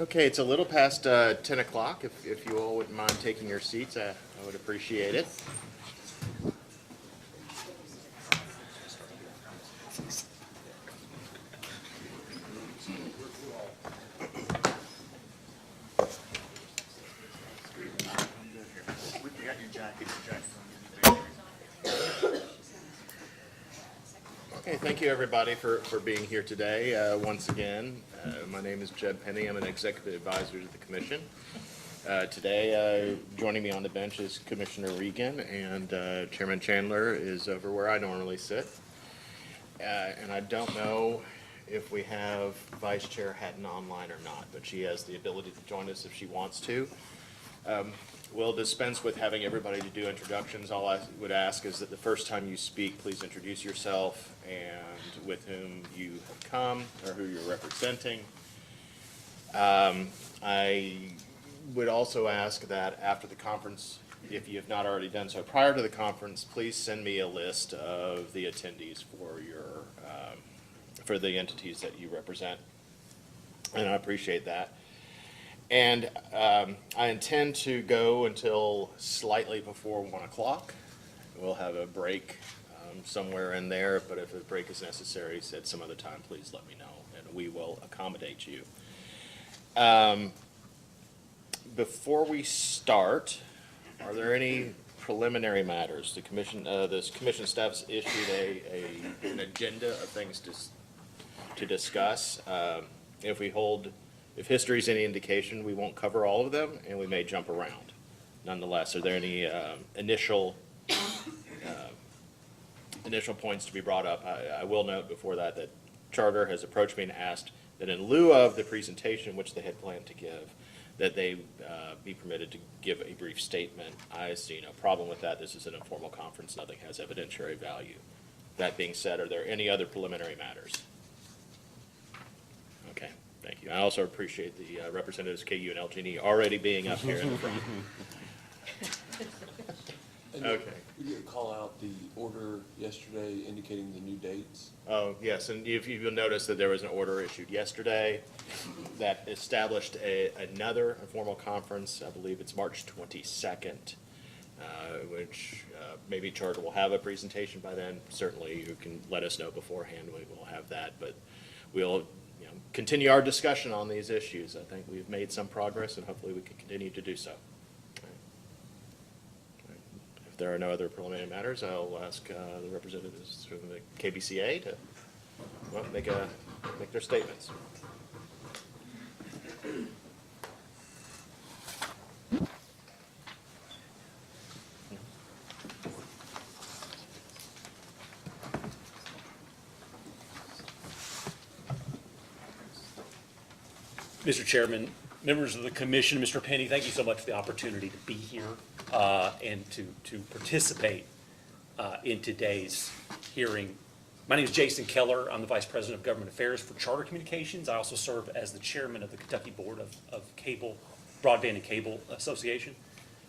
Okay, it's a little past 10 o'clock. If you all wouldn't mind taking your seats, I would appreciate it. Okay, thank you everybody for being here today. Once again, my name is Jeb Penny. I'm an executive advisor to the commission. Today, joining me on the bench is Commissioner Regan, and Chairman Chandler is over where I normally sit. And I don't know if we have Vice Chair Hatton online or not, but she has the ability to join us if she wants to. We'll dispense with having everybody to do introductions. All I would ask is that the first time you speak, please introduce yourself and with whom you have come or who you're representing. I would also ask that after the conference, if you have not already done so prior to the conference, please send me a list of the attendees for the entities that you represent, and I appreciate that. And I intend to go until slightly before 1 o'clock. We'll have a break somewhere in there, but if a break is necessary at some other time, please let me know, and we will accommodate you. Before we start, are there any preliminary matters? This commission staff has issued an agenda of things to discuss. If history is any indication, we won't cover all of them, and we may jump around. Nonetheless, are there any initial points to be brought up? I will note before that Charter has approached me and asked that in lieu of the presentation which they had planned to give, that they be permitted to give a brief statement. I see no problem with that. This is an informal conference. Nothing has evidentiary value. That being said, are there any other preliminary matters? Okay. Thank you. I also appreciate the representatives KU and LG&E already being up here in the front. Okay. We did call out the order yesterday indicating the new dates. Oh, yes, and if you'll notice that there was an order issued yesterday that established another informal conference. I believe it's March 22nd, which maybe Charter will have a presentation by then. Certainly you can let us know beforehand. We will have that, but we'll continue our discussion on these issues. I think we've made some progress, and hopefully we can continue to do so. If there are no other preliminary matters, I'll ask the representatives from the KBCA to make their statements. Mr. Chairman, members of the commission, Mr. Penny, thank you so much for the opportunity to be here and to participate in today's hearing. My name is Jason Keller. I'm the Vice President of Government Affairs for Charter Communications. I also serve as the chairman of the Kentucky Board of Cable, Broadband and Cable Association.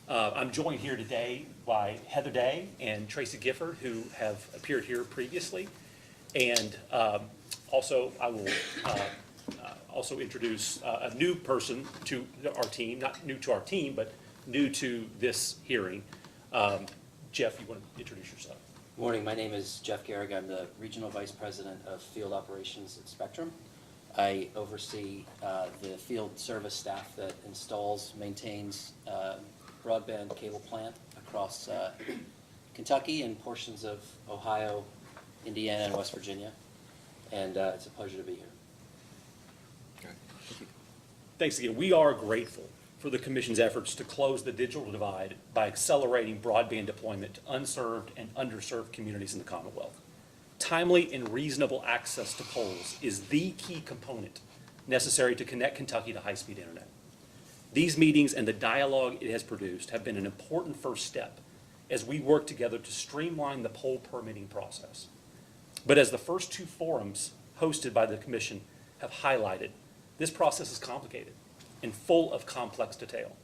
I'm joined here today by Heather Day and Tracy Gifford, who have appeared here previously. And also I will also introduce a new person to our team, not new to our team, but new to this hearing. Jeff, you want to introduce yourself? Morning, my name is Jeff Garrig. I'm the Regional Vice President of Field Operations at Spectrum. I oversee the field service staff that installs, maintains broadband cable plant across Kentucky and portions of Ohio, Indiana, and West Virginia. And it's a pleasure to be here. Thanks again. We are grateful for the Commission's efforts to close the digital divide by accelerating broadband deployment to unserved and underserved communities in the Commonwealth. Timely and reasonable access to poles is the key component necessary to connect Kentucky to high-speed internet. These meetings and the dialogue it has produced have been an important first step as we work together to streamline the pole permitting process. But as the first two forums hosted by the Commission have highlighted, this process is complicated and full of complex detail.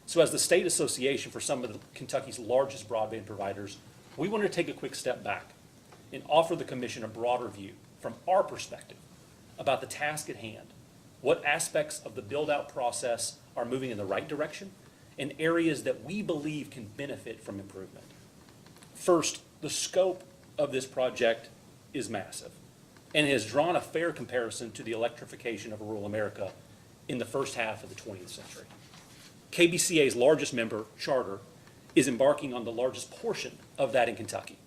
So as the state association for some of Kentucky's largest broadband providers, we want to take a quick step back and offer the Commission a broader view from our perspective about the task at hand what aspects of the build-out process are moving in the right direction, and areas that we believe can benefit from improvement. First, the scope of this project is massive and has drawn a fair comparison to the electrification of rural America in the first half of the 20th century. KBCA's largest member, Charter, is embarking on the largest portion of that in Kentucky.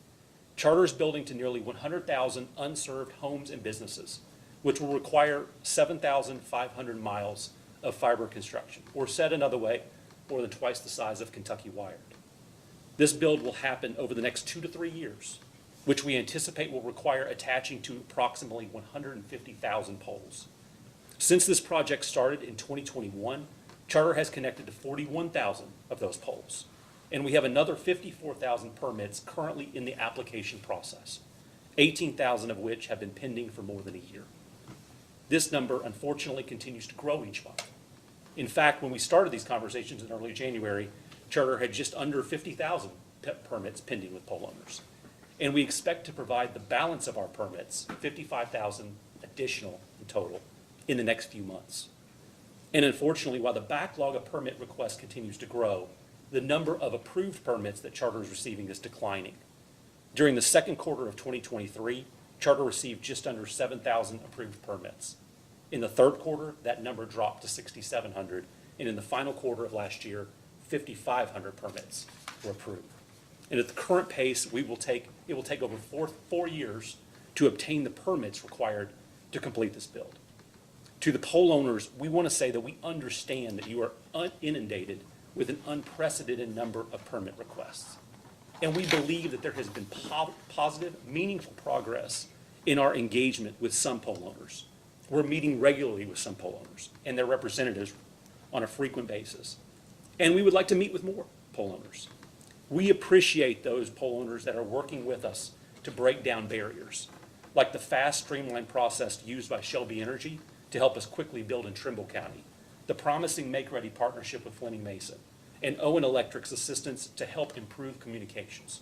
Charter is building to nearly 100,000 unserved homes and businesses, which will require 7,500 miles of fiber construction, or said another way, more than twice the size of Kentucky Wired. This build will happen over the next 2 to 3 years, which we anticipate will require attaching to approximately 150,000 poles. Since this project started in 2021, Charter has connected to 41,000 of those poles, and we have another 54,000 permits currently in the application process, 18,000 of which have been pending for more than a year. This number unfortunately continues to grow each month. In fact, when we started these conversations in early January, Charter had just under 50,000 permits pending with pole owners. And we expect to provide the balance of our permits, 55,000 additional in total, in the next few months. And unfortunately, while the backlog of permit requests continues to grow, the number of approved permits that Charter is receiving is declining. During the second quarter of 2023, Charter received just under 7,000 approved permits. In the third quarter, that number dropped to 6,700, and in the final quarter of last year, 5,500 permits were approved. And at the current pace, it will take over four years to obtain the permits required to complete this build. To the pole owners, we want to say that we understand that you are inundated with an unprecedented number of permit requests. And we believe that there has been positive, meaningful progress in our engagement with some pole owners. We're meeting regularly with some pole owners and their representatives on a frequent basis. And we would like to meet with more pole owners. We appreciate those pole owners that are working with us to break down barriers, like the fast, streamlined process used by Shelby Energy to help us quickly build in Trimble County, the promising Make-Ready partnership with Fleming Mason, and Owen Electric's assistance to help improve communications.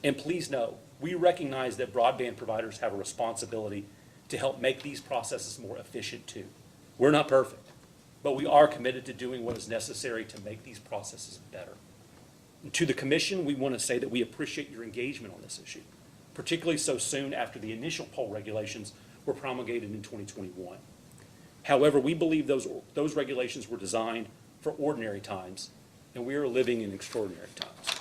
And please know, we recognize that broadband providers have a responsibility to help make these processes more efficient too. We're not perfect, but we are committed to doing what is necessary to make these processes better. And to the Commission, we want to say that we appreciate your engagement on this issue, particularly so soon after the initial poll regulations were promulgated in 2021. However, we believe those regulations were designed for ordinary times, and we are living in extraordinary times.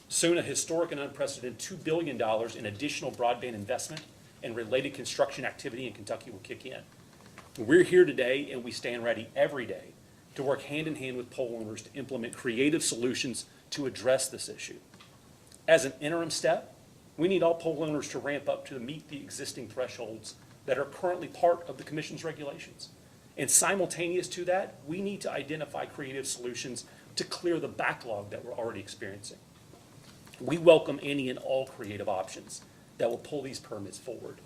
Soon, a historic and unprecedented $2 billion in additional broadband investment and related construction activity in Kentucky will kick in. We're here today, and we stand ready every day to work hand in hand with pole owners to implement creative solutions to address this issue. As an interim step, we need all pole owners to ramp up to meet the existing thresholds that are currently part of the Commission's regulations. And simultaneous to that, we need to identify creative solutions to clear the backlog that we're already experiencing. We welcome any and all creative options that will pull these permits forward.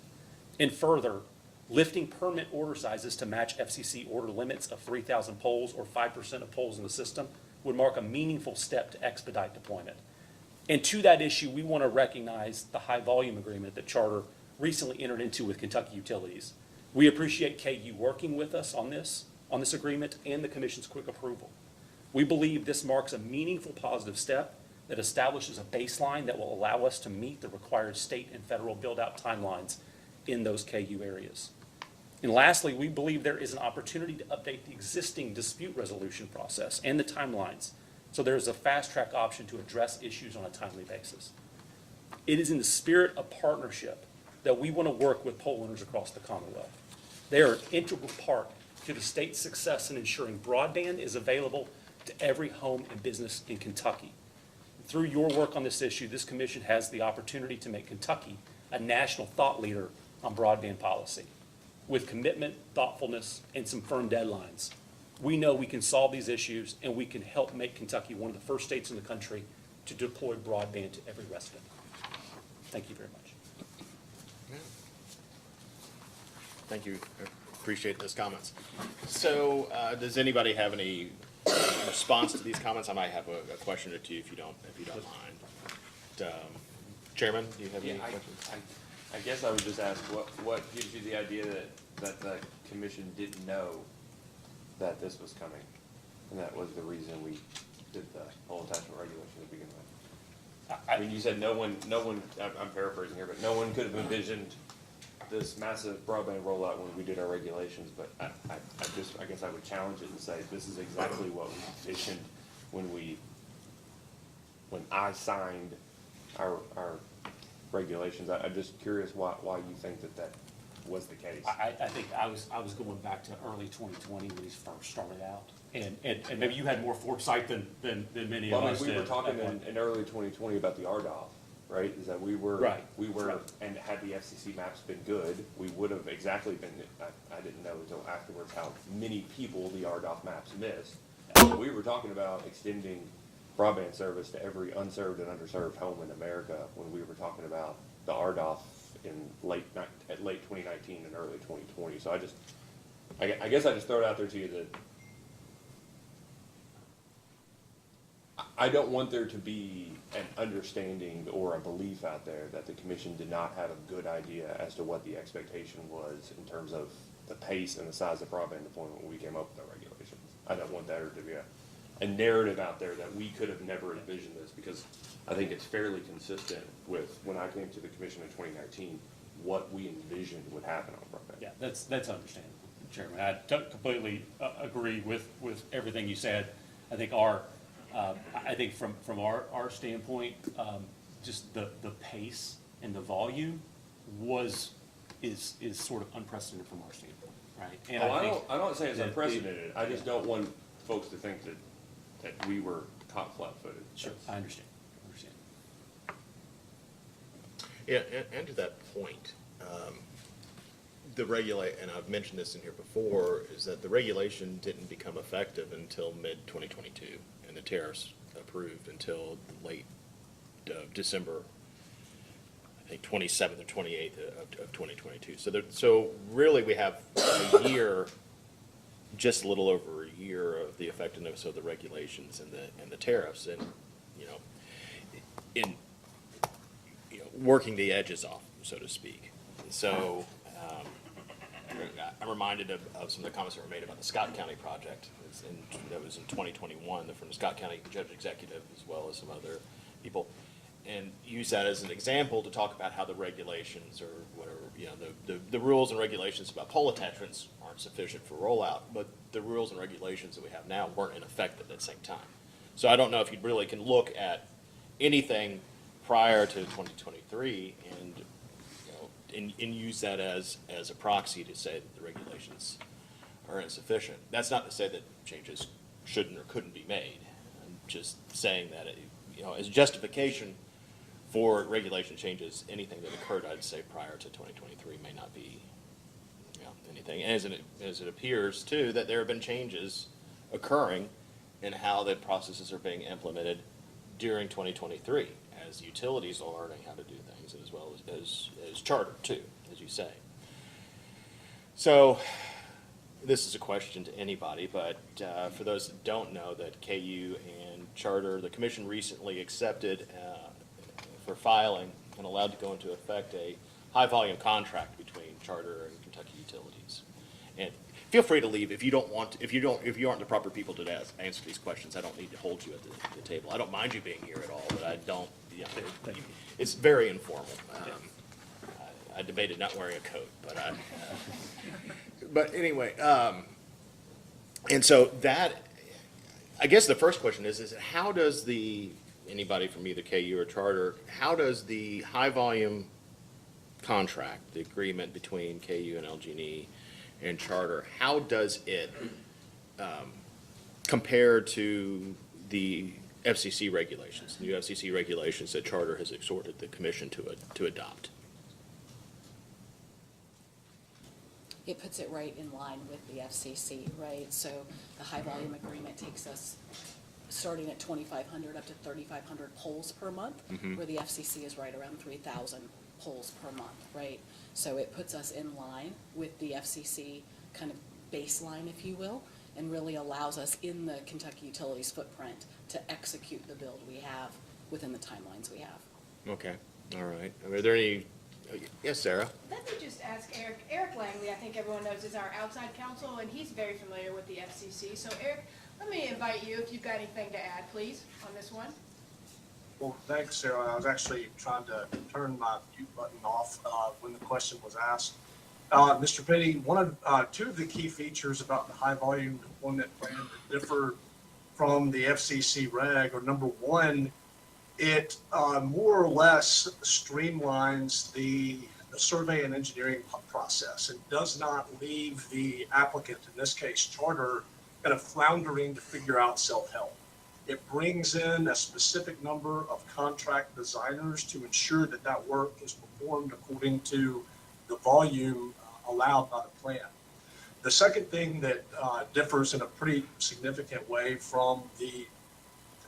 And further, lifting permit order sizes to match FCC order limits of 3,000 poles or 5% of poles in the system would mark a meaningful step to expedite deployment. And to that issue, we want to recognize the high volume agreement that Charter recently entered into with Kentucky Utilities. We appreciate KU working with us on this agreement and the Commission's quick approval. We believe this marks a meaningful positive step that establishes a baseline that will allow us to meet the required state and federal build-out timelines in those KU areas. And lastly, we believe there is an opportunity to update the existing dispute resolution process and the timelines, so there is a fast-track option to address issues on a timely basis. It is in the spirit of partnership that we want to work with pole owners across the Commonwealth. They are an integral part to the state's success in ensuring broadband is available to every home and business in Kentucky. Through your work on this issue, this Commission has the opportunity to make Kentucky a national thought leader on broadband policy. With commitment, thoughtfulness, and some firm deadlines, we know we can solve these issues and we can help make Kentucky one of the first states in the country to deploy broadband to every resident. Thank you very much. Thank you. I appreciate those comments. So does anybody have any response to these comments? I might have a question or two if you don't mind. Chairman, do you have any questions? I guess I would just ask, what gives you the idea that the commission didn't know that this was coming. And that was the reason we did the whole attachment regulation to begin with. I mean, you said no one, I'm paraphrasing here, but no one could have envisioned this massive broadband rollout when we did our regulations, but I guess I would challenge it and say, this is exactly what we envisioned when I signed our regulations. I'm just curious why you think that was the case. I think I was going back to early 2020 when these first started out, and maybe you had more foresight than many of Well, I us mean, we did. were talking at one- in early 2020 about the RDOF, right? Is that we were, Right. and had the FCC maps been good, we would have exactly been, I didn't know until afterwards how many people the RDOF maps missed. We were talking about extending broadband service to every unserved and underserved home in America when we were talking about the RDOF in late 2019 and early 2020. So I guess I just throw it out there to you that I don't want there to be an understanding or a belief out there that the commission did not have a good idea as to what the expectation was in terms of the pace and the size of broadband deployment when we came up with our regulations. I don't want there to be a narrative out there that we could have never envisioned this, because I think it's fairly consistent with when I came to the commission in 2019, what we envisioned would happen on broadband. Yeah, that's understandable, Chairman. I completely agree with everything you said. I think I think from our standpoint, just the pace and the volume is sort of unprecedented from our standpoint, right? And I don't say it's that unprecedented. I just don't want folks to think that we were caught flat-footed. Sure, I understand. Yeah, and to that point, and I've mentioned this in here before, is that the regulation didn't become effective until mid-2022, and the tariffs approved until late December, I think 27th or 28th of 2022. So really we have a year, just a little over a year of the effectiveness of the regulations and the tariffs, and working the edges off, so to speak. So I'm reminded of some of the comments that were made about the Scott County project. That was in 2021 from the Scott County Judge Executive as well as some other people, and use that as an example to talk about how the regulations or whatever, the rules and regulations about pole attachments aren't sufficient for rollout, but the rules and regulations that we have now weren't in effect at the same time. So I don't know if you really can look at anything prior to 2023 and use that as a proxy to say that the regulations are insufficient. That's not to say that changes shouldn't or couldn't be made. I'm just saying that as justification for regulation changes, anything that occurred, I'd say prior to 2023 may not be anything. As it appears too that there have been changes occurring in how the processes are being implemented during 2023. As utilities are learning how to do things, as well as charter too, as you say. So this is a question to anybody, but for those that don't know, that KU and charter, the commission recently accepted for filing and allowed to go into effect a high-volume contract between charter and Kentucky Utilities. And feel free to leave if you don't want to, if you aren't the proper people to answer these questions. I don't need to hold you at the table. I don't mind you being here at all, but I don't. It's very informal. I debated not wearing a coat, but anyway. And so that, I guess the first question is how does anybody from either KU or charter, how does the high volume contract, the agreement between KU and LG&E and charter, how does it compare to the FCC regulations, new FCC regulations that charter has exhorted the commission to adopt? It puts it right in line with the FCC, right? So the high volume agreement takes us starting at 2,500 up to 3,500 polls per month, where the FCC is right around 3,000 polls per month, right? So it puts us in line with the FCC kind of baseline, if you will, and really allows us in the Kentucky Utilities footprint to execute the build we have within the timelines we have. Okay, all right. Are there any Yes, Sarah? Let me just ask Eric. Eric Langley, I think everyone knows, is our outside counsel, and he's very familiar with the FCC. So Eric, let me invite you, if you've got anything to add, please, on this one. Well, thanks, Sarah. I was actually trying to turn my mute button off when the question was asked. Mr. Petty, two of the key features about the high volume deployment plan that differ from the FCC reg are, number one, it more or less streamlines the survey and engineering process and does not leave the applicant, in this case Charter, kind of floundering to figure out self-help. It brings in a specific number of contract designers to ensure that that work is performed according to the volume allowed by the plan. The second thing that differs in a pretty significant way from the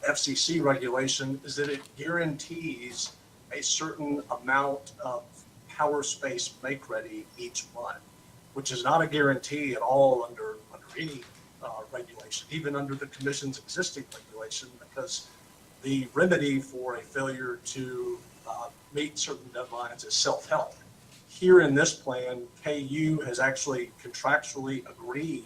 FCC regulation is that it guarantees a certain amount of power space make ready each month, which is not a guarantee at all under any regulation, even under the commission's existing regulation, because the remedy for a failure to meet certain deadlines is self-help. Here in this plan, KU has actually contractually agreed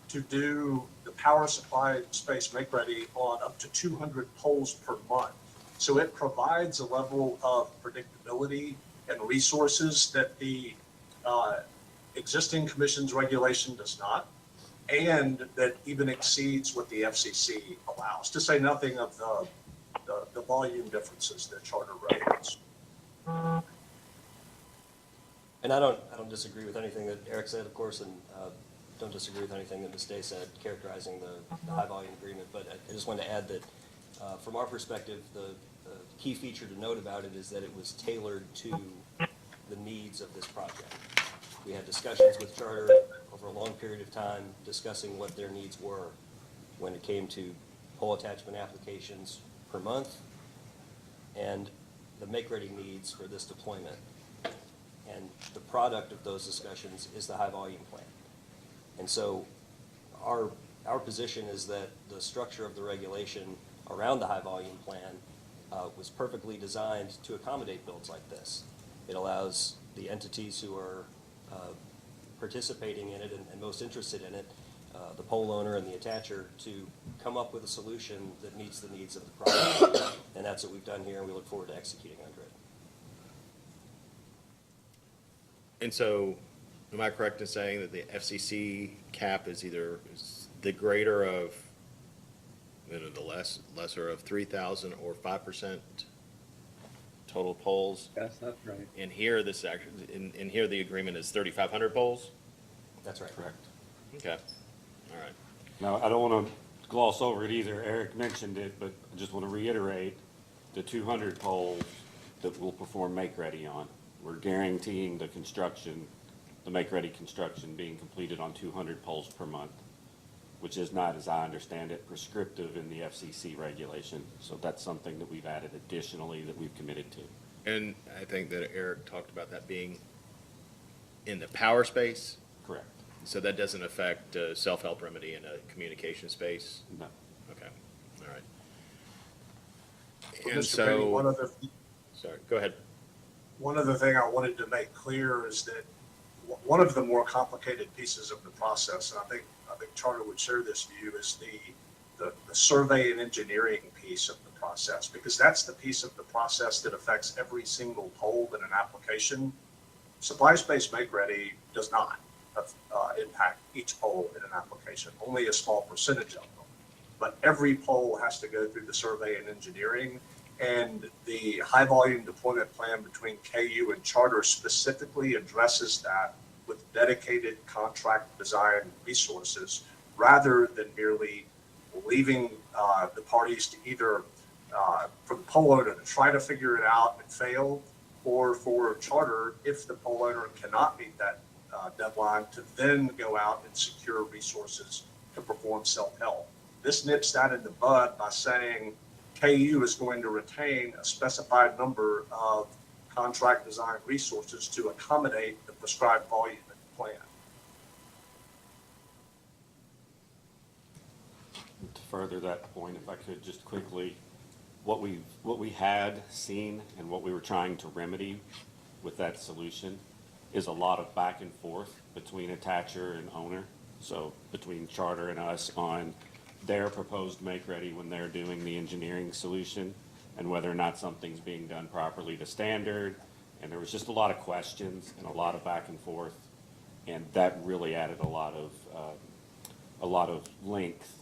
to do the power supply space make ready on up to 200 poles per month. So it provides a level of predictability and resources that the existing commission's regulation does not, and that even exceeds what the FCC allows, to say nothing of the volume differences that Charter regulates. And I don't disagree with anything that Eric said, of course, and don't disagree with anything that Ms. Day said characterizing the high volume agreement, but I just wanted to add that from our perspective, the key feature to note about it is that it was tailored to the needs of this project. We had discussions with Charter over a long period of time discussing what their needs were when it came to pole attachment applications per month and the make-ready needs for this deployment. And the product of those discussions is the high-volume plan. And so our position is that the structure of the regulation around the high-volume plan was perfectly designed to accommodate builds like this. It allows the entities who are participating in it and most interested in it, the pole owner and the attacher, to come up with a solution that meets the needs of the project. And that's what we've done here, and we look forward to executing under it. And so, am I correct in saying that the FCC cap is either the greater of, the lesser of 3,000 or 5% total polls? Yes, that's right. And here, this actually, in here, the agreement is 3,500 polls? That's right. Correct. Okay, all right. Now, I don't want to gloss over it either. Eric mentioned it, but I just want to reiterate the 200 poles that we'll perform make-ready on. We're guaranteeing the construction, the make-ready construction being completed on 200 poles per month, which is not, as I understand it, prescriptive in the FCC regulation. So that's something that we've added additionally that we've committed to. And I think that Eric talked about that being in the power space, Correct. so that doesn't affect self-help remedy in a communication space? No. Okay, all right. Well, And Mr. Petty, sorry, go ahead. one other thing I wanted to make clear is that one of the more complicated pieces of the process, and I think Charter would share this view, is the survey and engineering piece of the process, because that's the piece of the process that affects every single pole in an application. Supply space make ready does not impact each pole in an application, only a small percentage of them. But every pole has to go through the survey and engineering, and the high volume deployment plan between KU and Charter specifically addresses that with dedicated contract design resources, rather than merely leaving the parties to either for the pole owner to try to figure it out and fail, or for Charter, if the pole owner cannot meet that deadline, to then go out and secure resources to perform self-help. This nips that in the bud by saying KU is going to retain a specified number of contract design resources to accommodate the prescribed volume in the plan. To further that point, if I could just quickly, what we had seen and what we were trying to remedy with that solution is a lot of back and forth between attacher and owner. So between Charter and us on their proposed make-ready when they're doing the engineering solution and whether or not something's being done properly to standard. And there was just a lot of questions and a lot of back and forth. And that really added a lot of length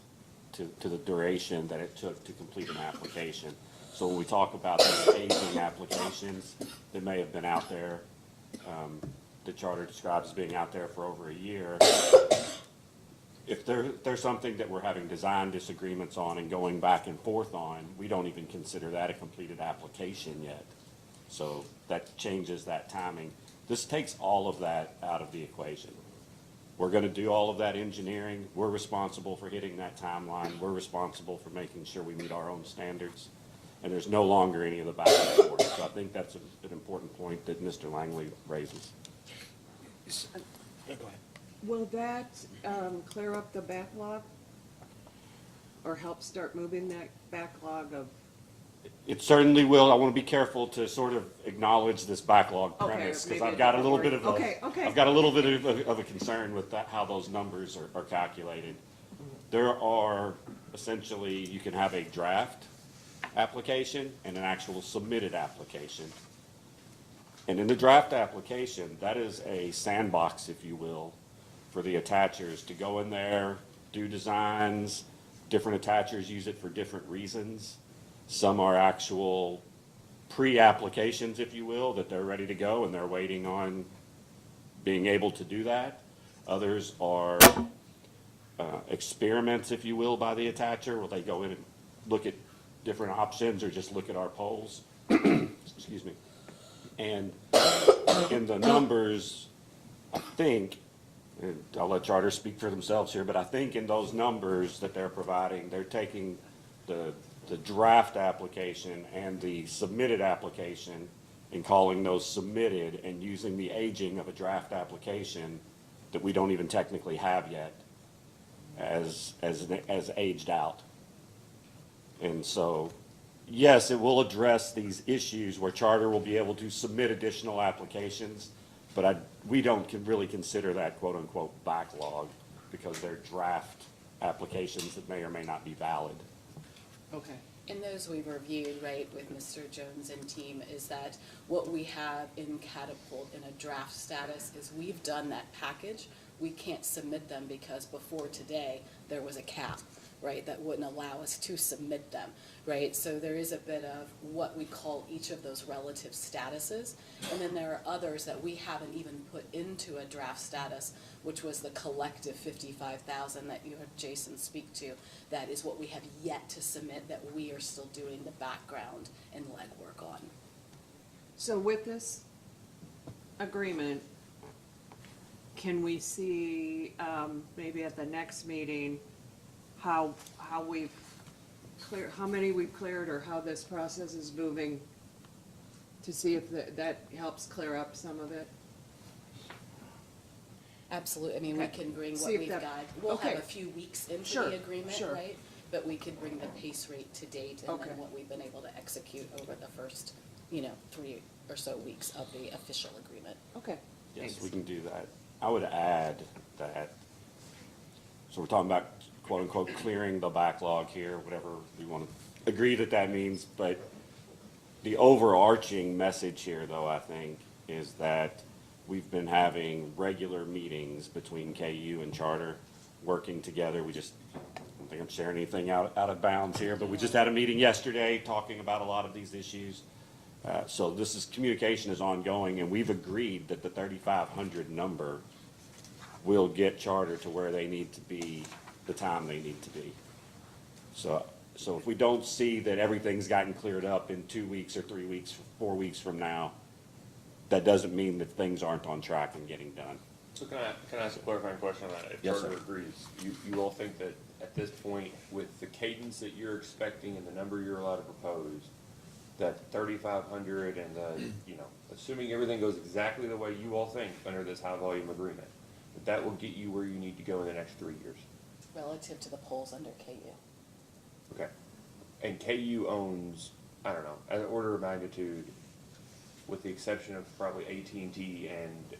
to the duration that it took to complete an application. So when we talk about these aging applications that may have been out there, the Charter describes as being out there for over a year, if there's something that we're having design disagreements on and going back and forth on, we don't even consider that a completed application yet. So that changes that timing. This takes all of that out of the equation. We're gonna do all of that engineering. We're responsible for hitting that timeline. We're responsible for making sure we meet our own standards. And there's no longer any of the back and forth. So I think that's an important point that Mr. Langley raises. Go ahead. Will that clear up the backlog? Or help start moving that backlog of, It certainly will. I want to be careful to sort of acknowledge this backlog Okay, premise, because maybe I've got a a little different bit of word. Okay. I've got a little bit of a concern with that, how those numbers are calculated. There are essentially, you can have a draft application and an actual submitted application. And in the draft application, that is a sandbox, if you will, for the attachers to go in there, do designs. Different attachers use it for different reasons. Some are actual pre-applications, if you will, that they're ready to go and they're waiting on being able to do that. Others are experiments, if you will, by the attacher, where they go in and look at different options or just look at our polls. Excuse me. And in the numbers, I think, and I'll let Charter speak for themselves here, but I think in those numbers that they're providing, they're taking the draft application and the submitted application and calling those submitted and using the aging of a draft application that we don't even technically have yet as aged out. And so, yes, it will address these issues where Charter will be able to submit additional applications, but we don't really consider that quote-unquote backlog because they're draft applications that may or may not be valid. okay. And those we've reviewed, right, with Mr. Jones and team, is that what we have in Catapult in a draft status is we've done that package. We can't submit them because before today, there was a cap, right, that wouldn't allow us to submit them, right? So there is a bit of what we call each of those relative statuses. And then there are others that we haven't even put into a draft status, which was the collective 55,000 that you heard Jason speak to. That is what we have yet to submit, that we are still doing the background and legwork on. So with this agreement, can we see, maybe at the next meeting, how we've cleared, how many we've cleared, or how this process is moving, to see if that helps clear up some of it? Absolutely, I mean, we Okay. can bring what See if we've that- got, we'll have okay. a few weeks into Sure, the agreement, sure. right? But we could bring the pace rate to date and Okay. then what we've been able to execute over the first, 3 or so weeks of the official agreement. Okay. Yes, Thanks. we can do that. I would add that, so we're talking about quote-unquote clearing the backlog here, whatever we want to agree that means, but the overarching message here, though, I think, is that we've been having regular meetings between KU and Charter, working together. I don't think I'm sharing anything out of bounds here, but we just had a meeting yesterday talking about a lot of these issues. So communication is ongoing, and we've agreed that the 3,500 number will get Charter to where they need to be, the time they need to be. So if we don't see that everything's gotten cleared up in 2 weeks or 3 weeks, 4 weeks from now, that doesn't mean that things aren't on track and getting done. So can I ask a clarifying question on that? If Yes, Charter sir. agrees, you all think that at this point, with the cadence that you're expecting and the number you're allowed to propose, that 3,500 and assuming everything goes exactly the way you all think under this high volume agreement, that will get you where you need to go in the next 3 years? Relative to the polls under KU. Okay. And KU owns, I don't know, an order of magnitude, with the exception of probably AT&T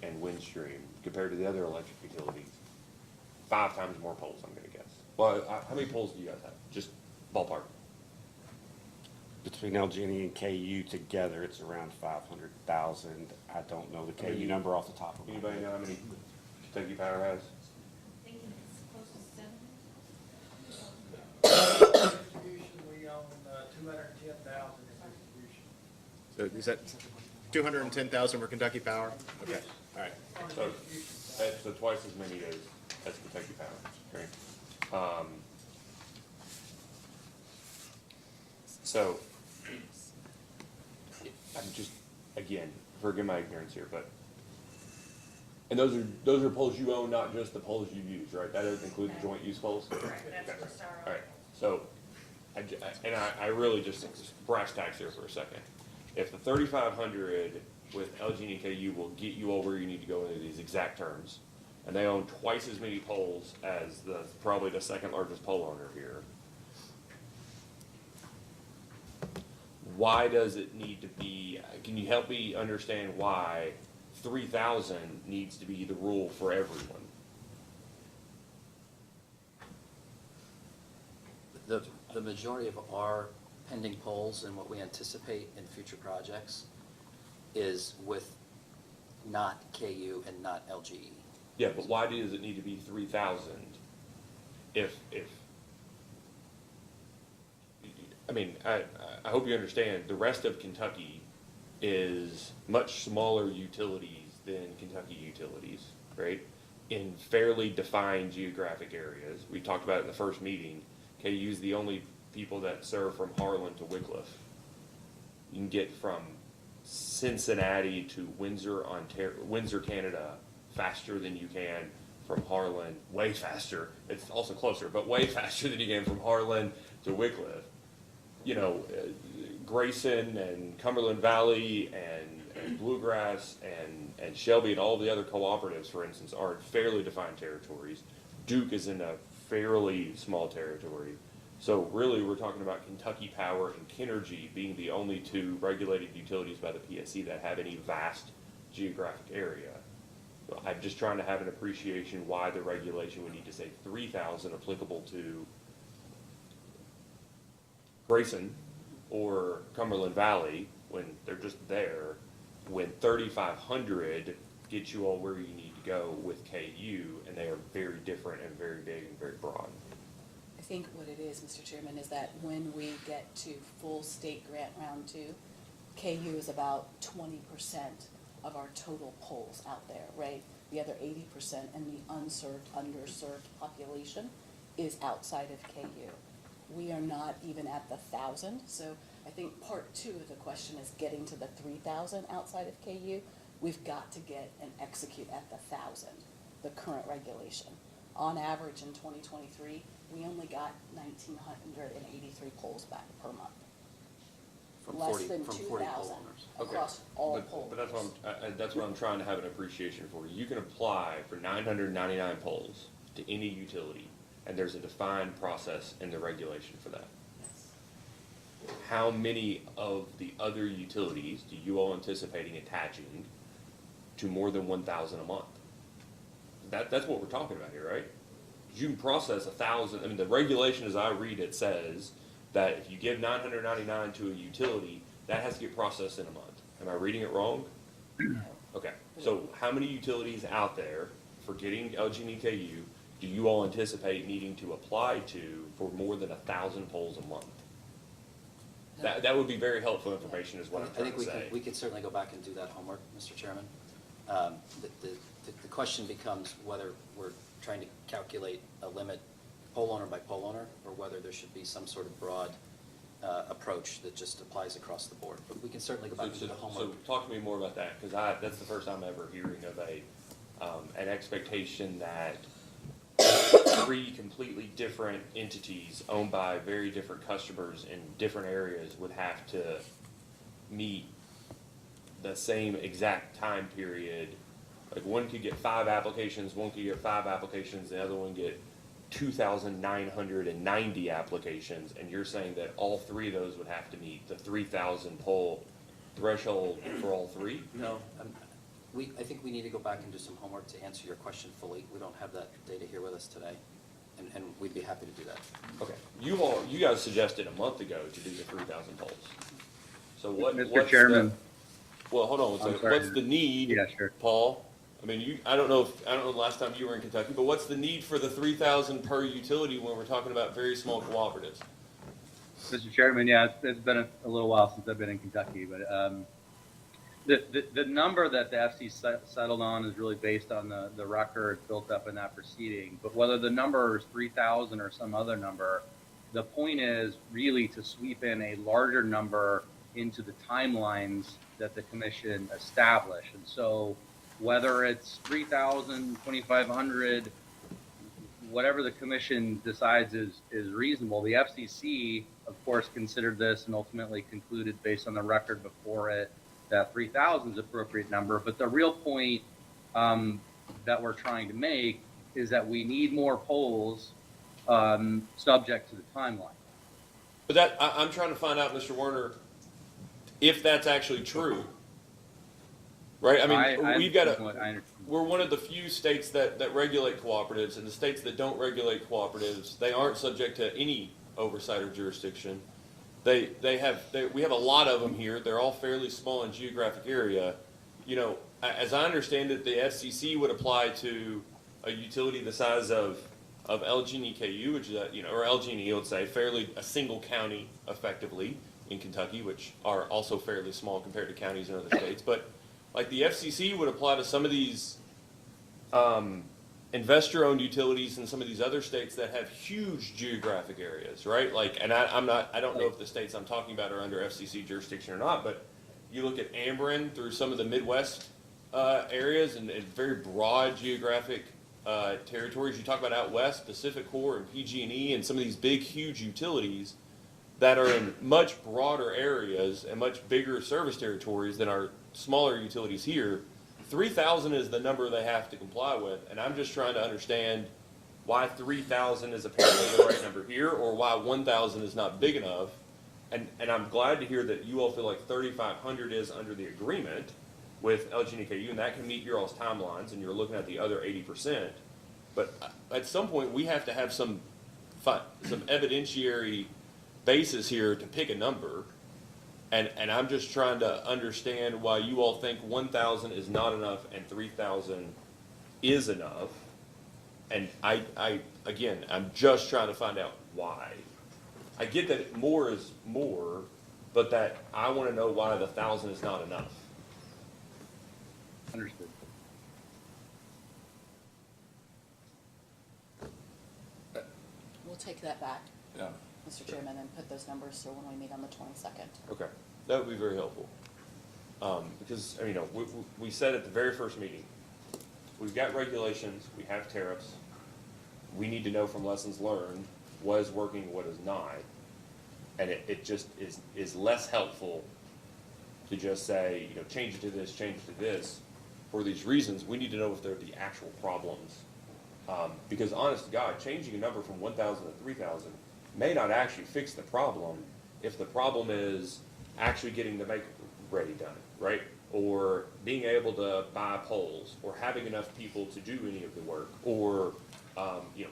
and Windstream, compared to the other electric utilities, 5 times more poles, I'm gonna guess. Well, how many poles do you guys have? Just ballpark. Between LG&E and KU together, it's around 500,000. I don't know the KU Any- number off the top of my head. Anybody know how many Kentucky Power has? Thinking it's close to 7. Distribution, we own 210,000 in distribution. So is that 210,000 for Kentucky Power? Okay, all right. On the So, distribution side. that's twice as many as Kentucky Power, right? So, I'm just, again, forgive my ignorance here, but, and those are poles you own, not just the poles you use, right? That doesn't include the joint use poles? Correct, that's just our. All right, so, I really just brass tacks here for a second. If the 3,500 with LG and KU will get you all where you need to go into these exact terms, and they own twice as many poles as probably the second largest pole owner here, why does it need to be, can you help me understand why 3,000 needs to be the rule for everyone? The majority of our pending polls and what we anticipate in future projects is with not KU and not LGE. Yeah, but why does it need to be 3,000 if, I mean, I hope you understand, the rest of Kentucky is much smaller utilities than Kentucky utilities, right? In fairly defined geographic areas. We talked about it in the first meeting. KU's the only people that serve from Harlan to Wickliffe. You can get from Cincinnati to Windsor, Windsor, Canada, faster than you can from Harlan, way faster. It's also closer, but way faster than you can from Harlan to Wickliffe. You know, Grayson and Cumberland Valley and Bluegrass and Shelby and all the other cooperatives, for instance, are in fairly defined territories. Duke is in a fairly small territory. So really, we're talking about Kentucky Power and Kinergy being the only 2 regulated utilities by the PSC that have any vast geographic area. So I'm just trying to have an appreciation why the regulation would need to say 3,000 applicable to Grayson or Cumberland Valley when they're just there, when 3,500 gets you all where you need to go with KU, and they are very different and very big and very broad. I think what it is, Mr. Chairman, is that when we get to full state grant round 2, KU is about 20% of our total polls out there, right? The other 80% and the unserved, underserved population is outside of KU. We are not even at the 1,000, so I think part 2 of the question is getting to the 3,000 outside of KU. We've got to get and execute at the 1,000, the current regulation. On average in 2023, we only got 1,983 polls back per month. From Less 40 than from 40 poll 2,000 owners. across all But polls. that's what I'm trying to have an appreciation for. You can apply for 999 polls to any utility, and there's a defined process in the regulation for that. How many of the other utilities do you all anticipating attaching to more than 1,000 a month? That's what we're talking about here, right? You can process 1,000, I mean, the regulation as I read it says that if you give 999 to a utility, that has to get processed in a month. Am I reading it wrong? Okay, so how many utilities out there for getting LG and EKU do you all anticipate needing to apply to for more than 1,000 polls a month? That would be very helpful information is what I'm I trying think to say. we could certainly go back and do that homework, Mr. Chairman. The question becomes whether we're trying to calculate a limit poll owner by poll owner, or whether there should be some sort of broad approach that just applies across the board. But we can certainly go back and do the So homework. talk to me more about that, because that's the first time ever hearing of an expectation that 3 completely different entities owned by very different customers in different areas would have to meet the same exact time period. Like one could get 5 applications, one could get 5 applications, the other one get 2,990 applications, and you're saying that all 3 of those would have to meet the 3,000 poll threshold for all three? No, I think we need to go back and do some homework to answer your question fully. We don't have that data here with us today, and we'd be happy to do that. Okay, you guys suggested a month ago to do the 3,000 polls. So what's Mr. Chairman. Well, hold on one I'm second. sorry. What's the need? Yeah, sure. Paul? I mean, I don't know the last time you were in Kentucky, but what's the need for the 3,000 per utility when we're talking about very small cooperatives? Mr. Chairman, yeah, it's been a little while since I've been in Kentucky, but the number that the FC settled on is really based on the record built up in that proceeding. But whether the number is 3,000 or some other number, the point is really to sweep in a larger number into the timelines that the commission established. And so whether it's 3,000, 2,500, whatever the commission decides is reasonable. The FCC, of course, considered this and ultimately concluded based on the record before it that 3,000 is appropriate number. But the real point that we're trying to make is that we need more polls subject to the timeline. But I'm trying to find out, Mr. Warner, if that's actually true. Right? I mean, we're one of the few states that regulate cooperatives, and the states that don't regulate cooperatives, they aren't subject to any oversight or jurisdiction. We have a lot of them here. They're all fairly small in geographic area. You know, as I understand it, the FCC would apply to a utility the size of LG and EKU, which is or LG and E, let's say, fairly a single county effectively in Kentucky, which are also fairly small compared to counties in other states. But like the FCC would apply to some of these investor-owned utilities in some of these other states that have huge geographic areas, right? Like, and I don't know if the states I'm talking about are under FCC jurisdiction or not, but you look at Ameren through some of the Midwest areas and very broad geographic territories. You talk about out west, Pacific Core and PG&E and some of these big, huge utilities that are in much broader areas and much bigger service territories than our smaller utilities here. 3,000 is the number they have to comply with, and I'm just trying to understand why 3,000 is apparently the right number here, or why 1,000 is not big enough. And I'm glad to hear that you all feel like 3,500 is under the agreement with LG and EKU, and that can meet your all's timelines, and you're looking at the other 80%. But at some point, we have to have some evidentiary basis here to pick a number. And I'm just trying to understand why you all think 1,000 is not enough and 3,000 is enough. And again, I'm just trying to find out why. I get that more is more, but that I want to know why the 1,000 is not enough. Understood. We'll take that back, Yeah. Mr. Chairman, and put those numbers so when we meet on the 22nd. Okay, that would be very helpful. Because, we said at the very first meeting, we've got regulations, we have tariffs. We need to know from lessons learned what is working, what is not. And it just is less helpful to just say, change it to this, change it to this. For these reasons, we need to know if they're the actual problems. Because honest to God, changing a number from 1,000 to 3,000 may not actually fix the problem if the problem is actually getting the make ready done, right? Or being able to buy polls, or having enough people to do any of the work, or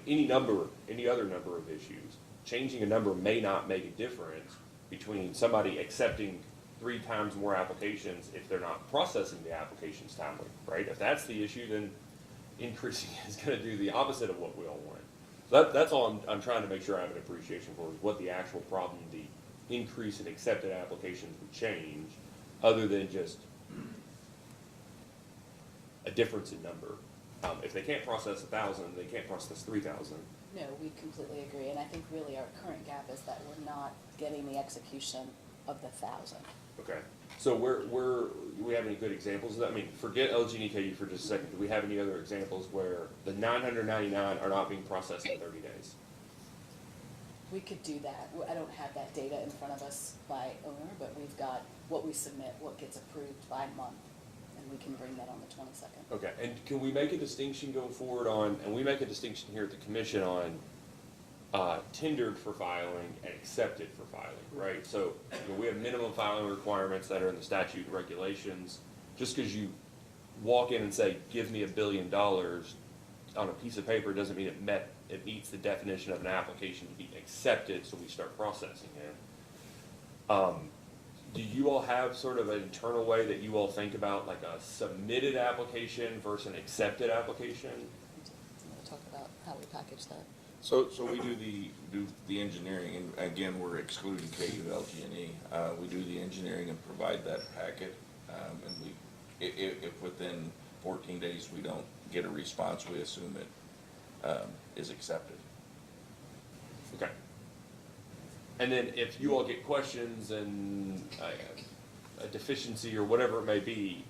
any other number of issues. Changing a number may not make a difference between somebody accepting 3 times more applications if they're not processing the applications timely, right? If that's the issue, then increasing is going to do the opposite of what we all want. So that's all I'm trying to make sure I have an appreciation for, is what the actual problem, the increase in accepted applications would change, other than just a difference in number. If they can't process 1,000, they can't process 3,000. No, we completely agree, and I think really our current gap is that we're not getting the execution of the 1,000. Okay, so do we have any good examples of that? I mean, forget LG and EKU for just a second. Do we have any other examples where the 999 are not being processed in 30 days? We could do that. I don't have that data in front of us by owner, but we've got what we submit, what gets approved by month, and we can bring that on the 22nd. Okay, and can we make a distinction going forward on, and we make a distinction here at the commission on, tendered for filing and accepted for filing, right? So, we have minimum filing requirements that are in the statute and regulations. Just because you walk in and say, give me $1 billion on a piece of paper doesn't mean it meets the definition of an application to be accepted, so we start processing it. Do you all have sort of an internal way that you all think about like a submitted application versus an accepted application? We'll talk about how we package that. So we do the engineering, and again, we're excluding KULG&E. We do the engineering and provide that packet, and if within 14 days we don't get a response, we assume it is accepted. Okay. And then if you all get questions and a deficiency or whatever it may be,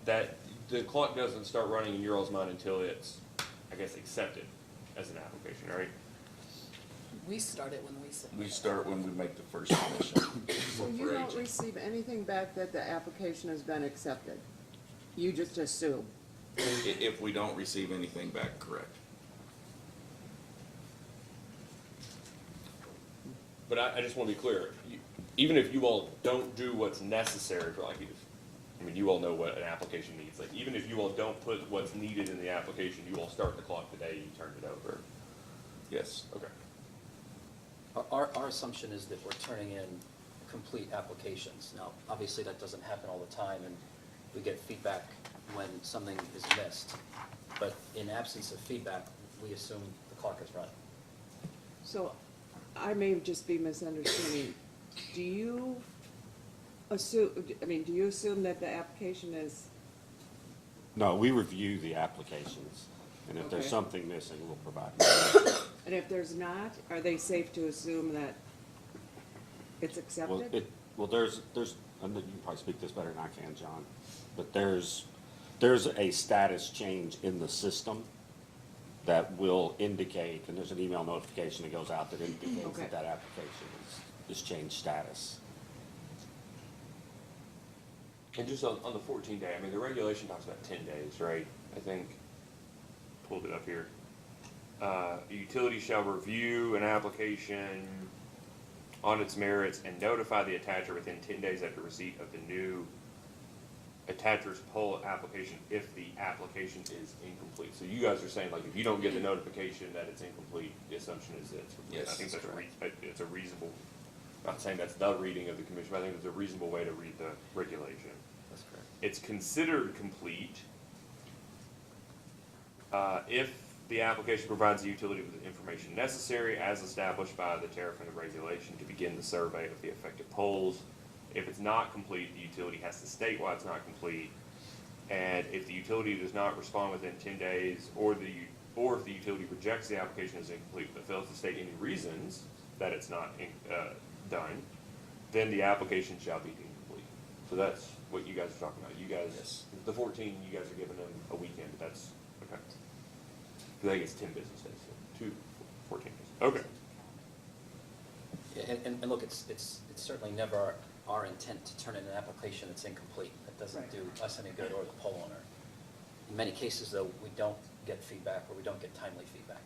that the clock doesn't start running in your all's mind until it's, I guess, accepted as an application, right? We start it when we submit. We start when we make the first submission. So you don't receive anything back that the application has been accepted? You just assume? If we don't receive anything back, correct. But I just want to be clear, even if you all don't do what's necessary for you all know what an application needs. Like, even if you all don't put what's needed in the application, you all start the clock the day you turn it over. Yes. Okay. Our assumption is that we're turning in complete applications. Now, obviously, that doesn't happen all the time, and we get feedback when something is missed. But in absence of feedback, we assume the clock is running. So I may just be misunderstanding. Do you assume that the application is, No, we review the applications, and if there's Okay. something missing, we'll provide it. and if there's not, are they safe to assume that it's Well, accepted? there's, and you can probably speak this better than I can, John, but there's a status change in the system that will indicate, and there's an email notification that goes out that indicates Okay. that application is changed status. And just on the 14-day, the regulation talks about 10 days, right? I think, pulled it up here. A utility shall review an application on its merits and notify the attacher within 10 days after receipt of the new attacher's poll application if the application is incomplete. So you guys are saying, like, if you don't get the notification that it's incomplete, the assumption is that it's complete. Yes, I think that's it's a reasonable, not saying that's the reading of the commission, but I think it's a reasonable way to read the regulation. That's correct. It's considered complete if the application provides the utility with the information necessary as established by the tariff and the regulation to begin the survey of the affected poles. If it's not complete, the utility has to state why it's not complete. And if the utility does not respond within 10 days, or if the utility rejects the application as incomplete but fails to state any reasons that it's not done, then the application shall be incomplete. So that's what you guys are talking about. You guys, Yes. the 14, you guys are giving them a weekend, but that's, okay. I think it's 10 business days, so 14 days. Okay. Yeah, and look, it's certainly never our intent to turn in an application that's incomplete. That doesn't Right. do us any good or the poll owner. In many cases, though, we don't get feedback or we don't get timely feedback.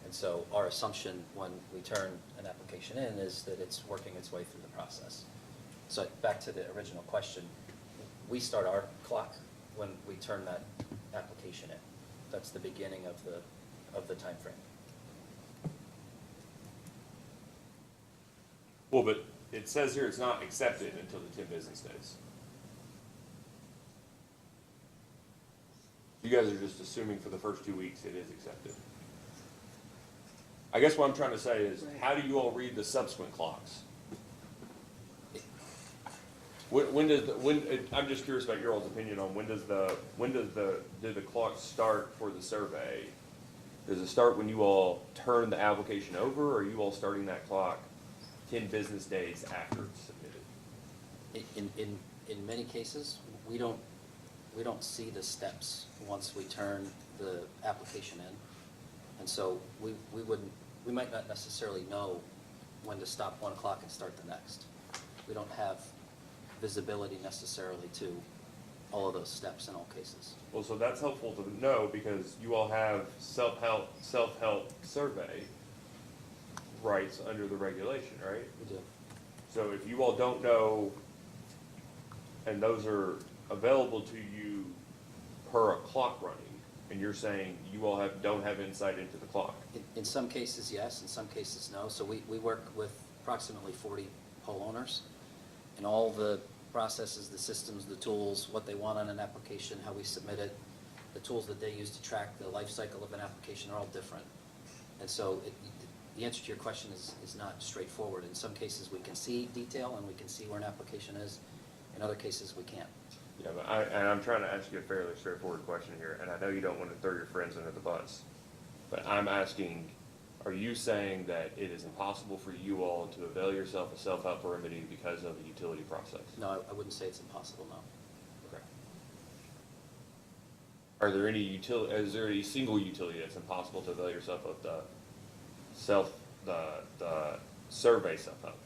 And so our assumption when we turn an application in is that it's working its way through the process. So back to the original question, we start our clock when we turn that application in. That's the beginning of the timeframe. Well, but it says here it's not accepted until the 10 business days. You guys are just assuming for the first 2 weeks it is accepted. I guess what I'm trying to say is, Right. how do you all read the subsequent clocks? I'm just curious about your all's opinion on do the clocks start for the survey? Does it start when you all turn the application over, or are you all starting that clock 10 business days after it's submitted? In many cases, we don't see the steps once we turn the application in. And so we might not necessarily know when to stop one clock and start the next. We don't have visibility necessarily to all of those steps in all cases. Well, so that's helpful to know, because you all have self-help survey, rights under the regulation, right? We do. So if you all don't know, and those are available to you per a clock running, and you're saying you all don't have insight into the clock. In some cases, yes, in some cases, no. So we work with approximately 40 poll owners, and all the processes, the systems, the tools, what they want on an application, how we submit it, the tools that they use to track the life cycle of an application are all different. And so the answer to your question is not straightforward. In some cases, we can see detail and we can see where an application is. In other cases, we can't. Yeah, but I'm trying to ask you a fairly straightforward question here, and I know you don't want to throw your friends under the bus, but I'm asking, are you saying that it is impossible for you all to avail yourself of self-help remedy because of the utility process? No, I wouldn't say it's impossible, no. Okay. Are there any is there a single utility that's impossible to avail yourself of the survey self-help?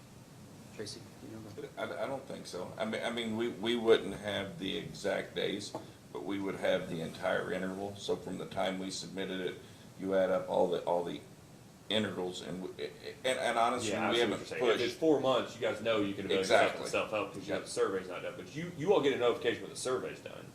Tracy, do you know? I don't think so. I mean, we wouldn't have the exact days, but we would have the entire interval. So from the time we submitted it, you add up all the intervals, and honestly, Yeah, I we see what haven't you're saying. If it's pushed. 4 months, you guys know you can avail yourself Exactly. of self-help because Yep. the survey's not done. But you all get a notification when the survey's done.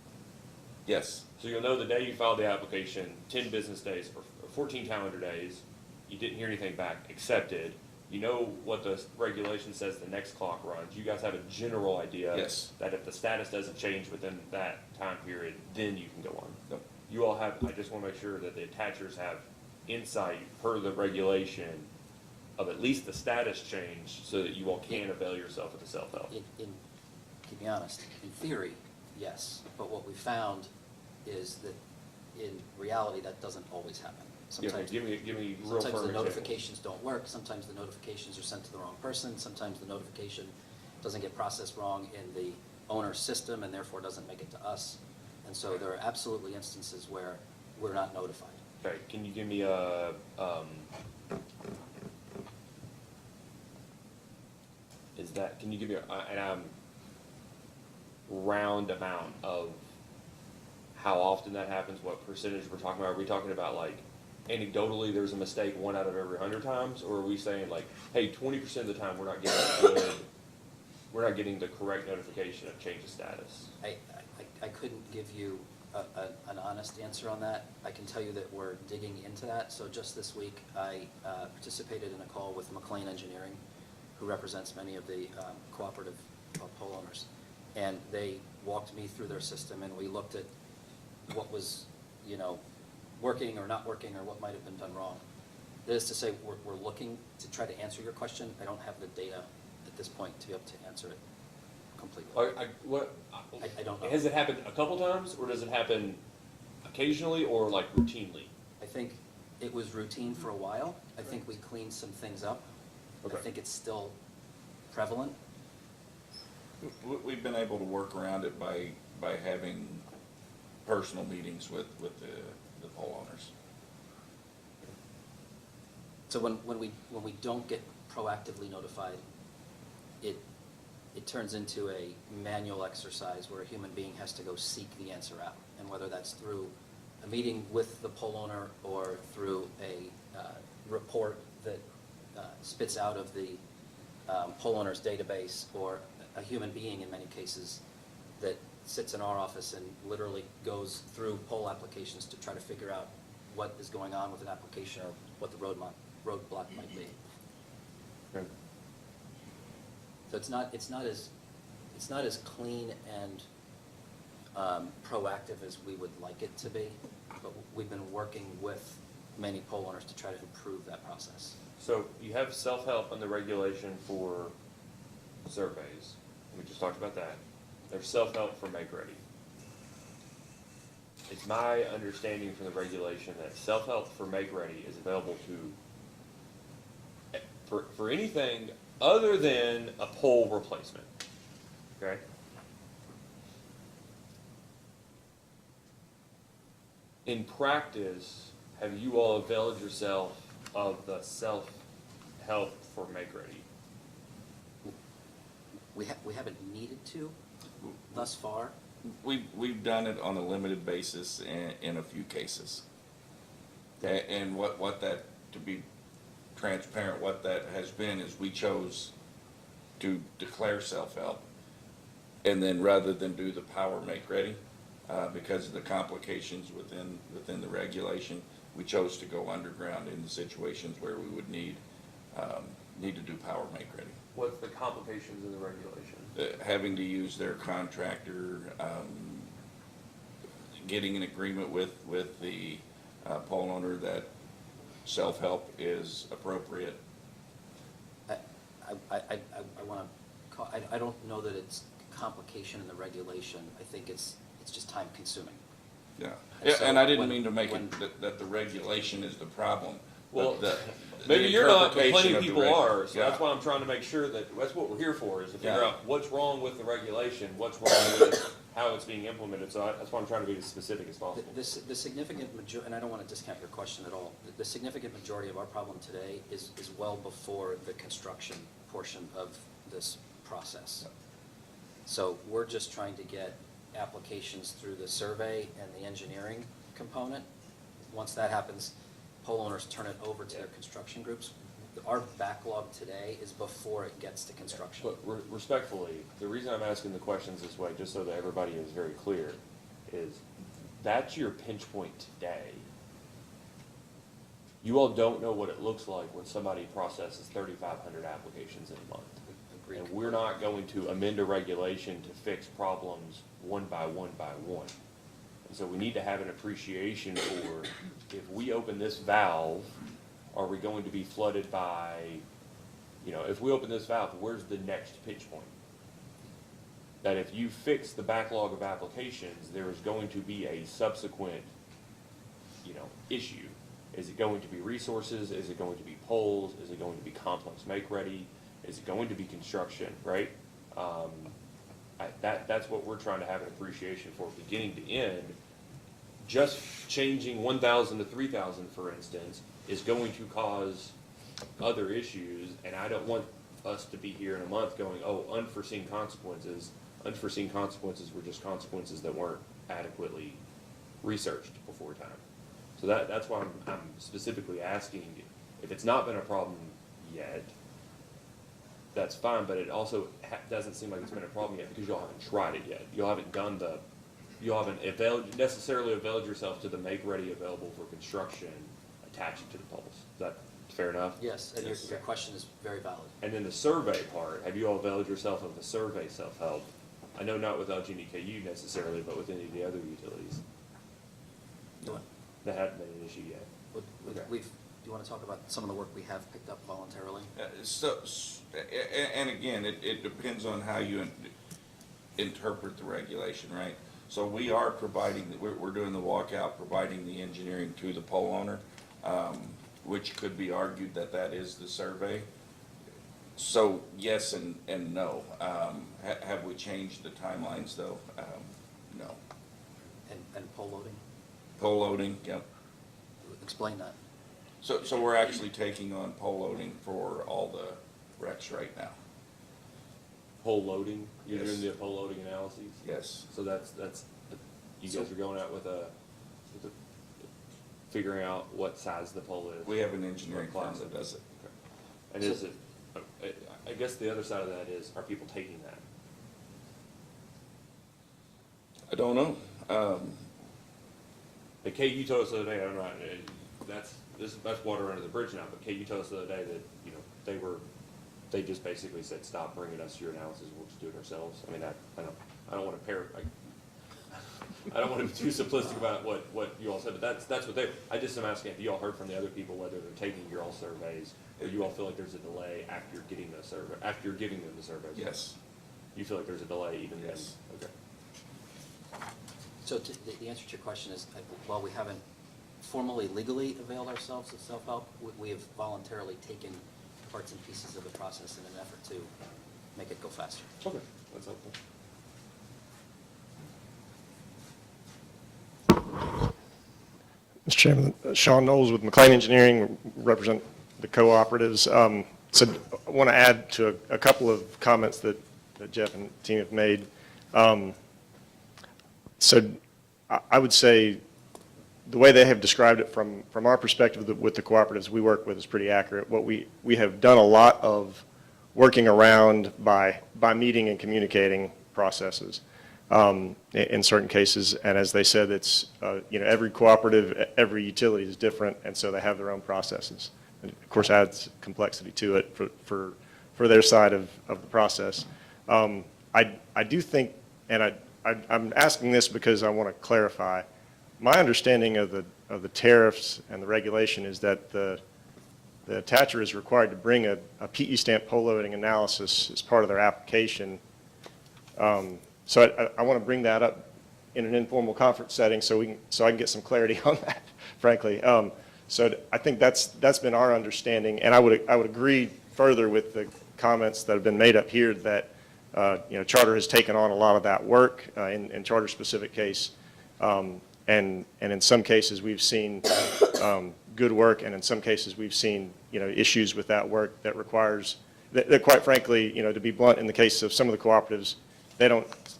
Yes, So you'll know the day you filed the application, 10 business days or 14 calendar days, you didn't hear anything back, accepted. You know what the regulation says the next clock runs. You guys have a general idea. Yes. That if the status doesn't change within that time period, then you can go on. Yep. You all have, I just want to make sure that the attachers have insight per the regulation of at least the status change so that you all can avail yourself of the self-help. Keep me honest, in theory, yes, but what we found is that in reality, that doesn't always happen. Sometimes, Give me real firm sometimes the examples. notifications don't work, sometimes the notifications are sent to the wrong person, sometimes the notification doesn't get processed wrong in the owner's system and therefore doesn't make it to us. And so there are absolutely instances where we're not notified. Okay, can you give me a, can you give me round amount of how often that happens, what percentage we're talking about? Are we talking about like anecdotally there's a mistake 1 out of every 100 times? Or are we saying like, hey, 20% of the time we're not getting the correct notification of change of status? I couldn't give you an honest answer on that. I can tell you that we're digging into that. So just this week, I participated in a call with McLean Engineering, who represents many of the cooperative poll owners. And they walked me through their system, and we looked at what was, working or not working, or what might have been done wrong. That is to say, we're looking to try to answer your question. I don't have the data at this point to be able to answer it completely. I don't know. Has it happened a couple times, or does it happen occasionally, or like routinely? I think it was routine for a while. I think we cleaned some things up. Okay. I think it's still prevalent. we've been able to work around it by having personal meetings with the poll owners. So when we don't get proactively notified, it turns into a manual exercise where a human being has to go seek the answer out. And whether that's through a meeting with the poll owner or through a report that spits out of the poll owner's database, or a human being in many cases that sits in our office and literally goes through poll applications to try to figure out what is going on with an application or what the roadblock might be. Okay. So it's not as clean and proactive as we would like it to be, but we've been working with many poll owners to try to improve that process. So you have self-help in the regulation for surveys. We just talked about that. There's self-help for Make Ready. It's my understanding from the regulation that self-help for Make Ready is available for anything other than a poll replacement. Okay? In practice, have you all availed yourself of the self-help for Make Ready? We haven't needed to thus far. We've done it on a limited basis in a few cases. And what that, to be transparent, what that has been is we chose to declare self-help. And then rather than do the power make ready, because of the complications within the regulation, we chose to go underground in the situations where we would need to do power make ready. What's the complications in the regulation? Having to use their contractor, getting an agreement with the pole owner that self-help is appropriate. I want to, I don't know that it's complication in the regulation. I think it's just time consuming. Yeah, And yeah, so and I didn't when- mean to make when- it that the regulation is the problem. Well, but maybe you're not, but plenty interpretation of the people reg- are, so yeah. that's why I'm trying to make sure that's what we're here for, is to figure Yeah. out what's wrong with the regulation, what's wrong with how it's being implemented, so that's why I'm trying to be as specific as possible. The significant majority, and I don't want to discount your question at all, the significant majority of our problem today is well before the construction portion of this process. So we're just trying to get applications through the survey and the engineering component. Once that happens, pole owners turn it over to their construction groups. Our backlog today is before it gets to construction. But respectfully, the reason I'm asking the questions this way, just so that everybody is very clear, is that's your pinch point today. You all don't know what it looks like when somebody processes 3,500 applications in a month. Agreed. And we're not going to amend a regulation to fix problems one by one by one. And so we need to have an appreciation for, if we open this valve, are we going to be flooded by, if we open this valve, where's the next pinch point? That if you fix the backlog of applications, there is going to be a subsequent, issue. Is it going to be resources? Is it going to be poles? Is it going to be complex make-ready? Is it going to be construction, right? That's what we're trying to have an appreciation for, beginning to end. Just changing 1,000 to 3,000, for instance, is going to cause other issues, and I don't want us to be here in a month going, oh, unforeseen consequences. Unforeseen consequences were just consequences that weren't adequately researched before time. So that's why I'm specifically asking, if it's not been a problem yet, that's fine, but it also doesn't seem like it's been a problem yet because y'all haven't tried it yet. You haven't necessarily availed yourself to the make-ready available for construction attaching to the poles. Is that fair enough? Yes, and your question is very valid. And then the survey part, have you all availed yourself of the survey self-help? I know not with LG&E KU necessarily, but with any of the other utilities. Do it. That haven't been an issue yet. Do you want to talk about some of the work we have picked up voluntarily? And again, it depends on how you interpret the regulation, right? So we are providing, we're doing the walkout, providing the engineering to the pole owner, which could be argued that is the survey. So yes and no. Have we changed the timelines though? No. And pole loading? Pole loading, yep. Explain that. So we're actually taking on pole loading for all the wrecks right now. Pole loading, you're Yes. doing the pole loading analyses? Yes. So you guys are going out with figuring out what size the pole is? We have an engineering What firm class that does it. And is it, I guess the other side of that is, are people taking that? I don't know. The KU told us the other day, I don't know, that's water under the bridge now, but KU told us the other day that, they just basically said, stop bringing us your analysis, we'll just do it ourselves. I mean, I don't want to I don't want to be too simplistic about what you all said, but that's what I just am asking if you all heard from the other people whether they're taking your all surveys, or you all feel like there's a delay after you're giving them the surveys? Yes. You feel like there's a delay even then? Yes. Okay. So the answer to your question is, while we haven't formally legally availed ourselves of self-help, we have voluntarily taken parts and pieces of the process in an effort to make it go faster. Okay, that's helpful. Mr. Chairman, Sean Knowles with McLean Engineering, represent the cooperatives. So I want to add to a couple of comments that Jeff and team have made. So I would say the way they have described it from our perspective with the cooperatives we work with is pretty accurate. What we have done a lot of working around by meeting and communicating processes in certain cases. And as they said, it's, every cooperative, every utility is different, and so they have their own processes. And of course, adds complexity to it for their side of the process. I do think, and I'm asking this because I want to clarify, my understanding of the tariffs and the regulation is that the attacher is required to bring a PE stamp pole loading analysis as part of their application. So I want to bring that up in an informal conference setting so I can get some clarity on that, frankly. So I think that's been our understanding, and I would agree further with the comments that have been made up here that Charter has taken on a lot of that work in Charter-specific case, and in some cases we've seen good work, and in some cases we've seen issues with that work that requires that quite frankly, to be blunt, in the case of some of the cooperatives,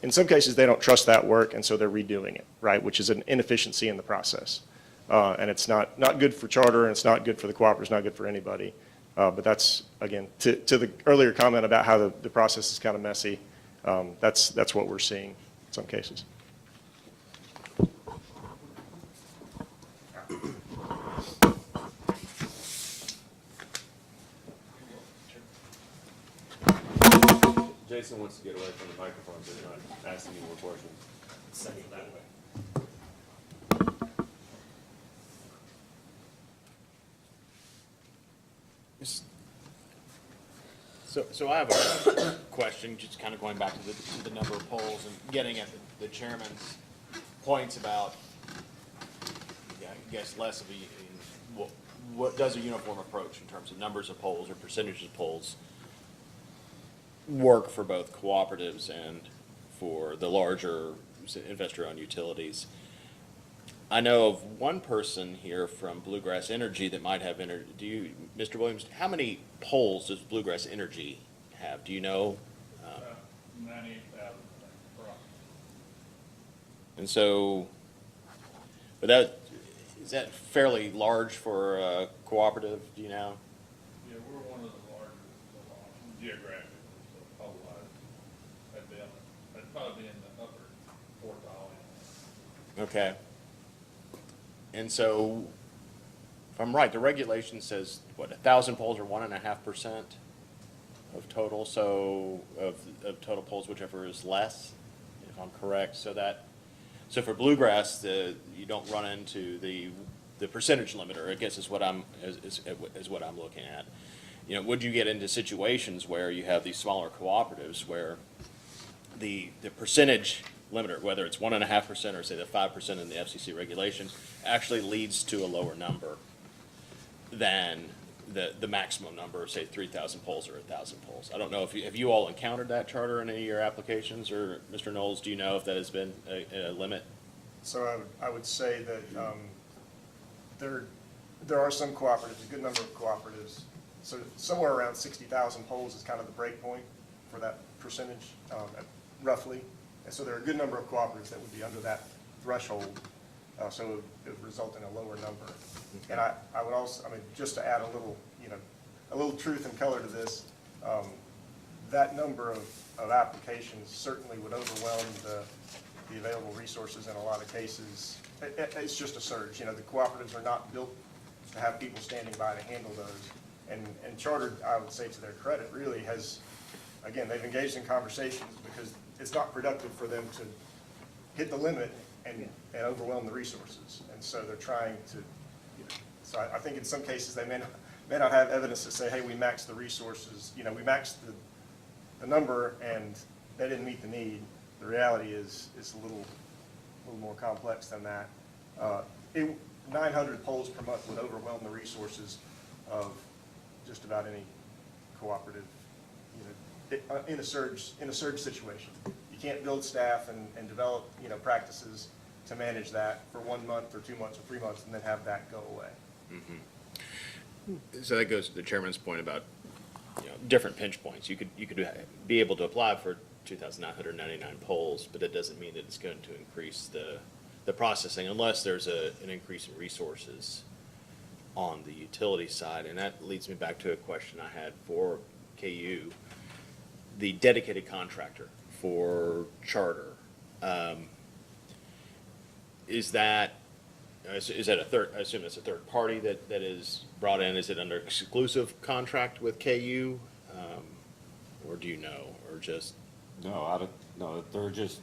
in some cases they don't trust that work, and so they're redoing it, right, which is an inefficiency in the process. And it's not good for Charter, and it's not good for the cooperatives, not good for anybody. But that's, again, to the earlier comment about how the process is kind of messy, that's what we're seeing in some cases. Jason wants to get away from the microphone, so he's not asking any more questions. Send it that way. So I have a question, just kind of going back to the number of polls and getting at the chairman's points about, I guess, less of what does a uniform approach in terms of numbers of polls or percentages of polls work for both cooperatives and for the larger investor-owned utilities. I know of one person here from Bluegrass Energy that might have Mr. Williams, how many polls does Bluegrass Energy have? Do you know? 98,000. And so, but is that fairly large for a cooperative, do you know? Yeah, we're one of the largest geographically, so otherwise, that'd probably be in the upper quartile. Okay. And so, if I'm right, the regulation says, 1,000 polls are 1.5% of total, so of total polls, whichever is less, if I'm correct. So for Bluegrass, you don't run into the percentage limiter, I guess is what I'm looking at. Would you get into situations where you have these smaller cooperatives where the percentage limiter, whether it's 1.5% or say the 5% in the FCC regulation, actually leads to a lower number than the maximum number of, say, 3,000 polls or 1,000 polls? I don't know if have you all encountered that, Charter, in any of your applications, or Mr. Knowles, do you know if that has been a limit? So I would say that there are some cooperatives, a good number of cooperatives. So somewhere around 60,000 polls is kind of the break point for that percentage, roughly. And so there are a good number of cooperatives that would be under that threshold, so it would result in a lower number. And I would also, just to add a little truth and color to this, that number of applications certainly would overwhelm the available resources in a lot of cases. It's just a surge. The cooperatives are not built to have people standing by to handle those. And Charter, I would say to their credit, really has, again, they've engaged in conversations because it's not productive for them to hit the limit and overwhelm the resources. And so they're trying to, so I think in some cases they may not have evidence to say, hey, we maxed the resources, we maxed the number and they didn't meet the need. The reality is it's a little more complex than that. 900 polls per month would overwhelm the resources of just about any cooperative, in a surge situation. You can't build staff and develop, practices to manage that for 1 month or 2 months or 3 months and then have that go away. Mm-hmm. So that goes to the chairman's point about, different pinch points. You could be able to apply for 2,999 polls, but it doesn't mean that it's going to increase the processing, unless there's an increase in resources on the utility side. And that leads me back to a question I had for KU. The dedicated contractor for charter, is that a third, I assume it's a third party that is brought in? Is it under exclusive contract with KU? Or do you know, or just? No, no,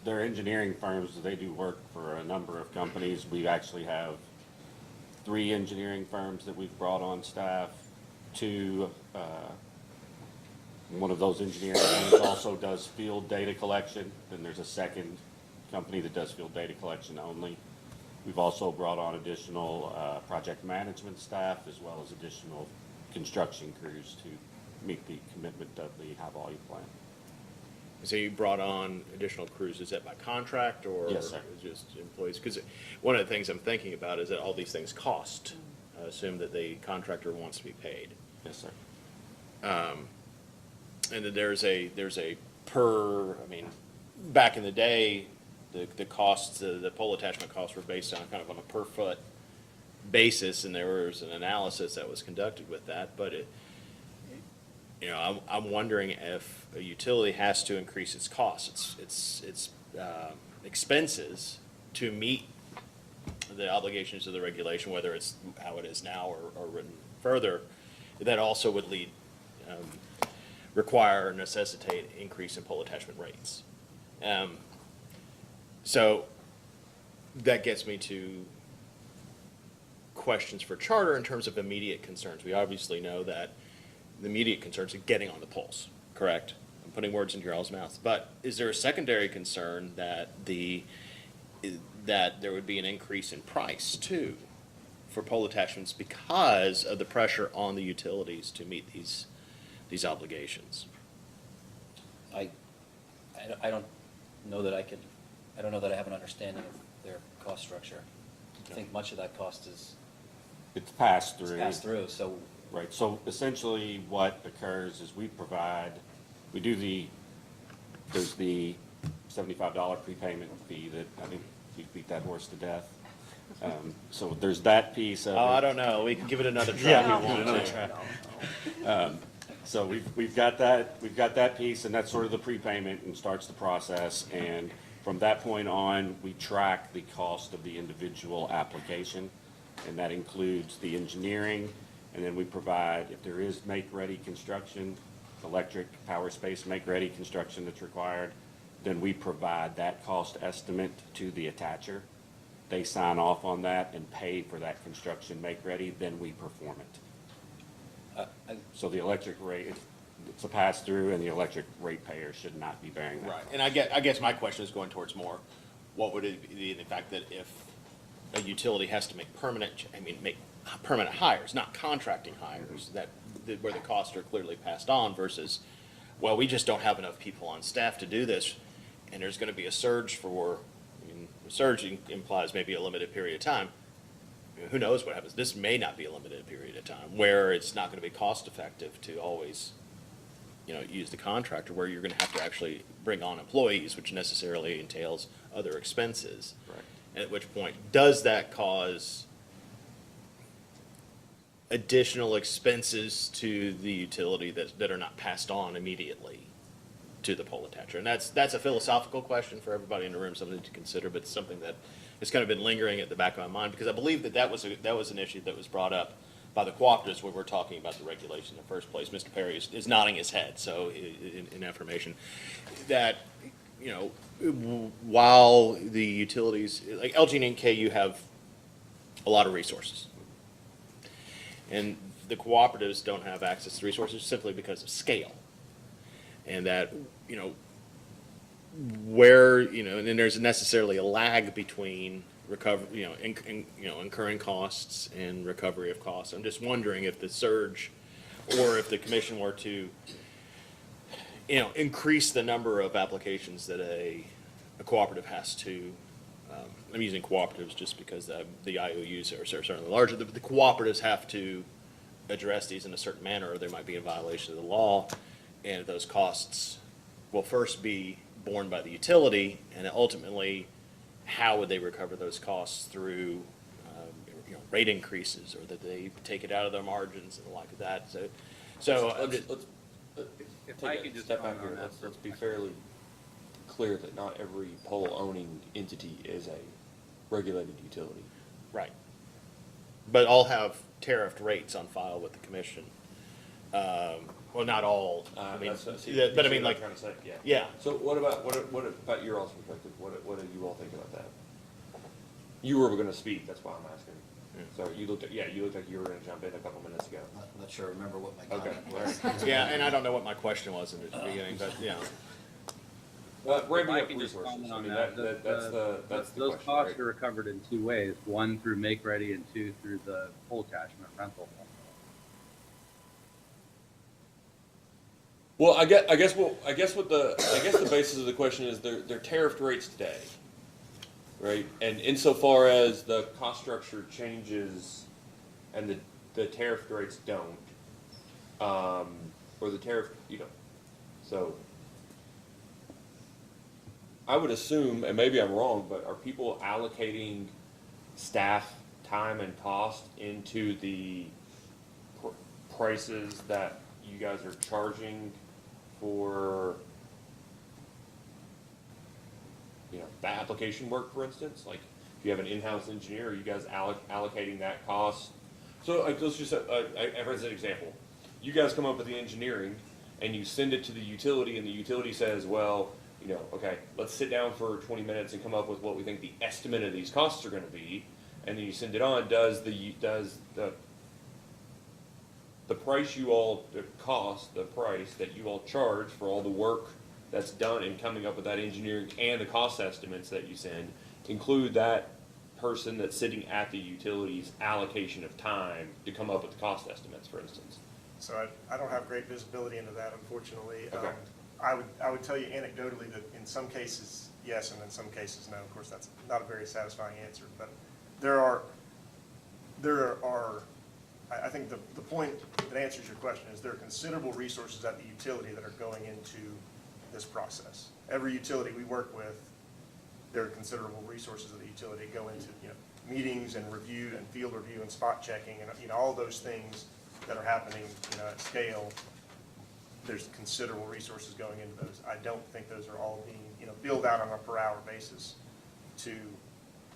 they're engineering firms. They do work for a number of companies. We actually have 3 engineering firms that we've brought on staff. 2, one of those engineering firms also does field data collection. Then there's a second company that does field data collection only. We've also brought on additional project management staff as well as additional construction crews to meet the commitment of the high volume plan. So you brought on additional crews, is that by contract or? Yes, sir. Just employees? Because one of the things I'm thinking about is that all these things cost. I assume that the contractor wants to be paid. Yes, sir. And that there's a per, I mean, back in the day, the costs, the pole attachment costs were based on kind of on a per foot basis, and there was an analysis that was conducted with that, but I'm wondering if a utility has to increase its costs, its expenses to meet the obligations of the regulation, whether it's how it is now or written further, that also would require or necessitate increase in pole attachment rates. So that gets me to questions for charter in terms of immediate concerns. We obviously know that the immediate concerns are getting on the poles, correct? I'm putting words into your all's mouth. But is there a secondary concern that that there would be an increase in price too for pole attachments because of the pressure on the utilities to meet these obligations? I don't know that I don't know that I have an understanding of their cost structure. I think much of that cost is It's passed through. passed through, so. Right, so essentially what occurs is there's the $75 prepayment fee that, I think you beat that horse to death. So there's that piece of it. Oh, I don't know. We can give it another try. Yeah, if we you can want give it to. another So we've got that piece, and that's sort of the prepayment and starts the process. And from that point on, we track the cost of the individual application, and that includes the engineering, and then we provide, if there is make-ready construction, electric, power space make-ready construction that's required, then we provide that cost estimate to the attacher. They sign off on that and pay for that construction make-ready, then we perform it. So the electric rate, it's a pass-through, and the electric rate payer should not be bearing that. Right, and I guess my question is going towards more, what would it be, the fact that if a utility has to make permanent hires, not contracting hires, where the costs are clearly passed on versus, well, we just don't have enough people on staff to do this, and there's gonna be a surge a surge implies maybe a limited period of time. Who knows what happens? This may not be a limited period of time, where it's not gonna be cost effective to always, use the contractor, where you're gonna have to actually bring on employees, which necessarily entails other expenses. Right. At which point, does that cause additional expenses to the utility that are not passed on immediately to the pole attacher? And that's a philosophical question for everybody in the room, something to consider, but it's something that has kind of been lingering at the back of my mind, because I believe that was an issue that was brought up by the cooperatives when we're talking about the regulation in the first place. Mr. Perry is nodding his head, so in affirmation, that, while the utilities, like LG&E and KU have a lot of resources, and the cooperatives don't have access to resources simply because of scale. And that, where, and then there's necessarily a lag between incurring costs and recovery of costs. I'm just wondering if the surge, or if the commission were to, increase the number of applications that a cooperative has to, I'm using cooperatives just because the IOUs are certainly larger. The cooperatives have to address these in a certain manner, or they might be in violation of the law, and those costs will first be borne by the utility, and ultimately how would they recover those costs through, rate increases, or that they take it out of their margins and the like of that, so. If I could just step back here, let's be fairly clear that not every pole-owning entity is a regulated utility. Right. But all have tariffed rates on file with the commission. Well, not all, I mean, but I mean, like, Trying to say, yeah. yeah. So what about your all's perspective? What do you all think about that? You were gonna speak, that's why I'm asking. So you looked like you were gonna jump in a couple minutes ago. I'm not sure, I remember what my Okay, comment all was. right. Yeah, and I don't know what my question was in the beginning, but, yeah. Ramping I up can just resources, comment I on mean, that. that's the Those question, costs right? are recovered in two ways, one through make ready and two through the pole attachment rental. Well, I guess the basis of the question is they're tariffed rates today, right? And insofar as the cost structure changes and the tariff rates don't, or the tariff, so I would assume, and maybe I'm wrong, but are people allocating staff time and cost into the prices that you guys are charging for, the application work, for instance? Like, if you have an in-house engineer, are you guys allocating that cost? So, let's just, as an example, you guys come up with the engineering, and you send it to the utility, and the utility says, well, okay, let's sit down for 20 minutes and come up with what we think the estimate of these costs are gonna be, and then you send it on. Does the price the price that you all charge for all the work that's done in coming up with that engineering and the cost estimates that you send, include that person that's sitting at the utility's allocation of time to come up with the cost estimates, for instance? So I don't have great visibility into that, unfortunately. Okay. I would tell you anecdotally that in some cases, yes, and in some cases, no. Of course, that's not a very satisfying answer, but there are, I think the point that answers your question is there are considerable resources at the utility that are going into this process. Every utility we work with, there are considerable resources of the utility that go into, meetings and review and field review and spot checking and, all those things that are happening, at scale. There's considerable resources going into those. I don't think those are all being, billed out on a per hour basis to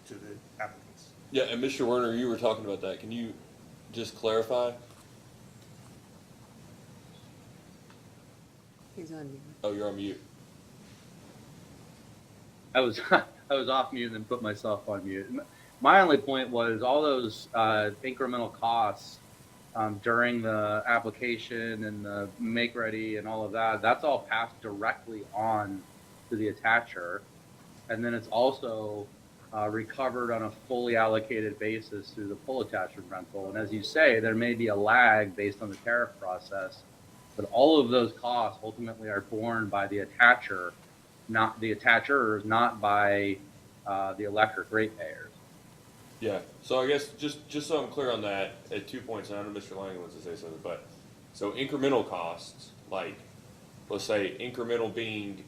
the applicants. Yeah, and Mr. Werner, you were talking about that. Can you just clarify? He's on mute. Oh, you're on mute. I was I was off mute and then put myself on mute. My only point was all those incremental costs during the application and the make ready and all of that. That's all passed directly on to the attacher, and then it's also recovered on a fully allocated basis through the pole attachment rental. And as you say, there may be a lag based on the tariff process, but all of those costs ultimately are borne by the attacher, not the attachers, not by the electric ratepayers. Yeah, so I guess just so I'm clear on that, at 2 points, and I know Mr. Lang wants to say something, but, so incremental costs, like, let's say incremental being,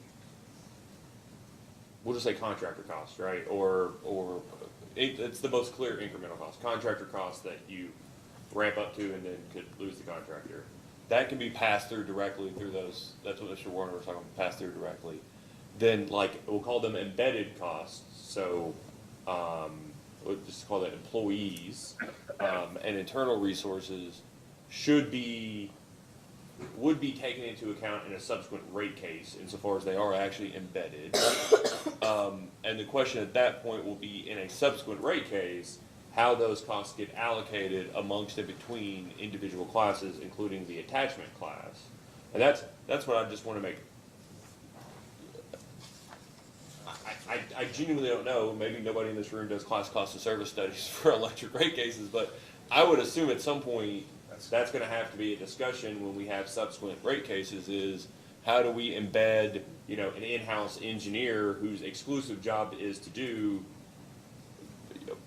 we'll just say contractor costs, right? Or it's the most clear incremental cost, contractor costs that you ramp up to and then could lose the contractor. That can be passed through directly through those, that's what Mr. Warner was talking about, passed through directly. Then, like, we'll call them embedded costs, so, we'll just call that employees, and internal resources would be taken into account in a subsequent rate case insofar as they are actually embedded. And the question at that point will be, in a subsequent rate case, how those costs get allocated amongst and between individual classes, including the attachment class. And that's what I just want to make. I genuinely don't know, maybe nobody in this room does class cost of service studies for electric rate cases, but I would assume at some point that's gonna have to be a discussion when we have subsequent rate cases, is how do we embed, an in-house engineer whose exclusive job is to do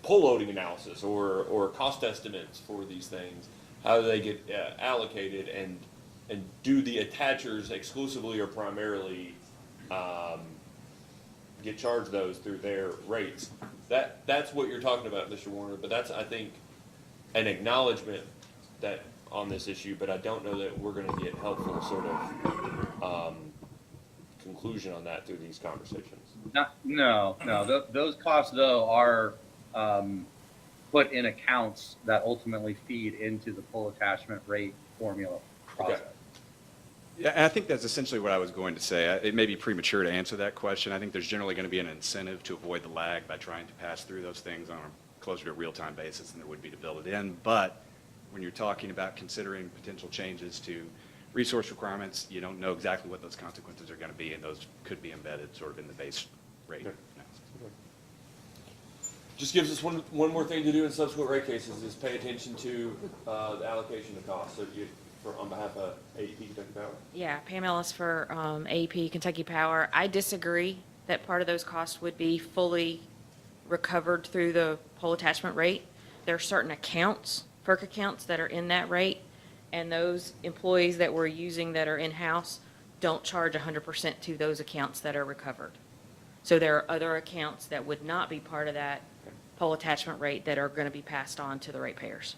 pole loading analysis or cost estimates for these things? How do they get allocated, and do the attachers exclusively or primarily get charged those through their rates. That's what you're talking about, Mr. Warner, but that's, I think, an acknowledgement that, on this issue, but I don't know that we're gonna get helpful sort of, conclusion on that through these conversations. No. Those costs though are put in accounts that ultimately feed into the pole attachment rate formula process. Yeah, and I think that's essentially what I was going to say. It may be premature to answer that question. I think there's generally going to be an incentive to avoid the lag by trying to pass through those things on a closer to a real-time basis than there would be to build it in. But when you're talking about considering potential changes to resource requirements, you don't know exactly what those consequences are going to be, and those could be embedded sort of in the base rate. Okay. Just gives us one more thing to do in subsequent rate cases is pay attention to the allocation of costs. So on behalf of AEP Kentucky Power. Yeah, Pam Ellis for AEP Kentucky Power. I disagree that part of those costs would be fully recovered through the pole attachment rate. There are certain accounts, FERC accounts, that are in that rate, and those employees that we're using that are in-house don't charge 100% to those accounts that are recovered. So there are other accounts that would not be part of that pole attachment rate that are going to be passed on to the ratepayers.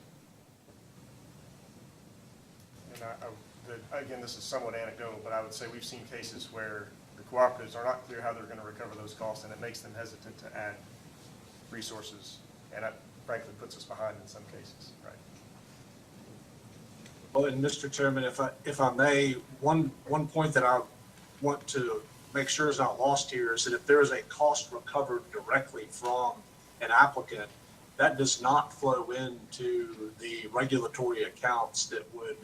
And again, this is somewhat anecdotal, but I would say we've seen cases where the cooperatives are not clear how they're going to recover those costs, and it makes them hesitant to add resources, and that frankly puts us behind in some cases, right? Well, and Mr. Chairman, if I may, one point that I want to make sure is not lost here is that if there is a cost recovered directly from an applicant, that does not flow into the regulatory accounts that would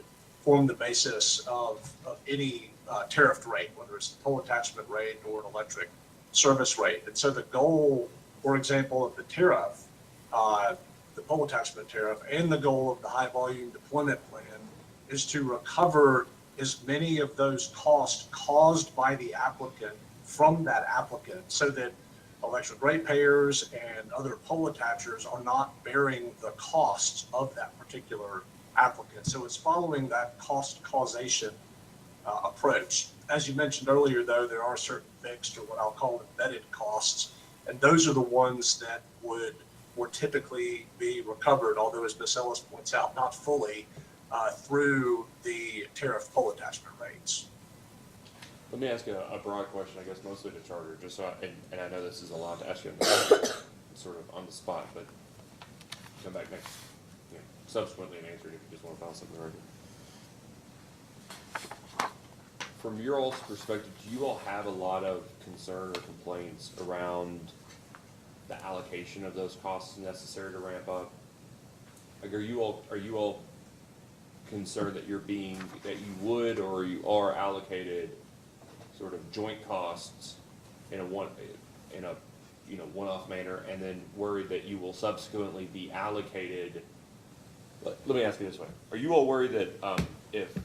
form the basis of any tariffed rate, whether it's the pole attachment rate or an electric service rate. And so the goal, for example, of the tariff, the pole attachment tariff, and the goal of the high volume deployment plan is to recover as many of those costs caused by the applicant from that applicant so that electric ratepayers and other pole attachers are not bearing the costs of that particular applicant. So it's following that cost causation approach. As you mentioned earlier, though, there are certain fixed or what I'll call embedded costs, and those are the ones that would more typically be recovered, although as Ms. Ellis points out, not fully through the tariff pole attachment rates. Let me ask you a broad question, I guess mostly to Charter, just so and I know this is a lot to ask you, sort of on the spot, but come back next, subsequently and answer it if you just want to file something right. From your all's perspective, do you all have a lot of concern or complaints around the allocation of those costs necessary to ramp up? Like, are you all concerned that you would or you are allocated sort of joint costs in a one-off manner, and then worried that you will subsequently be allocated? Let me ask you this way: are you all worried that if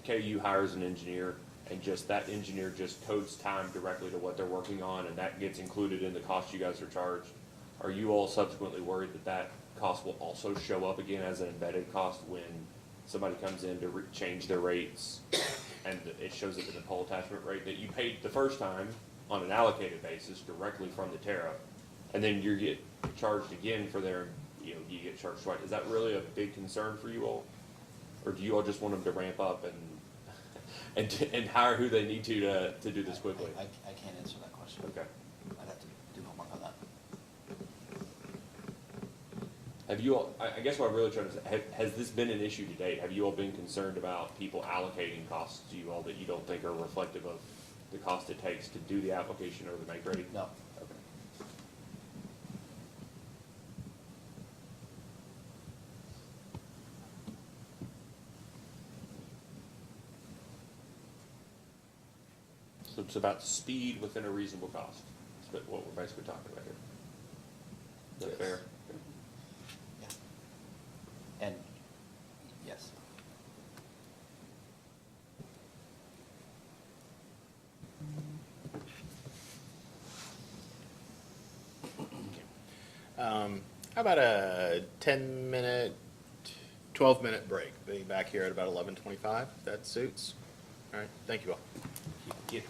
KU hires an engineer and just that engineer just codes time directly to what they're working on, and that gets included in the cost you guys are charged, are you all subsequently worried that cost will also show up again as an embedded cost when somebody comes in to change their rates and it shows up in the pole attachment rate that you paid the first time on an allocated basis directly from the tariff, and then you get charged again for you get charged twice? Is that really a big concern for you all? Or do you all just want them to ramp up and hire who they need to do this quickly? I can't answer that question. Okay. I'd have to do homework on that. Have you all, I guess what I'm really trying to say, has this been an issue to date? Have you all been concerned about people allocating costs to you all that you don't think are reflective of the cost it takes to do the application or the make ready? No. Okay. So it's about speed within a reasonable cost. That's what we're basically talking about here. Is that fair? Yeah. And, yes. How about a 10-minute, 12-minute break? Be back here at about 11:25, if that suits. All right, thank you all. Yeah.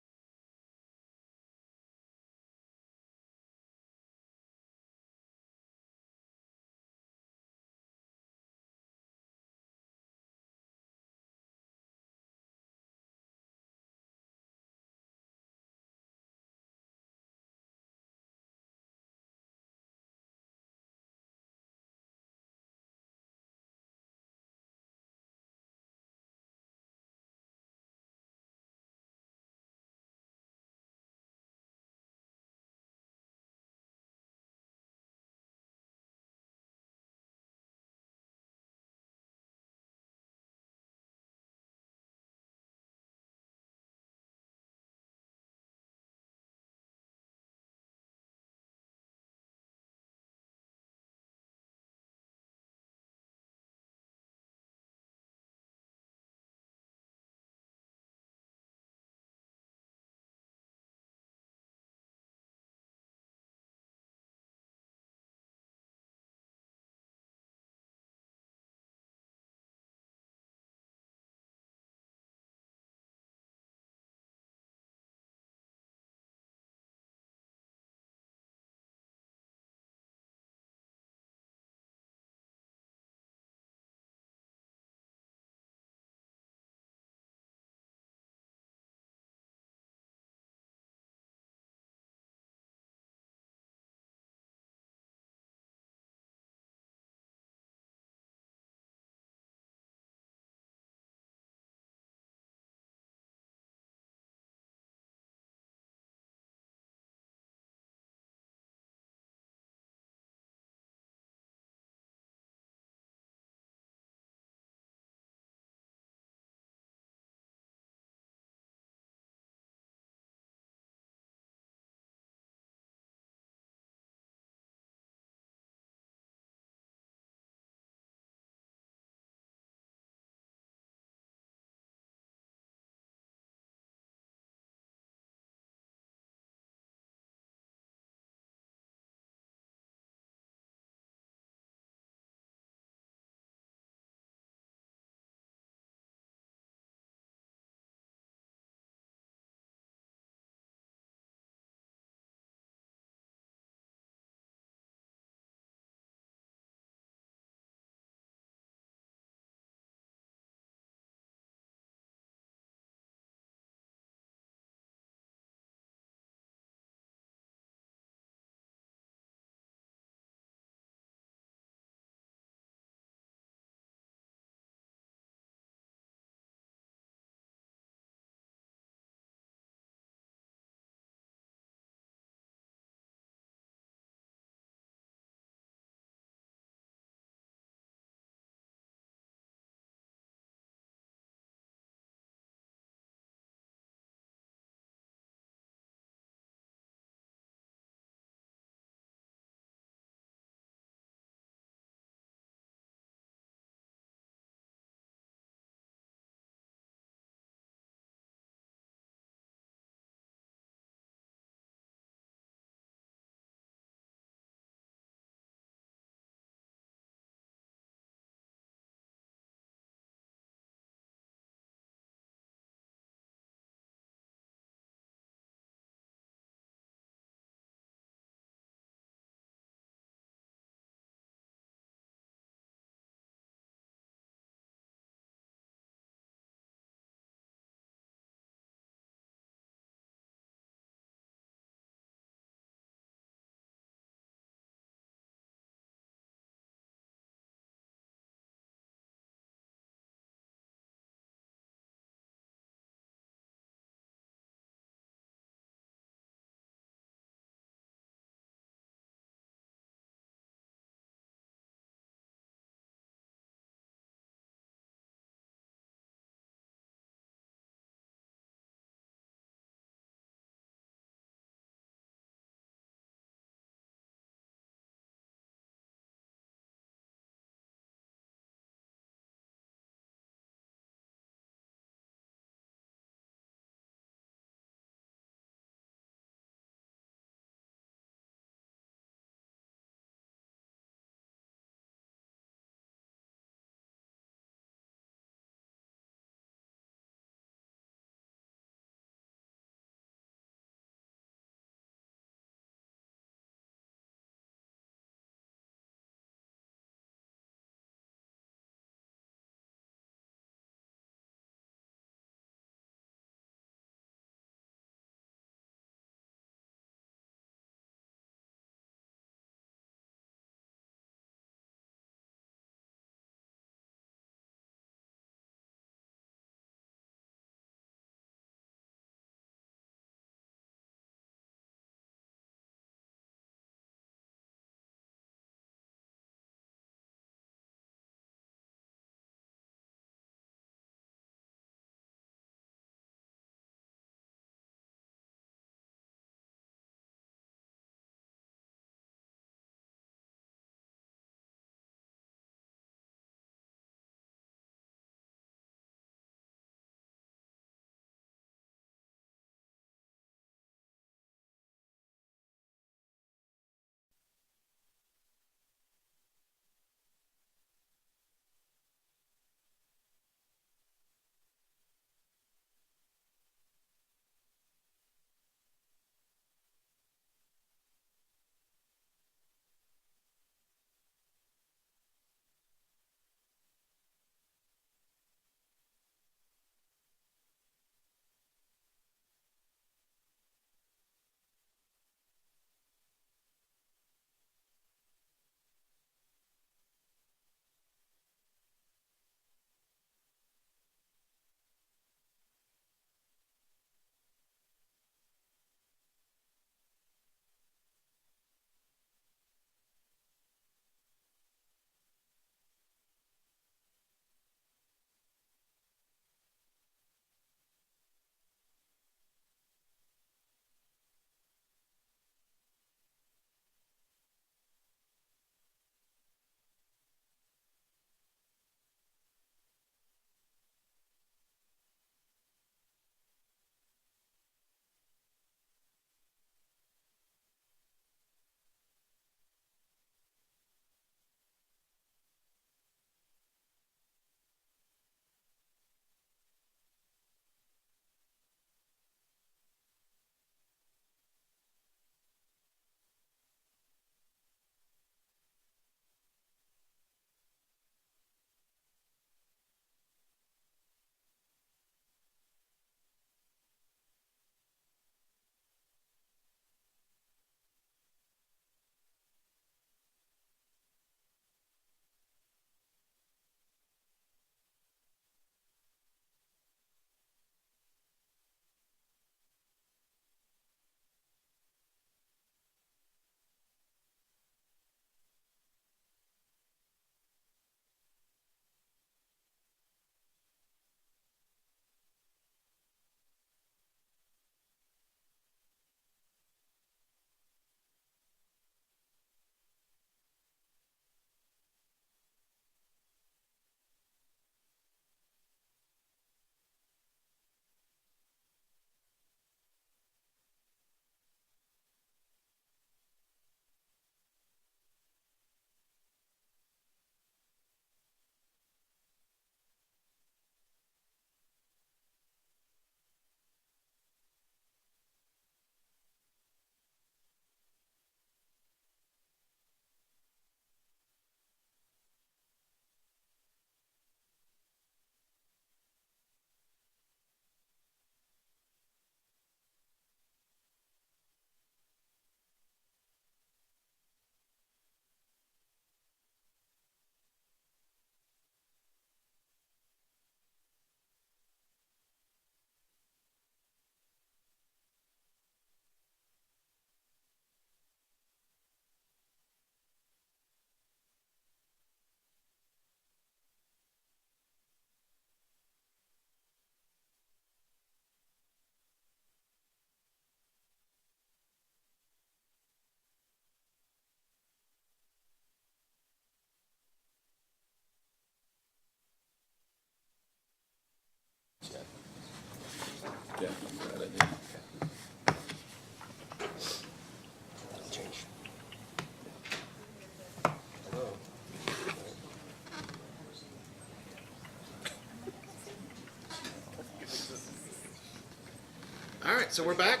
so we're back.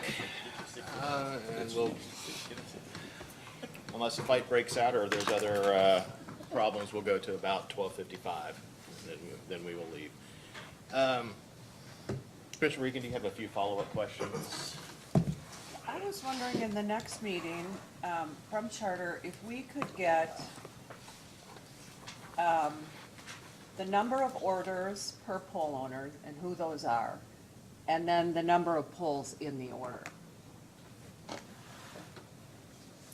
And we'll, unless a fight breaks out or there's other problems, we'll go to about 12:55. Then we will leave. Commissioner Regan, do you have a few follow-up questions? I was wondering in the next meeting, from Charter, if we could get, the number of orders per poll owner and who those are, and then the number of polls in the order.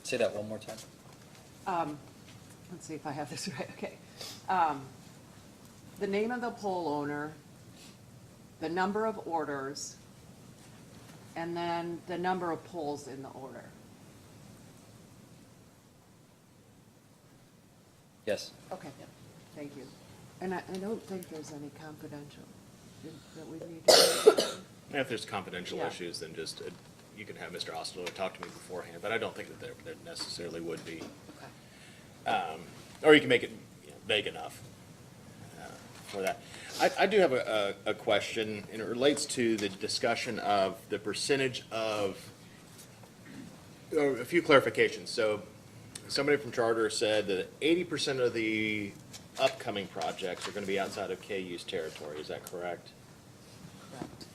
Say that one more time. Let's see if I have this right, okay. The name of the poll owner, the number of orders, and then the number of polls in the order. Yes. Okay, thank you. And I don't think there's any confidential that we need to do. If there's confidential Yeah. issues, then just, you can have Mr. Ostler talk to me beforehand, but I don't think that there necessarily would be. Okay. Or you can make it vague enough for that. I do have a question, and it relates to the discussion of the percentage of, or a few clarifications. So somebody from Charter said that 80% of the upcoming projects are going to be outside of KU's territory. Is that correct? Correct.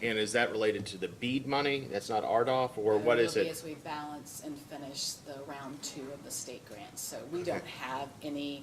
And is that related to the BEAD money? That's not RDOF, or what is It'll be it? as we balance and finish the round 2 of the state grants. So we don't have any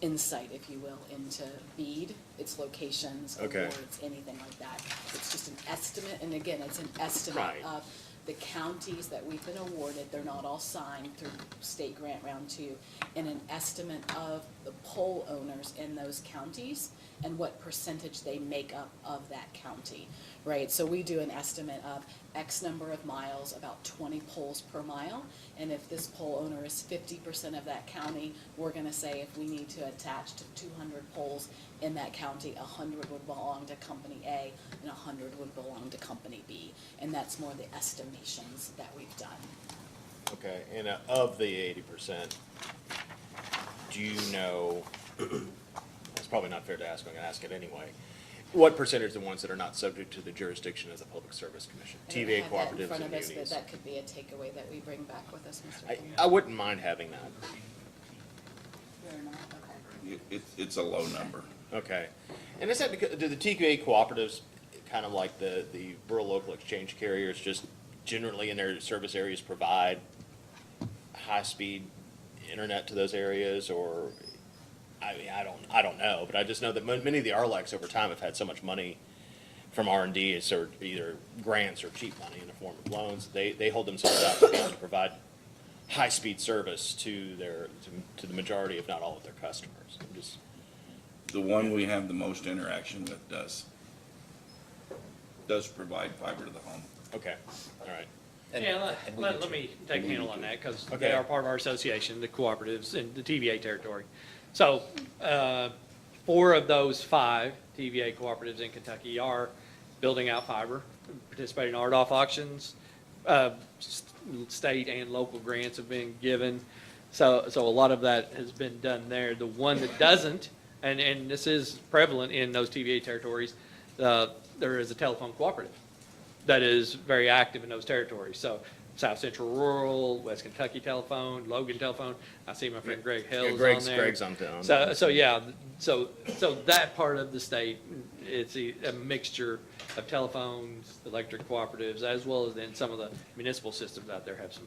insight, if you will, into BEAD, its locations, Okay. awards, anything like that. It's just an estimate, and again, it's an estimate Right. of the counties that we've been awarded. They're not all signed through state grant round 2, and an estimate of the poll owners in those counties and what percentage they make up of that county, right? So we do an estimate of X number of miles, about 20 polls per mile. And if this poll owner is 50% of that county, we're gonna say if we need to attach to 200 polls in that county, 100 would belong to company A and 100 would belong to company B. And that's more the estimations that we've done. Okay, and of the 80%, do you know, it's probably not fair to ask, I'm gonna ask it anyway. What percentage are the ones that are not subject to the jurisdiction of the Public Service Commission? I don't TVA have that in cooperatives front and of us, but munis? that could be a takeaway that we bring back with us, Mr. I Finley. wouldn't mind having that. Fair enough, okay. It's a low number. Okay. And is that because, do the TVA cooperatives, kind of like the rural local exchange carriers, just generally in their service areas provide high-speed internet to those areas, or, I mean, I don't know, but I just know that many of the RLECs over time have had so much money from R&D, or either grants or cheap money in the form of loans, they hold themselves out to be able to provide high-speed service to to the majority, if not all, of their customers. I'm just, The one we have the most interaction with does provide fiber to the home. okay, all right. Yeah, And we let need let to. me take a handle on that, because Okay. they are part of our association, the cooperatives in the TVA territory. So, 4 of those 5 TVA cooperatives in Kentucky are building out fiber, participating in RDOF auctions. State and local grants have been given. So a lot of that has been done there. The one that doesn't, and this is prevalent in those TVA territories, there is a telephone cooperative that is very active in those territories. So South Central Rural, West Kentucky Telephone, Logan Telephone. I see my friend Greg Hill is on there. Greg's on town. So yeah, so that part of the state, it's a mixture of telephones, electric cooperatives, as well as then some of the municipal systems out there have some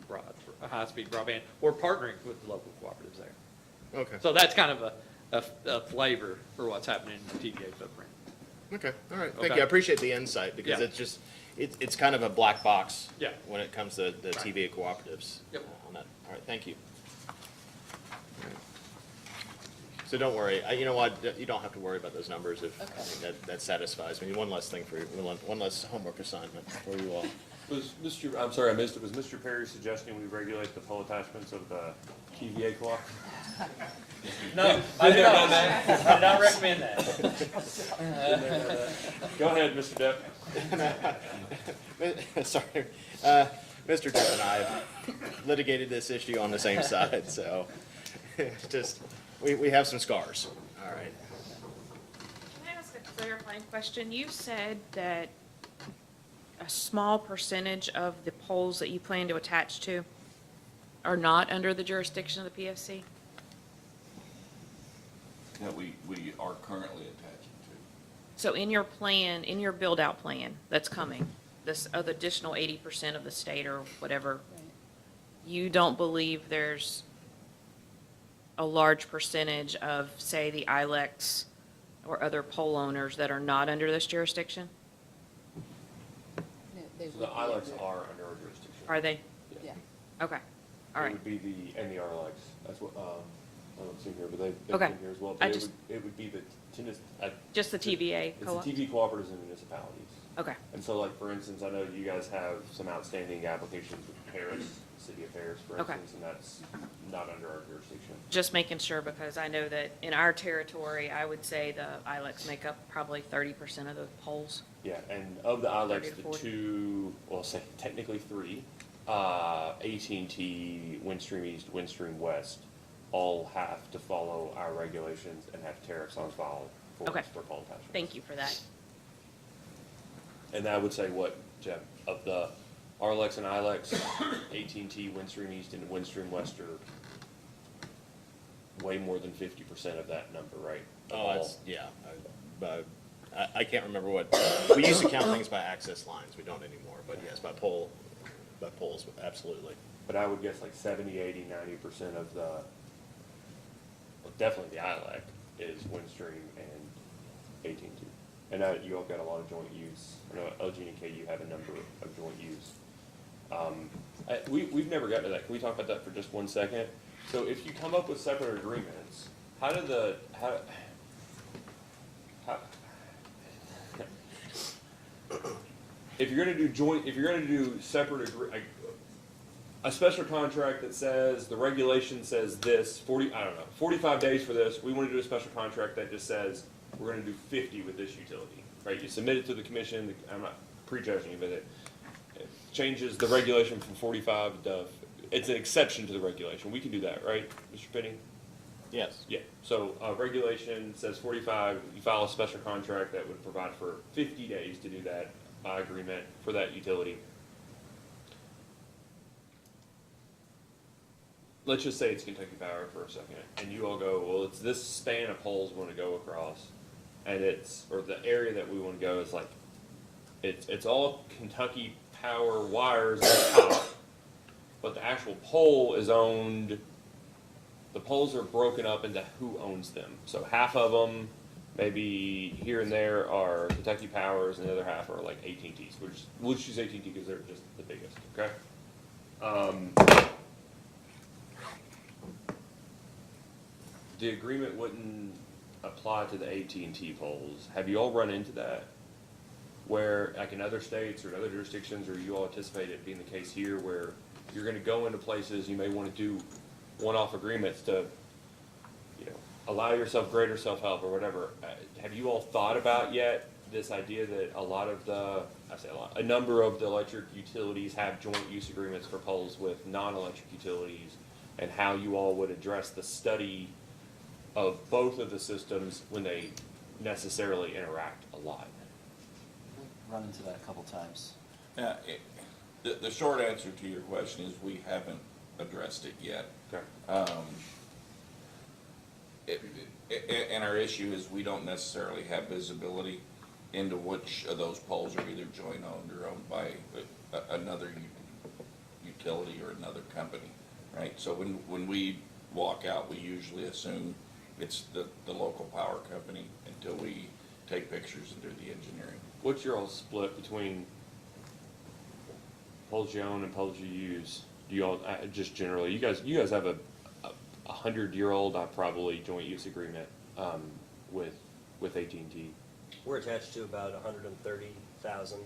high-speed broadband, or partnering with the local cooperatives there. Okay, So that's kind of a flavor for what's happening in the TVA footprint. okay, all right, thank Okay. you, I appreciate the insight, because Yeah. it's just, it's kind of a black box Yeah. when it comes to the Right. TVA cooperatives. Yep. On that, all right, thank you. All right. So don't worry, you know what, you don't have to worry about those numbers if, I Okay. think that satisfies me. One less thing for you, one less homework assignment for you all. I'm sorry, I missed it. Was Mr. Perry suggesting we regulate the poll attachments of the TVA co-op? No, I did not recommend that. Go ahead, Mr. Depp. Sorry, Mr. Depp and I have litigated this issue on the same side, so just, we have some scars, all right. Can I ask a clarifying question? You said that a small percentage of the poles that you plan to attach to are not under the jurisdiction of the PSC? That we are currently attaching to. So in your plan, in your build-out plan that's coming, this other additional 80% of the state or whatever, you don't believe there's a large percentage of, say, the ILEX or other pole owners that are not under this jurisdiction? So the ILEX are under our jurisdiction. Are they? Yeah. Okay, all It right. would be and the RLX, that's what, I don't see here, but they've Okay. been here as well. I But just- it would be the, Just the TBA it's the co-op? TV cooperatives and municipalities. Okay, And so like, for instance, I know you guys have some outstanding applications with Paris, City of Paris, for Okay. instance, and that's not under our jurisdiction. just making sure, because I know that in our territory, I would say the ILEX make up probably 30% of the poles. Yeah, and of the 30 ILEX, to the 40. two, well, say technically three, AT&T, Windstream East, Windstream West, all have to follow our regulations and have tariffs on file Okay. for pole attachments. Thank you for that. And I would say what, Jeff, of the RLEX and ILEX, AT&T, Windstream East, and Windstream West are way more than 50% of that number, right? Of Oh, all. it's, yeah, I can't remember what, we used to count things by access lines, we don't anymore, but yes, by poles, absolutely. But I would guess like 70, 80, 90% of the, well, definitely the ILEC is Windstream and AT&T. And you all got a lot of joint use. I know LG and KU have a number of joint use. We've never gotten to that. Can we talk about that for just 1 second? So if you come up with separate agreements, how if you're gonna do separate a special contract that says, the regulation says this, 45 days for this, we wanna do a special contract that just says, we're gonna do 50 with this utility, right? You submit it to the commission, I'm not prejudging you, but it changes the regulation from 45 to, it's an exception to the regulation, we can do that, right, Mr. Penny? Yes. Yeah, so, regulation says 45, you file a special contract that would provide for 50 days to do that, agreement for that utility. Let's just say it's Kentucky Power for a second, and you all go, well, it's this span of poles we wanna go across, and or the area that we wanna go is like, it's all Kentucky Power wires at the top, but the actual pole is owned, the poles are broken up into who owns them. So half of them, maybe here and there, are Kentucky Powers, and the other half are like AT&T's. We'll just use AT&T because they're just the biggest, okay? The agreement wouldn't apply to the AT&T poles. Have you all run into that? Where, like in other states or in other jurisdictions, or you all anticipate it being the case here, where you're gonna go into places, you may wanna do one-off agreements to, allow yourself greater self-help or whatever. Have you all thought about yet this idea that a number of the electric utilities have joint use agreements for poles with non-electric utilities, and how you all would address the study of both of the systems when they necessarily interact a lot? We've run into that a couple times. Now, the short answer to your question is we haven't addressed it yet. Okay. And our issue is we don't necessarily have visibility into which of those poles are either joint owned or owned by another utility or another company, right? So when we walk out, we usually assume it's the local power company until we take pictures and do the engineering. What's your all split between poles you own and poles you use? Do you all, just generally, you guys have a 100-year-old, probably joint use agreement, with AT&T. We're attached to about 130,000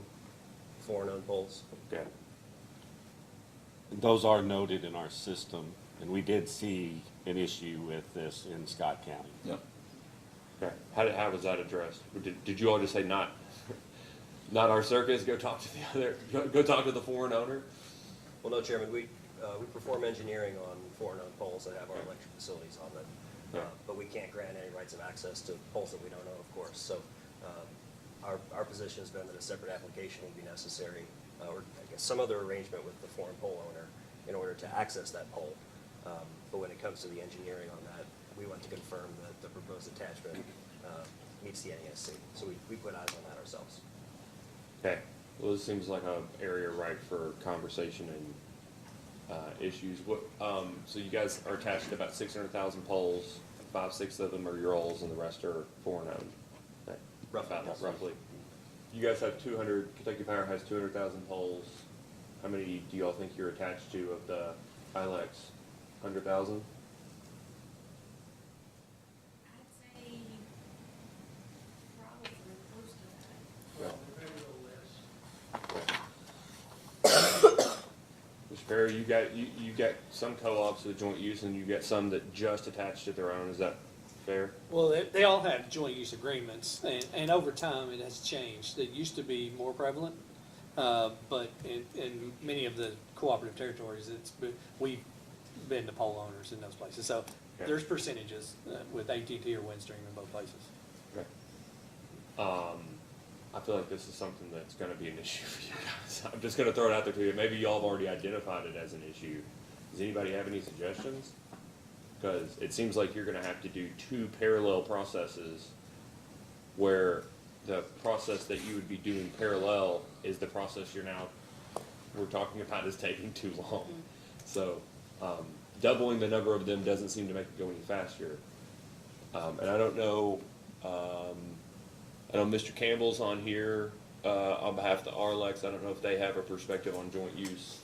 foreign-owned poles. Okay. Those are noted in our system, and we did see an issue with this in Scott County. Yep. Okay. How was that addressed? Did you all just say not our circus, go talk to the other, go talk to the foreign owner? Well, no, Chairman, we perform engineering on foreign-owned poles that have our electric facilities on them. Yeah. But we can't grant any rights of access to poles that we don't own, of course. So Our position has been that a separate application would be necessary, or I guess some other arrangement with the foreign pole owner in order to access that pole. But when it comes to the engineering on that, we want to confirm that the proposed attachment meets the NESC. So we put eyes on that ourselves. Okay, well, this seems like an area ripe for conversation and issues. What, so you guys are attached to about 600,000 poles, 5/6 of them are your olds, and the rest are foreign owned. Okay. Roughly. You guys have 200, Kentucky Power has 200,000 poles. How many do y'all think you're attached to of the ILEX? 100,000? I'd say probably close to that. Mr. Perry, you got some co-ops with joint use, and you got some that just attach to their own. Is that fair? Well, they all have joint use agreements, and over time, it has changed. It used to be more prevalent, but in many of the cooperative territories, we've been the pole owners in those places. So Okay. there's percentages with AT&T or Windstream in both places. Okay. I feel like this is something that's gonna be an issue for you guys. I'm just gonna throw it out there to you. Maybe y'all have already identified it as an issue. Does anybody have any suggestions? Because it seems like you're gonna have to do two parallel processes where the process that you would be doing parallel is the process we're talking about is taking too long. So, doubling the number of them doesn't seem to make it go any faster. And I don't know, I know Mr. Campbell's on here, on behalf of the RLEX. I don't know if they have a perspective on joint use,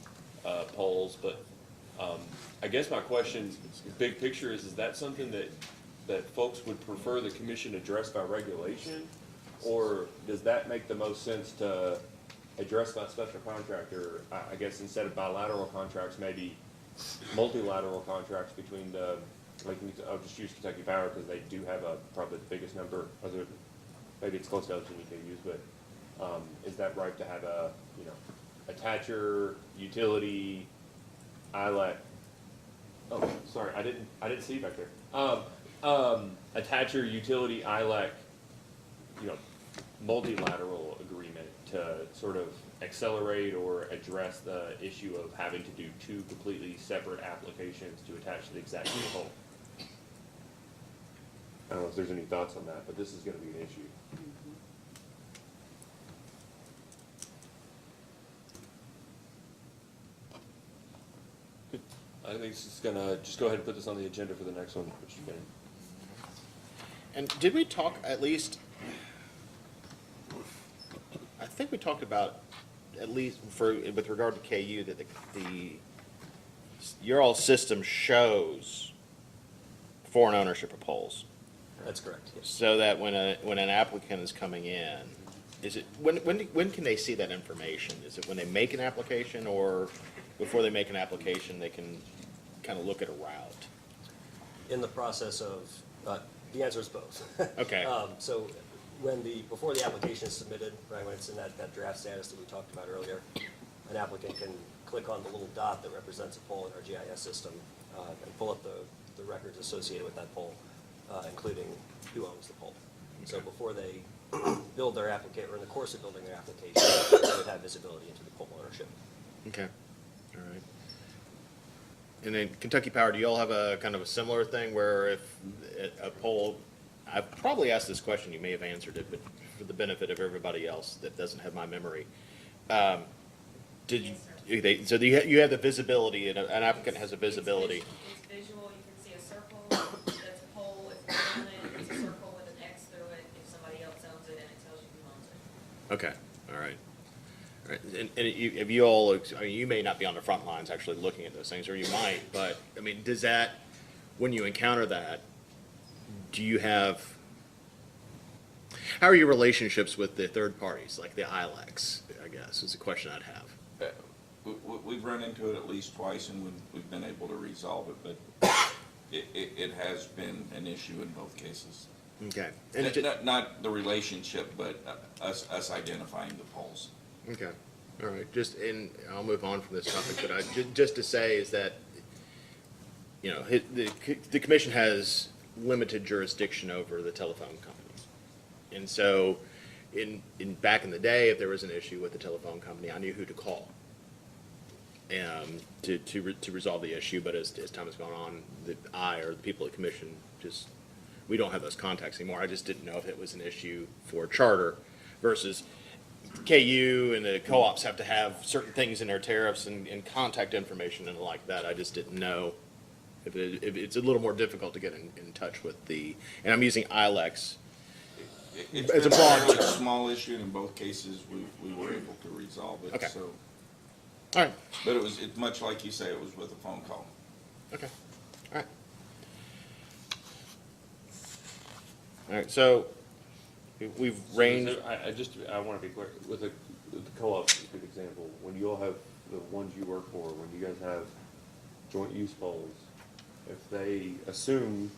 polls, but, I guess my question, big picture is that something that folks would prefer the commission address by regulation? Or does that make the most sense to address by special contractor? I guess instead of bilateral contracts, maybe multilateral contracts between I'll just use Kentucky Power because they do have probably the biggest number, maybe it's close to LGNKUs, but, is that right to have attacher, utility, ILEC? Oh, sorry, I didn't see you back there. Attacher, utility, ILEC, multilateral agreement to sort of accelerate or address the issue of having to do two completely separate applications to attach to the exact same pole. I don't know if there's any thoughts on that, but this is gonna be an issue. Good. I think this is gonna, just go ahead and put this on the agenda for the next one, which you can. And did we talk at least, I think we talked about, at least with regard to KU, that your all system shows foreign ownership of poles. That's correct, yes. So that when an applicant is coming in, when can they see that information? Is it when they make an application, or before they make an application, they can kind of look at a route? In the process of, the answer is both. Okay. So before the application is submitted, right, when it's in that draft status that we talked about earlier, an applicant can click on the little dot that represents a pole in our GIS system, and pull up the records associated with that pole, including who owns the pole. So before they build their application, or in the course of building their application, they would have visibility into the pole ownership. Okay, all right. And then Kentucky Power, do you all have a kind of a similar thing where if a pole, I've probably asked this question, you may have answered it, but for the benefit of everybody else that doesn't have my memory, so you have the visibility, and an applicant has a visibility. It's visual, you can see a circle, that's a pole, if you own it, it's a circle with an X through it, if somebody else owns it, and it tells you who owns it. Okay, all right. All right. And if you all, I mean, you may not be on the front lines actually looking at those things, or you might, but, I mean, does that, when you encounter that, do you have, how are your relationships with the third parties, like the ILEX, I guess, is a question I'd have. We've run into it at least twice, and we've been able to resolve it, but it has been an issue in both cases. Okay. Not the relationship, but us identifying the poles. Okay, all right, and I'll move on from this topic, but just to say is that, the commission has limited jurisdiction over the telephone companies. And so, back in the day, if there was an issue with the telephone company, I knew who to call to resolve the issue. But as time has gone on, I or the people at the commission just, we don't have those contacts anymore. I just didn't know if it was an issue for charter versus KU and the co-ops have to have certain things in their tariffs and contact information and like that. I just didn't know if it's a little more difficult to get in touch with and I'm using ILEX. It's As been a a broad fairly term. small issue, and in both cases, we were able to resolve it, Okay. so. All right. But it's much like you say, it was with a phone call. Okay. All right. All right. So we've ranged. I want to be clear, with the co-op, is a good example, when you all have, the ones you work for, when you guys have joint use poles, if they assume,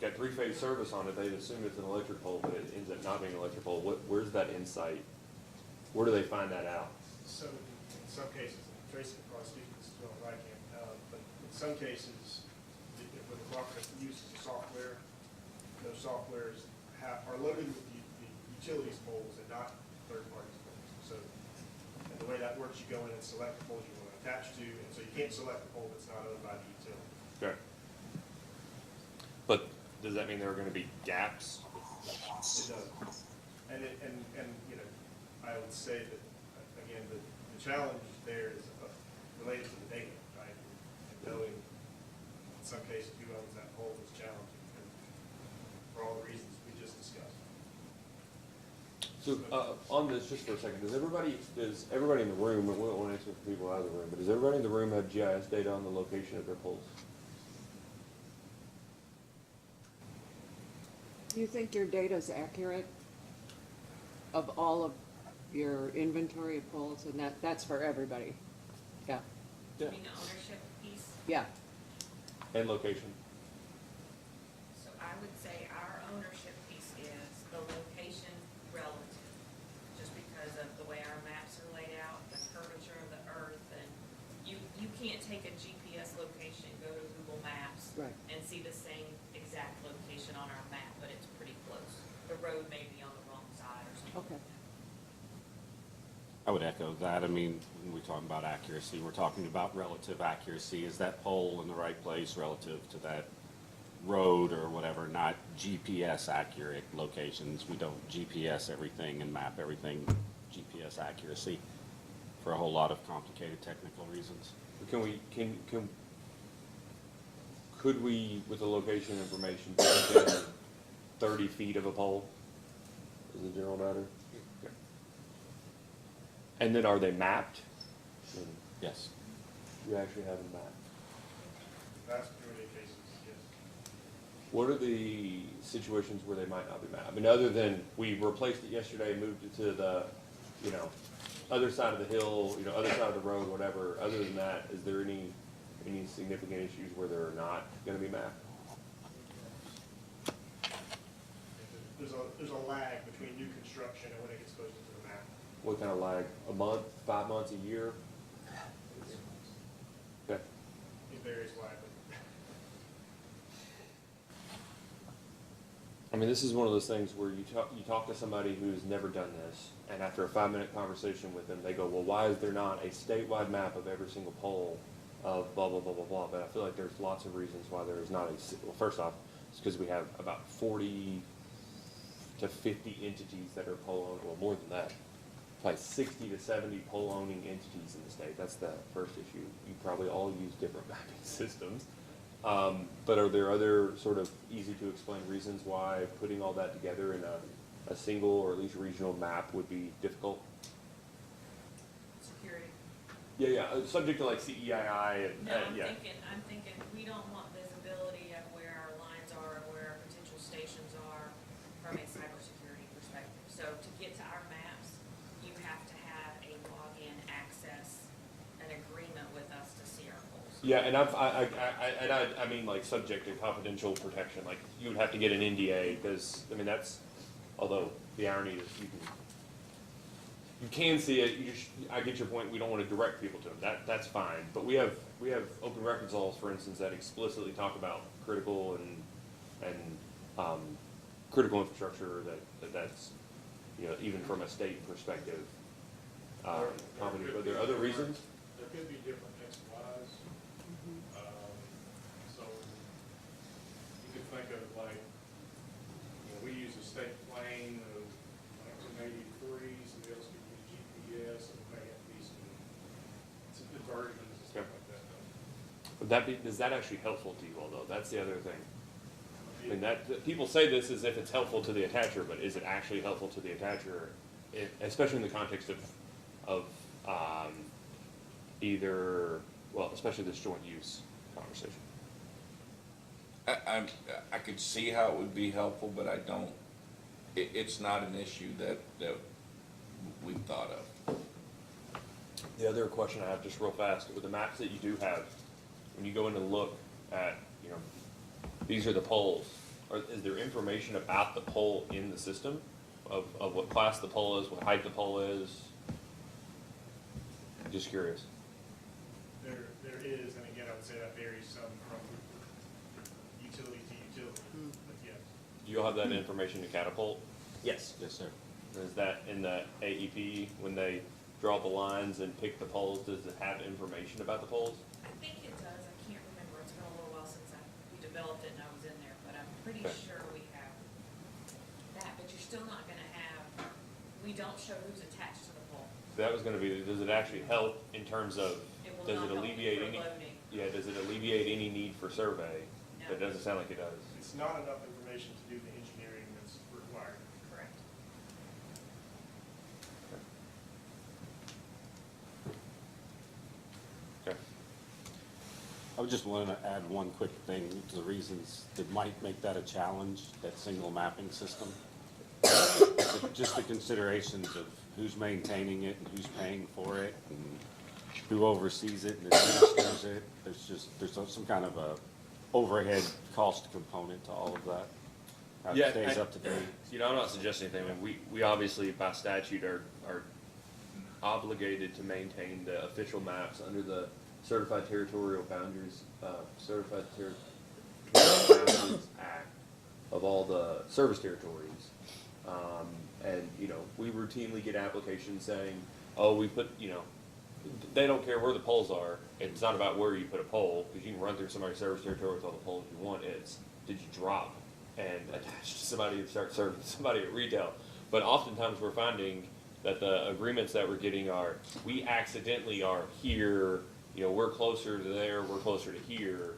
got three-phase service on it, they'd assume it's an electric pole, but it ends up not being an electric pole, where's that insight? Where do they find that out? So in some cases, Tracy can probably speak to this as well as I can, but in some cases, when the cooperative uses the software, those softwares are loaded with the utilities poles and not third parties poles. So, and the way that works, you go in and select the poles you want to attach to, and so you can't select the pole that's not owned by the utility. Okay. But does that mean there are going to be gaps? It does. And I would say that, again, the challenge there is related to the data, right? And knowing, in some cases, who owns that pole is challenging, and for all the reasons we just discussed. So, on this, just for a second, does everybody in the room, and we don't want to answer for people out of the room, but does everybody in the room have GIS data on the location of their poles? Do you think your data is accurate of all of your inventory of poles? And that's for everybody? Yeah, You mean the ownership piece? yeah. And location? So I would say our ownership piece is the location relative, just because of the way our maps are laid out, the curvature of the earth, and you can't take a GPS location, go to Google Maps, Right. and see the same exact location on our map, but it's pretty close. The road may be on the wrong side or something. Okay. I would echo that. I mean, when we're talking about accuracy, we're talking about relative accuracy. Is that pole in the right place relative to that road or whatever, not GPS accurate locations? We don't GPS everything and map everything GPS accuracy for a whole lot of complicated technical reasons. Could we, with the location information, put in 30 feet of a pole as a general matter? Okay. And then are they mapped? Yes. You actually have them mapped. Vast majority of cases, yes. What are the situations where they might not be mapped? I mean, other than we replaced it yesterday, moved it to the, other side of the hill, other side of the road, whatever. Other than that, is there any significant issues where they're not going to be mapped? There's a lag between new construction and when it gets posted to the map. What kind of lag? A month, 5 months, a year? Okay. It varies widely. I mean, this is one of those things where you talk to somebody who's never done this, and after a 5-minute conversation with them, they go, well, why is there not a statewide map of every single pole of blah, blah, blah, blah, blah? But I feel like there's lots of reasons why there is not well, first off, it's because we have about 40 to 50 entities that are pole owned, well, more than that. Probably 60 to 70 pole owning entities in the state. That's the first issue. You probably all use different mapping systems. But are there other sort of easy to explain reasons why putting all that together in a single or at least regional map would be difficult? Security. Yeah, subject to like CEII and, No, yeah. I'm thinking, we don't want visibility of where our lines are and where our potential stations are from a cybersecurity perspective. So to get to our maps, you have to have a login access, an agreement with us to see our poles. Yeah, and I mean like subject to confidential protection, like you would have to get an NDA because, I mean, that's, although the irony is you can see it, I get your point, we don't want to direct people to them, that's fine. But we have open records laws, for instance, that explicitly talk about critical and critical infrastructure that's, you know, even from a state perspective, comedy, are there other reasons? There could be different XYs. So you could think of like, you know, we use a state plane of 1983, somebody else could use GPS, and may have to be some conversions and stuff like that. Would that be, is that actually helpful to you all though? That's the other thing. I mean, people say this as if it's helpful to the attacher, but is it actually helpful to the attacher, especially in the context of either, well, especially this joint use conversation? I could see how it would be helpful, but I don't, it's not an issue that we've thought of. The other question I have, just real fast, with the maps that you do have, when you go in and look at, you know, these are the poles, is there information about the pole in the system? Of what class the pole is, what height the pole is? Just curious. There is, and again, I would say that varies some from utility to utility, but yes. Do you all have that information to Catapult? Yes, sir. Is that in the AEP, when they draw the lines and pick the poles, does it have information about the poles? I think it does, I can't remember, it's been a little while since we developed it and I was in there, but I'm pretty Okay. sure we have that, but you're still not gonna have, we don't show who's attached to the pole. That was gonna be, does it actually help in terms of, It will does not it help alleviate for any? loading. Yeah, does it alleviate any need for survey? No. It doesn't sound like it does. It's not enough information to do the engineering that's required. Correct. Okay. I would just want to add one quick thing to the reasons that might make that a challenge, that single mapping system. Just the considerations of who's maintaining it and who's paying for it and who oversees it and administers it. There's some kind of a overhead cost component to all of that. How it stays up to date. You know, I'm not suggesting anything. I mean, we obviously by statute are obligated to maintain the official maps under the Certified Territorial Boundaries, Certified Territorial Boundaries Act of all the service territories. And, you know, we routinely get applications saying, oh, we put, you know, they don't care where the poles are. It's not about where you put a pole, because you can run through somebody's service territory with all the poles you want. It's, did you drop and attach to somebody and start serving somebody at retail? But oftentimes we're finding that the agreements that we're getting are, we accidentally are here, you know, we're closer to there, we're closer to here,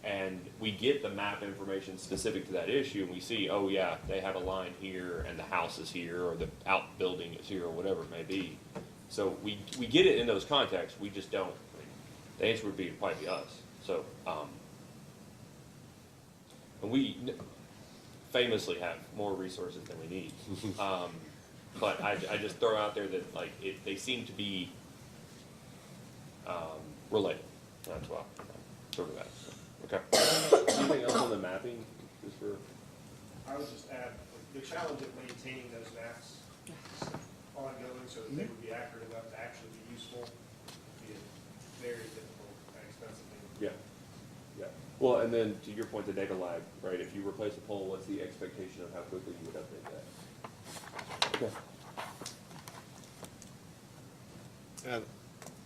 and we get the map information specific to that issue, and we see, oh yeah, they have a line here, and the house is here, or the outbuilding is here, or whatever it may be. So we get it in those contexts, we just don't. I mean, the answer would be probably be us. So, and we famously have more resources than we need. But I just throw out there that, like, they seem to be related. That's why I'm sort of that. Okay. Anything else on the mapping? Just for I would just add, the challenge of maintaining those maps ongoing so that they would be accurate enough to actually be useful would be a very difficult and expensive thing. yeah, yeah. Well, and then to your point, the data lag, right? If you replace a pole, what's the expectation of how quickly you would update that? Okay.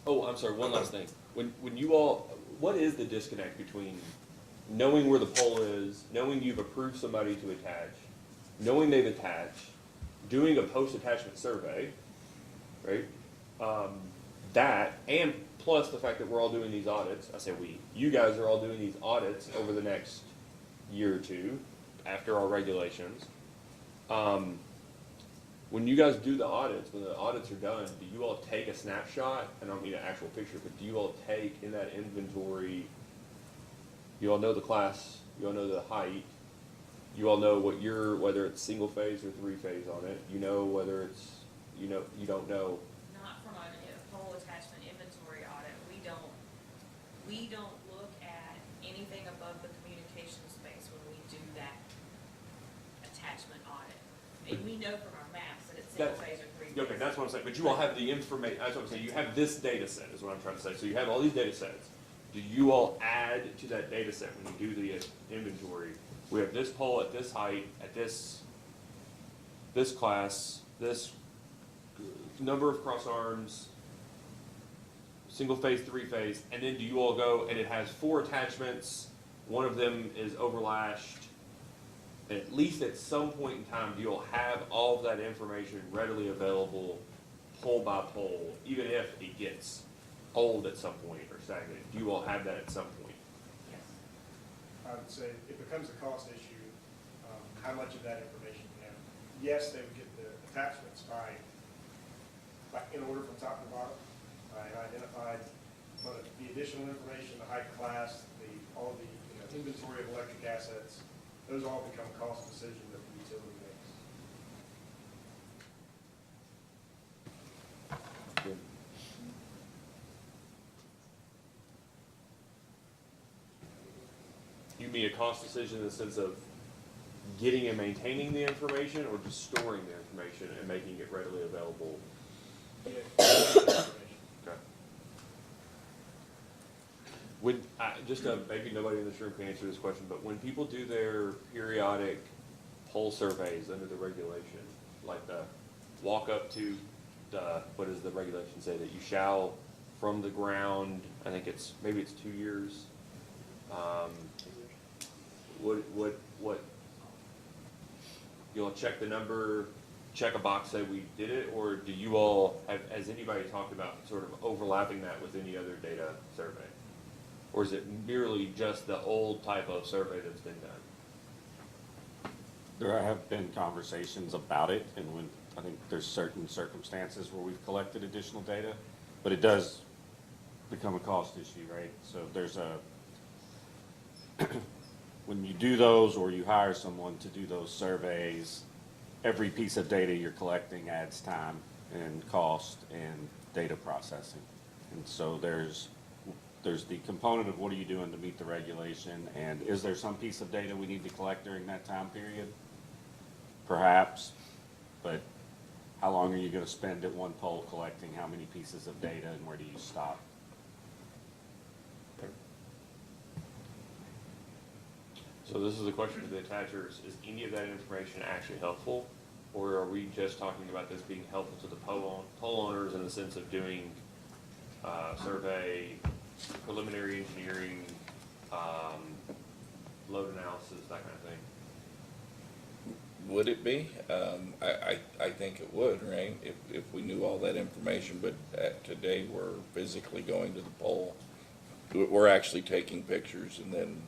Oh, I'm sorry, one last thing. When you all, what is the disconnect between knowing where the pole is, knowing you've approved somebody to attach, knowing they've attached, doing a post-attachment survey, right? That, and plus the fact that we're all doing these audits, I say we, you guys are all doing these audits over the next year or two after our regulations. When you guys do the audits, when the audits are done, do you all take a snapshot? I don't mean an actual picture, but do you all take in that inventory, you all know the class, you all know the height, you all know what your, whether it's single phase or three phase on it, you know whether it's, you know, you don't know. Not from a pole attachment inventory audit, we don't look at anything above the communication space when we do that attachment audit. And we know from our maps that it's single phase or three phase. Okay, that's what I'm saying, but you all have the information, that's what I'm saying, you have this data set is what I'm trying to say, so you have all these data sets. Do you all add to that data set when you do the inventory? We have this pole at this height, at this class, this number of cross arms, single phase, three phase, and then do you all go and it has 4 attachments, one of them is overlashed, and at least at some point in time, do you all have all of that information readily available, pole by pole, even if it gets old at some point or stagnant? Do you all have that at some point? Yes. I would say it becomes a cost issue, how much of that information you have. Yes, they would get the attachments by in order from top to bottom, and identified, but the additional information, the height class, all the inventory of electric assets, those all become a cost decision that the utility makes. You mean a cost decision in the sense of getting and maintaining the information, or just storing the information and making it readily available? Okay. When, maybe nobody in this room can answer this question, but when people do their periodic pole surveys under the regulation, like the walk up to the, what does the regulation say, that you shall from the ground, I think maybe it's 2 years. What, you'll check the number, check a box, say we did it, or do you all, has anybody talked about sort of overlapping that with any other data survey? Or is it merely just the old type of survey that's been done? There have been conversations about it, and when, I think there's certain circumstances where we've collected additional data, but it does become a cost issue, right? So there's when you do those or you hire someone to do those surveys, every piece of data you're collecting adds time and cost and data processing. And so there's the component of what are you doing to meet the regulation, and is there some piece of data we need to collect during that time period? Perhaps, but how long are you going to spend at one pole collecting how many pieces of data, and where do you stop? So this is a question to the attachers. Is any of that information actually helpful? Or are we just talking about this being helpful to the pole owners in the sense of doing survey, preliminary engineering, load analysis, that kind of thing? Would it be? I think it would, right? If we knew all that information, but today we're physically going to the pole. We're actually taking pictures and then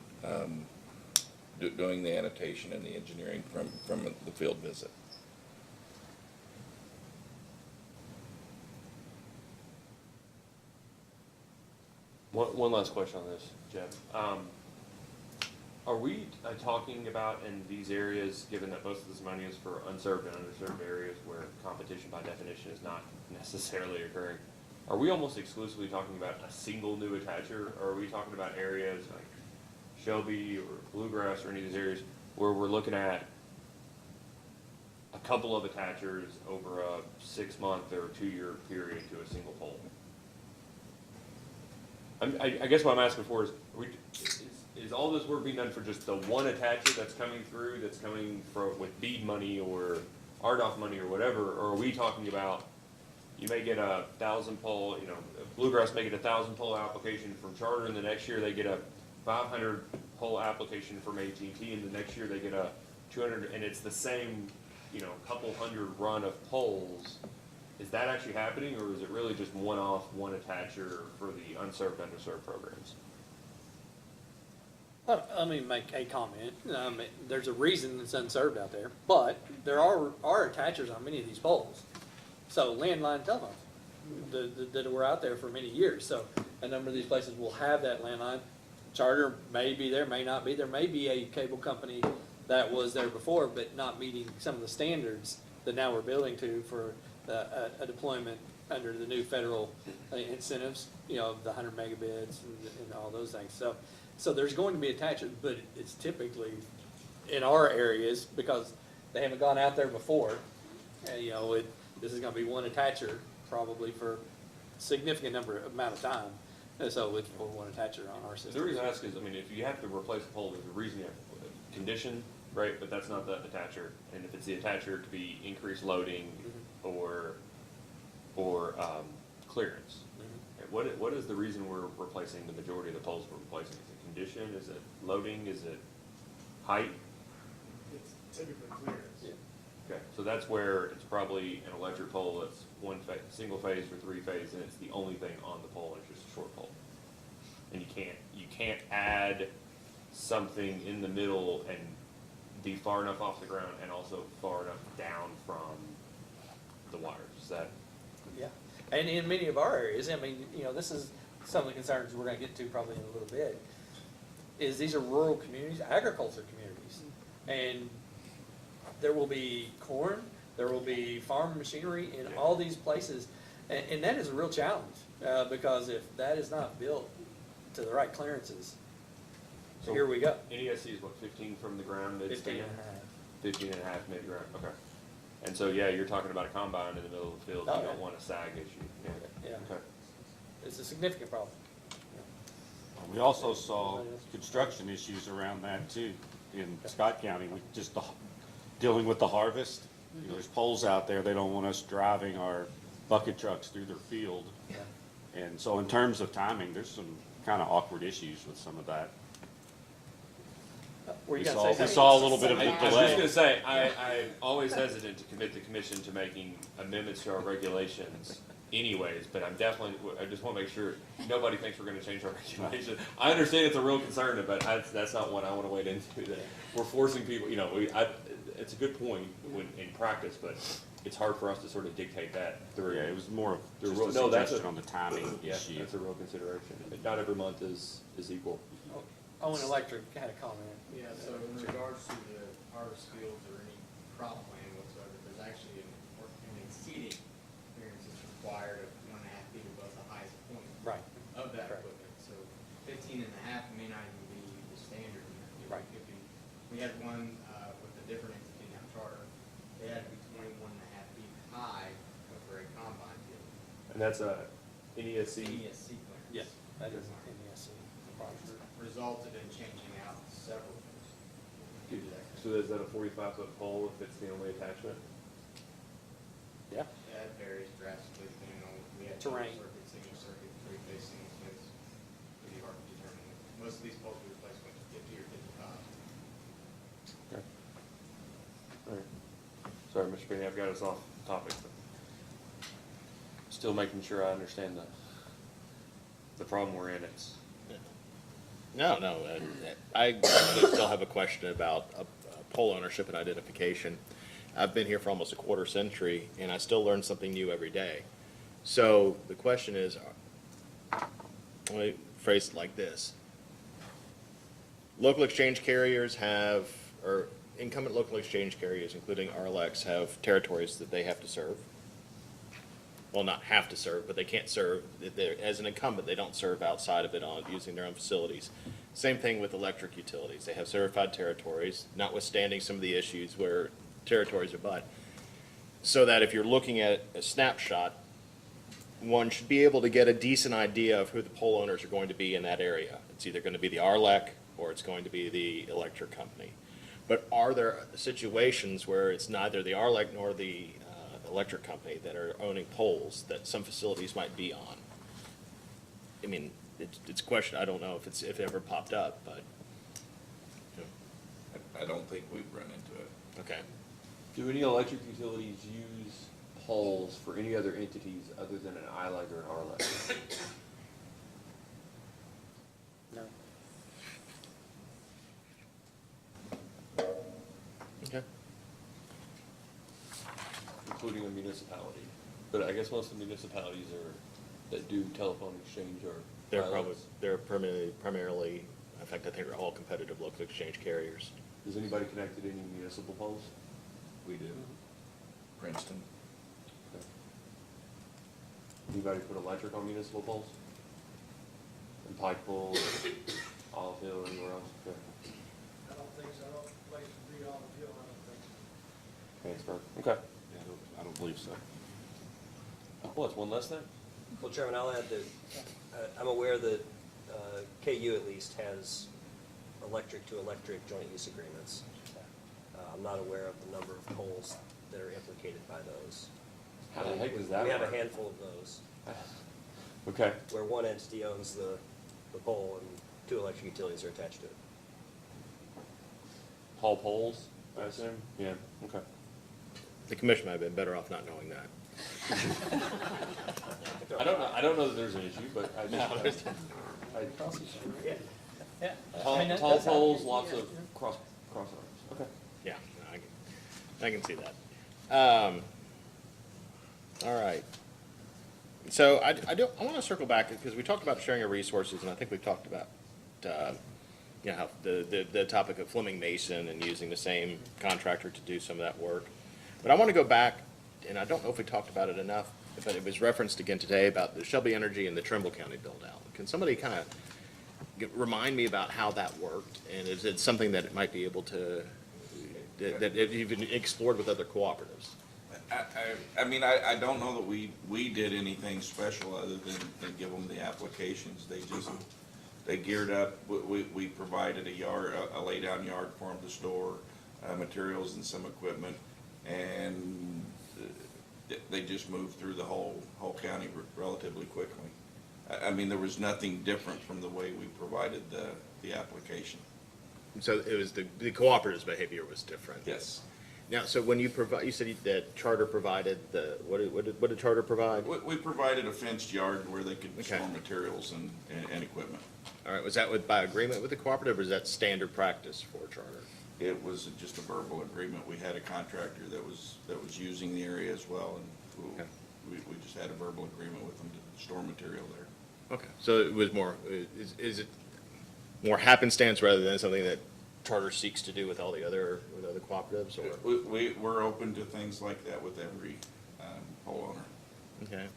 doing the annotation and the engineering from the field visit. One last question on this, Jeff. Are we talking about in these areas, given that most of this money is for unserved and underserved areas where competition by definition is not necessarily occurring, are we almost exclusively talking about a single new attacher, or are we talking about areas like Shelby or Bluegrass or any of these areas where we're looking at a couple of attachers over a 6-month or 2-year period to a single pole? I guess what I'm asking for is, is all this work being done for just the one attacher that's coming through, that's coming from with BEAD money or RDOF money or whatever, or are we talking about, you may get a 1,000 pole, Bluegrass may get a 1,000 pole application from Charter, and the next year they get a 500 pole application from AT&T, and the next year they get a 200, and it's the same, couple hundred run of poles. Is that actually happening, or is it really just one-off, one attacher for the unserved, underserved programs? Let me make a comment. There's a reason it's unserved out there, but there are attachers on many of these poles. So landline telephone that were out there for many years. So a number of these places will have that landline. Charter may be there, may not be. There may be a cable company that was there before, but not meeting some of the standards that now we're building to for a deployment under the new federal incentives, the 100 megabits and all those things. So there's going to be attachers, but it's typically in our areas, because they haven't gone out there before, this is going to be one attacher probably for a significant amount of time. And so it's for one attacher on our system. The reason I ask is, if you have to replace a pole, there's a reason you have condition, right? But that's not the attacher. And if it's the attacher, to be increased loading or clearance. What is the reason we're replacing the majority of the poles we're replacing? Is it condition? Is it loading? Is it height? It's typically clearance. Okay, so that's where it's probably an electric pole that's single phase or three phase, and it's the only thing on the pole, it's just a short pole. And you can't add something in the middle and be far enough off the ground and also far enough down from the wires. Is that? Yeah, and in many of our areas, I mean, you know, this is some of the concerns we're gonna get to probably in a little bit, is these are rural communities, agriculture communities. And there will be corn, there will be farm machinery in all these places. And that is a real challenge, because if that is not built to the right clearances, so here we go. NESC is what, 15 from the ground? 15 and a half. 15 and a half mid-ground, okay. And so, yeah, you're talking about a combine in the middle of the field, Oh, you don't yeah. want a sag issue. Yeah. Okay. It's a significant problem. We also saw construction issues around that too in Scott County. We just dealing with the harvest. You know, there's poles out there. They don't want us driving our bucket trucks through their field. And so in terms of timing, there's some kind of awkward issues with some of that. Were you We gonna saw- say we saw a little bit of a I was just delay. gonna say, I'm always hesitant to commit the commission to making amendments to our regulations anyways, but I just wanna make sure nobody thinks we're gonna change our regulations. I understand it's a real concern, but that's not what I wanna wade into, that we're forcing people, you know, it's a good point in practice, but it's hard for us to sort of dictate that through. Yeah, it was more of The just real- a no, that's suggestion on the timing Yeah, issue. that's a real consideration. Not every month is equal. Owen Electric had a comment. Yeah, so in regards to the harvest fields or any crop plan whatsoever, there's actually an exceeding clearance that's required of 1.5 feet above the highest point Right. of that Correct. equipment. So 15.5 may not even be the standard. Right. We had one with a different entity now, charter, they had to be 21.5 feet high over a combine field. And that's a NESC? NESC clearance. Yes, that is NESC. Resulted in changing out several things due to that. So is that a 45-foot pole if it's the only attachment? Yeah. That varies drastically depending on, we had Terrain. dual circuit, single circuit, three-phase single phase. Pretty hard to determine. Most of these poles we replaced went to 50 or 55. Okay. All right. Sorry, Mr. Benny, I've got us off topic, but still making sure I understand the problem we're in. No, I actually still have a question about pole ownership and identification. I've been here for almost a quarter century, and I still learn something new every day. So the question is, let me phrase it like this. Local exchange carriers have, or incumbent local exchange carriers, including RLX, have territories that they have to serve. Well, not have to serve, but they can't serve. As an incumbent, they don't serve outside of it on using their own facilities. Same thing with electric utilities. They have certified territories, notwithstanding some of the issues where territories are but. So that if you're looking at a snapshot, one should be able to get a decent idea of who the pole owners are going to be in that area. It's either going to be the RLEC or it's going to be the electric company. But are there situations where it's neither the RLEC nor the electric company that are owning poles that some facilities might be on? I mean, it's a question, I don't know if it ever popped up, but. I don't think we've run into it. Okay. Do any electric utilities use poles for any other entities other than an ILEC or an RLEC? No. Okay. Including a municipality. But I guess most of the municipalities that do telephone exchange are They're primarily, in fact, I think they're all competitive local exchange carriers. Is anybody connected to any municipal poles? We do. Princeton. Okay. Anybody put electric on municipal poles? In Pikeville, Olive Hill, anywhere else? Okay. I don't think so. I don't place to read all the deal, I don't think. Transfer. Okay. Yeah, I don't believe so. Well, it's one less thing. Well, Chairman, I'll add that I'm aware that KU at least has electric to electric joint use agreements. I'm not aware of the number of poles that are implicated by those. How the heck does that We have a work? handful of those, Okay. where one entity owns the pole and 2 electric utilities are attached to it. Haul poles, I assume? Yeah, okay. The commission might have been better off not knowing that. I don't know that there's an issue, but I just. Yeah. Tall, tall poles, lots of cross arms. Okay. Yeah, no, I can see that. All right. So I want to circle back because we talked about sharing of resources, and I think we've talked about, how the topic of Fleming Mason and using the same contractor to do some of that work. But I want to go back, and I don't know if we talked about it enough, but it was referenced again today about the Shelby Energy and the Trimble County build-out. Can somebody kind of remind me about how that worked, and is it something that it might be able to, that you've explored with other cooperatives? I mean, I don't know that we did anything special other than give them the applications. They geared up, we provided a lay-down yard for them to store materials and some equipment, and they just moved through the whole county relatively quickly. I mean, there was nothing different from the way we provided the application. So it was the cooperative's behavior was different? Yes. Now, so when you provide, you said that Charter provided what did Charter provide? We provided a fenced yard where they could Okay. store materials and equipment. All right, was that by agreement with the cooperative, or is that standard practice for Charter? It was just a verbal agreement. We had a contractor that was using the area as well, and we just had a verbal agreement with them to store material there. Okay, so it was more, is it more happenstance rather than something that Charter seeks to do with all the other cooperatives, or? We're open to things like that with every whole owner. Okay.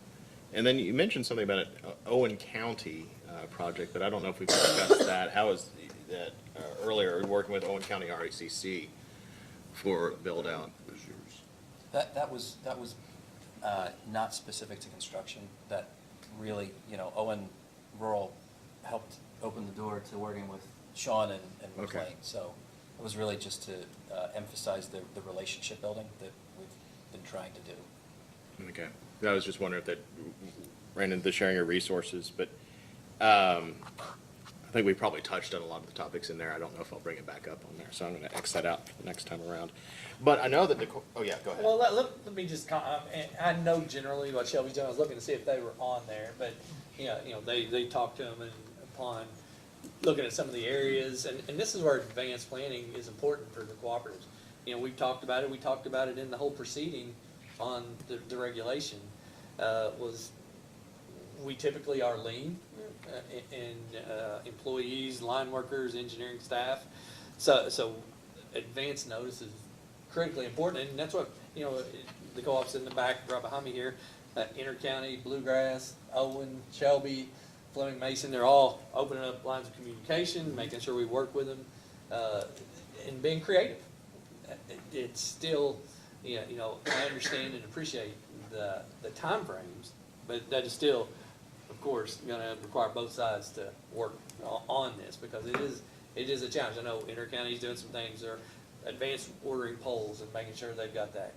And then you mentioned something about an Owen County project, but I don't know if we've discussed that. How is that earlier, working with Owen County RECC for build-out? That was not specific to construction. That really, Owen Rural helped open the door to working with Sean and McLean. Okay. So it was really just to emphasize the relationship building that we've been trying to do. Okay. I was just wondering if that ran into the sharing of resources, but I think we probably touched on a lot of the topics in there. I don't know if I'll bring it back up on there, so I'm going to X that out for the next time around. But I know that oh yeah, go ahead. Well, let me just, I know generally what Shelby's doing. I was looking to see if they were on there, but, they talked to them and upon looking at some of the areas, and this is where advanced planning is important for the cooperatives. We've talked about it. We talked about it in the whole proceeding on the regulation, was we typically are lean in employees, line workers, engineering staff. So advance notice is critically important, and that's what, the co-ops in the back, right behind me here, Intercounty, Bluegrass, Owen, Shelby, Fleming Mason, they're all opening up lines of communication, making sure we work with them, and being creative. It's still, I understand and appreciate the timeframes, but that is still, of course, gonna require both sides to work on this, because it is a challenge. I know Intercounty's doing some things, they're advanced ordering poles and making sure they've got that,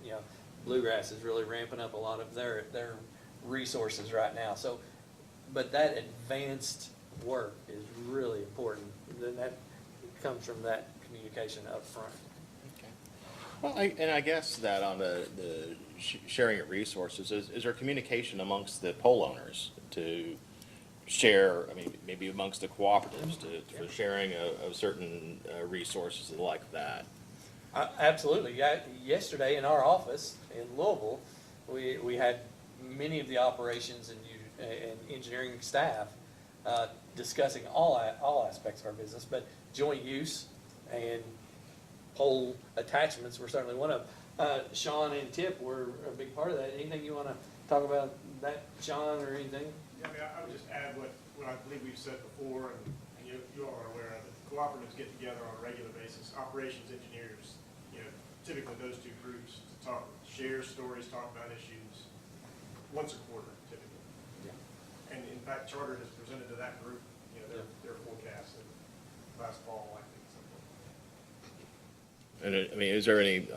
Bluegrass is really ramping up a lot of their resources right now, so, but that advanced work is really important, then that comes from that communication up front. Well, I guess that on the sharing of resources, is there communication amongst the pole owners to share, maybe amongst the cooperatives, for sharing of certain resources and like that? Absolutely. Yesterday in our office in Louisville, we had many of the operations and engineering staff discussing all aspects of our business, but joint use and pole attachments were certainly one of them. Sean and Tip were a big part of that. Anything you want to talk about that, Sean, or anything? Yeah, I would just add what I believe we've said before, and you all are aware of it. Cooperatives get together on a regular basis, operations engineers, typically those two groups to share stories, talk about issues once a quarter, typically. Yeah. And in fact, Charter has presented to that group, their forecast last fall, I think. And I mean, is there any,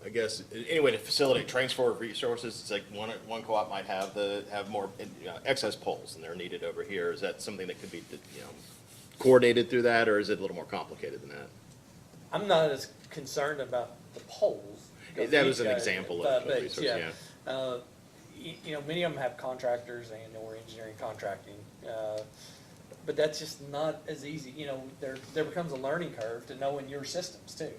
I guess, any way to facilitate transfer of resources? It's like one co-op might have more excess poles and they're needed over here. Is that something that could be, coordinated through that, or is it a little more complicated than that? I'm not as concerned about the polls. That was an example of a but, resource, yeah. Many of them have contractors and or engineering contracting. But that's just not as easy, there becomes a learning curve to knowing your systems too.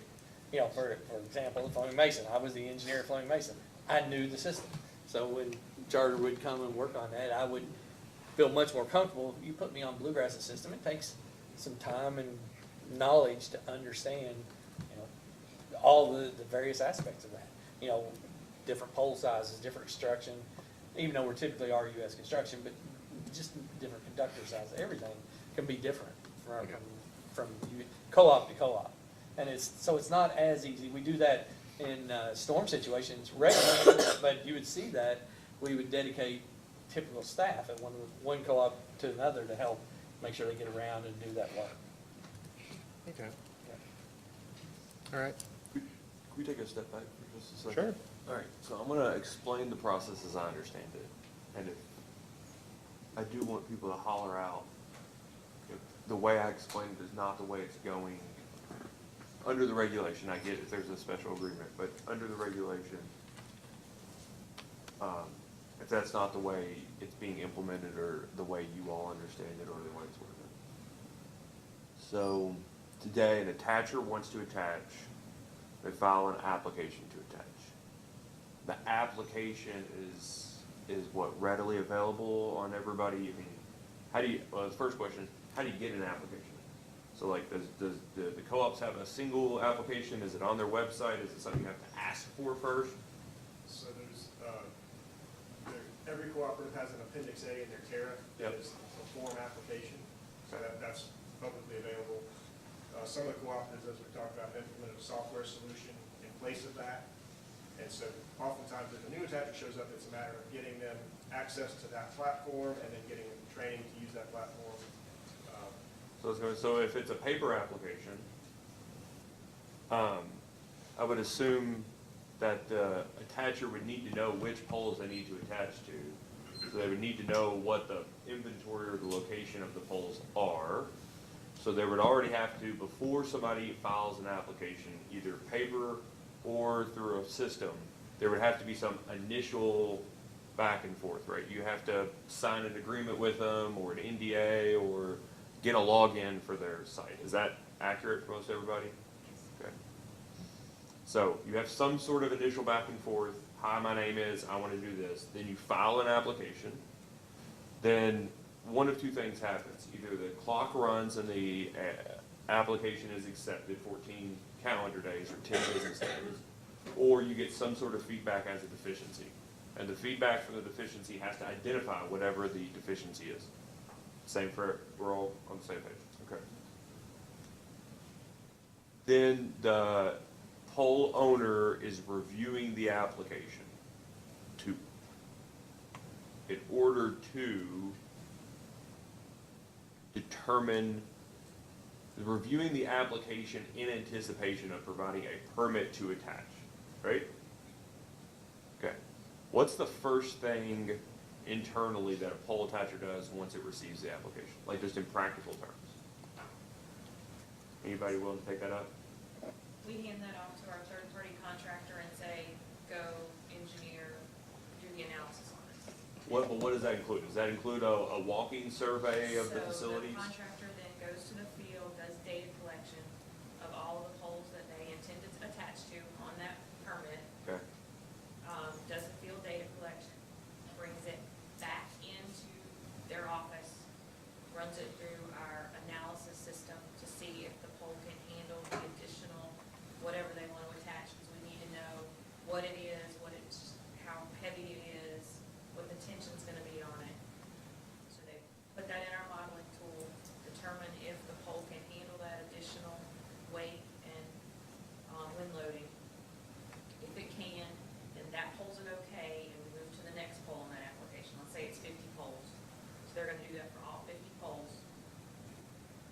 For example, Fleming Mason, I was the engineer at Fleming Mason. I knew the system. So when Charter would come and work on that, I would feel much more comfortable. If you put me on Bluegrass's system, it takes some time and knowledge to understand, all the various aspects of that. Different pole sizes, different construction, even though we're typically RUS construction, but just different conductor size, everything can be different from co-op to co-op. And it's not as easy. We do that in storm situations regularly, but you would see that we would dedicate typical staff at one co-op to another to help make sure they get around and do that work. Okay. All right. Can we take a step back for just a second? Sure. All right, so I'm gonna explain the process as I understand it. And if I do want people to holler out, if the way I explained it is not the way it's going. Under the regulation, I get if there's a special agreement, but under the regulation, if that's not the way it's being implemented or the way you all understand it or the way it's working. So today, an attacher wants to attach, they file an application to attach. The application is what readily available on everybody? I mean, the first question, how do you get an application? So like, does the co-ops have a single application? Is it on their website? Is it something you have to ask for first? So every cooperative has an Appendix A in their tariff. Yep. That is a form application, so that's publicly available. Some of the cooperatives, as we talked about, have implemented a software solution in place of that. And so oftentimes if a new attacher shows up, it's a matter of getting them access to that platform and then getting them trained to use that platform. So if it's a paper application, I would assume that the attacher would need to know which poles they need to attach to. So they would need to know what the inventory or the location of the poles are. So there would already have to, before somebody files an application, either paper or through a system, there would have to be some initial back and forth, right? You have to sign an agreement with them or an NDA or get a login for their site. Is that accurate for most everybody? Okay. So you have some sort of initial back and forth. Hi, my name is, I want to do this. Then you file an application. Then one of two things happens. Either the clock runs and the application is accepted 14 calendar days or 10 business days, or you get some sort of feedback as a deficiency. And the feedback from the deficiency has to identify whatever the deficiency is. Same for, we're all on the same page. Okay. Then the pole owner is reviewing the application in order to determine, reviewing the application in anticipation of providing a permit to attach, right? Okay. What's the first thing internally that a pole attacher does once it receives the application? Like just in practical terms. Anybody willing to take that up? We hand that off to our third-party contractor and say, go engineer, do the analysis on it. What does that include? Does that include a walking survey of the So facilities? the contractor then goes to the field, does data collection of all the poles that they intend to attach to on that permit. Okay. Does the field data collection, brings it back into their office, runs it through our analysis system to see if the pole can handle the additional whatever they want to attach, because we need to know what it is, how heavy it is, what the tension's gonna be on it. So they put that in our modeling tool, determine if the pole can handle that additional weight and, wind loading. If it can, then that pole's an okay, and we move to the next pole in that application. Let's say it's 50 poles. So they're gonna do that for all 50 poles.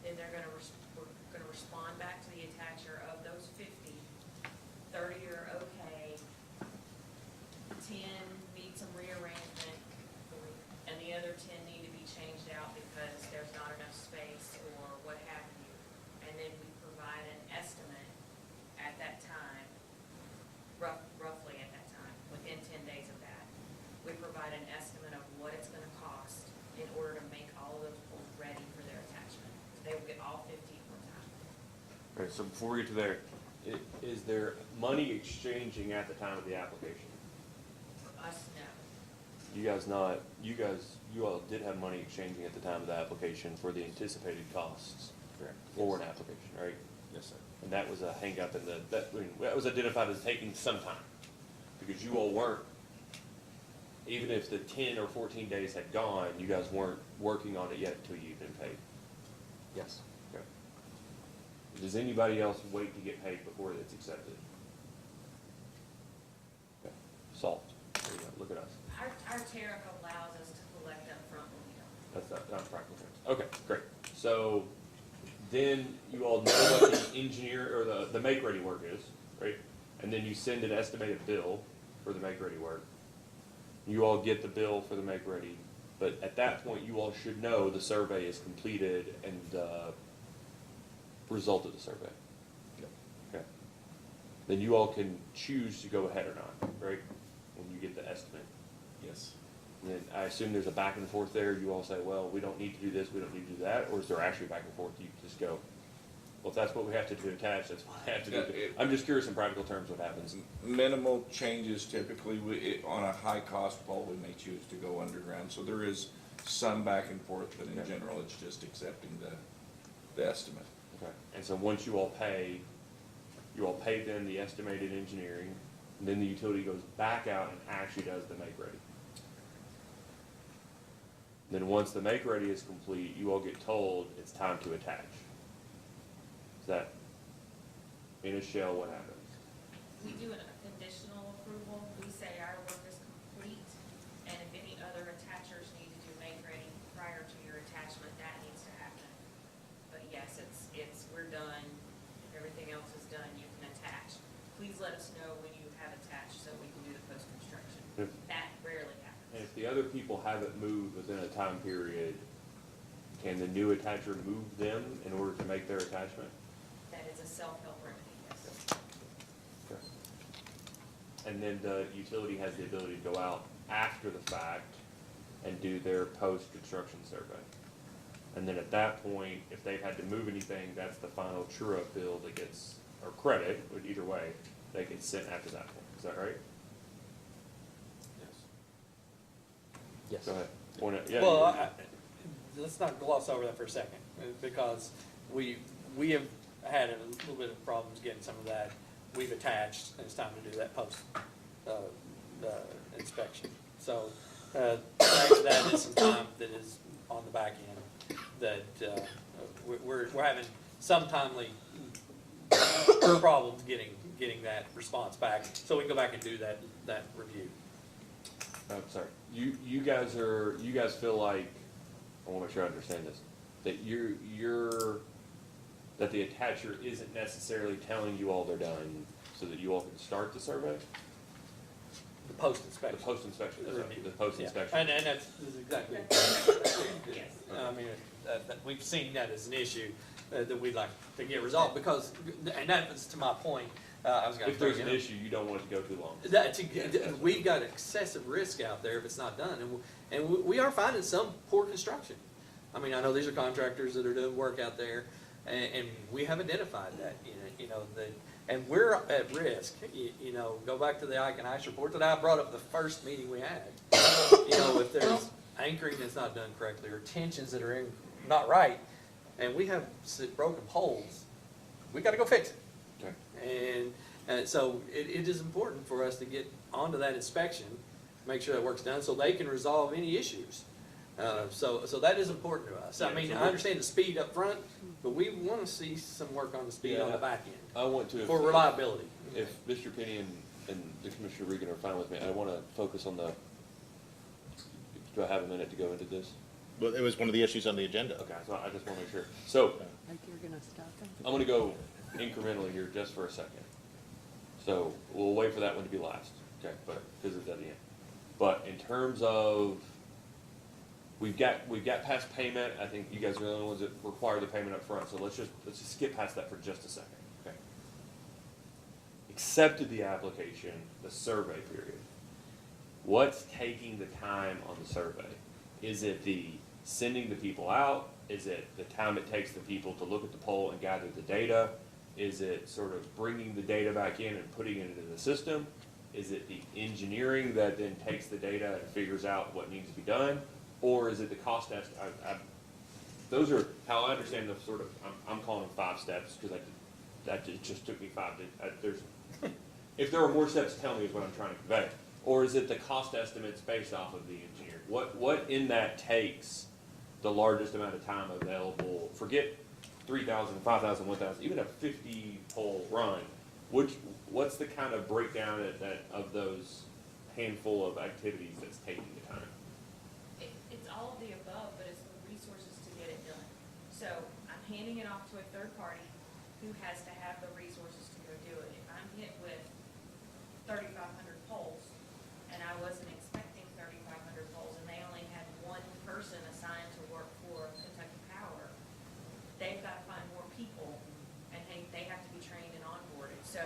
Then we're gonna respond back to the attacher of those 50. 30 are okay, 10 need some rearrangement, and the other 10 need to be changed out because there's not enough space or what have you. And then we provide an estimate at that time, roughly at that time, within 10 days of that. We provide an estimate of what it's gonna cost in order to make all of those poles ready for their attachment. They will get all 50 at one time. Okay, so before we get to there, is there money exchanging at the time of the application? For us, no. You all did have money exchanging at the time of the application for the anticipated costs. Correct. For an application, right? Yes, sir. And that was a hangup in that was identified as taking some time. Because you all weren't, even if the 10 or 14 days had gone, you guys weren't working on it yet until you'd been paid. Yes. Okay. Does anybody else wait to get paid before it's accepted? Okay. Solved. There you go. Look at us. Our tariff allows us to collect up front when we don't. That's not practical terms. Okay, great. So then you all know what the engineer or the make-ready work is, right? And then you send an estimated bill for the make-ready work. You all get the bill for the make-ready, but at that point, you all should know the survey is completed and result of the survey. Okay. Then you all can choose to go ahead or not, right? When you get the estimate. Yes. And then I assume there's a back and forth there. You all say, well, we don't need to do this, we don't need to do that, or is there actually back and forth? You just go, well, if that's what we have to do attach, that's what I have to do. I'm just curious in practical terms what happens. Minimal changes typically, on a high-cost pole, we may choose to go underground. So there is some back and forth, but in general, it's just accepting the estimate. Okay. And so once you all pay then the estimated engineering, and then the utility goes back out and actually does the make-ready. Then once the make-ready is complete, you all get told it's time to attach. Is that, in a shell, what happens? We do a conditional approval. We say our work is complete, and if any other attachers need to do make-ready prior to your attachment, that needs to happen. But yes, we're done. If everything else is done, you can attach. Please let us know when you have attached so we can do the post-construction. That rarely happens. And if the other people haven't moved within a time period, can the new attacher move them in order to make their attachment? That is a self-help remedy, yes. Okay. And then the utility has the ability to go out after the fact and do their post-construction survey. And then at that point, if they've had to move anything, that's the final true-up bill that gets, or credit, but either way, they get sent after that point. Is that right? Yes. Yes. Go ahead. Point it, yeah. Well, let's not gloss over that for a second, because we have had a little bit of problems getting some of that. We've attached, and it's time to do that post, inspection. So, that is some time that is on the back end, that, we're having some timely problems getting that response back, so we can go back and do that review. I'm sorry. You guys feel like, I wanna make sure I understand this, that that the attacher isn't necessarily telling you all they're done so that you all can start the survey? The post-inspection. The post-inspection, the post-inspection. And that's exactly. Yes. I mean, we've seen that as an issue that we'd like to get resolved, because, and that was to my point, I was gonna. If there's an issue, you don't want it to go too long. We've got excessive risk out there if it's not done, and we are finding some poor construction. I mean, I know these are contractors that are doing work out there, and we have identified that, and we're at risk. Go back to the Ike and Ice report that I brought up the first meeting we had. If there's anchoring that's not done correctly, or tensions that are not right, and we have broken poles, we gotta go fix it. Okay. And so it is important for us to get onto that inspection, make sure that work's done, so they can resolve any issues. So that is important to us. I mean, I understand the speed up front, but we want to see some work on the speed on the back end. I want to. For reliability. If Mr. Penny and the Commissioner Regan are fine with me, I want to focus on do I have a minute to go into this? Well, it was one of the issues on the agenda. Okay, so I just want to make sure. So, Like you're gonna stop them? I'm going to go incrementally here just for a second. So we'll wait for that one to be last, okay, but, because it's at the end. But in terms of, we've got past payment, I think you guys are the only ones that require the payment up front. So let's just skip past that for just a second, okay? Accepted the application, the survey period. What's taking the time on the survey? Is it the sending the people out? Is it the time it takes the people to look at the poll and gather the data? Is it sort of bringing the data back in and putting it into the system? Is it the engineering that then takes the data and figures out what needs to be done? Or is it the cost estimate? Those are how I understand the sort of, I'm calling them 5 steps, because it just took me 5 to, if there are more steps, tell me is what I'm trying to convey. Or is it the cost estimates based off of the engineer? What in that takes the largest amount of time available? Forget 3,000, 5,000, 1,000, even a 50 poll run. What's the kind of breakdown of those handful of activities that's taking the time? It's all of the above, but it's the resources to get it done. So I'm handing it off to a third party who has to have the resources to go do it. If I'm hit with 3,500 polls, and I wasn't expecting 3,500 polls, and they only had one person assigned to work for Kentucky Power, they've got to find more people, and they have to be trained and onboarded. So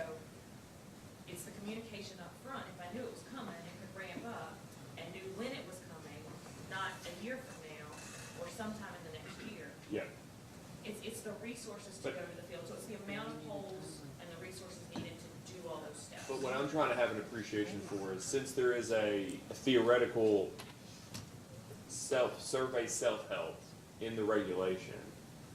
it's the communication up front. If I knew it was coming and could ramp up, and knew when it was coming, not a year from now, or sometime in the next year. Yeah. It's the resources to go to the field. So it's the amount of polls and the resources needed to do all those steps. But what I'm trying to have an appreciation for is, since there is a theoretical survey self-help in the regulation,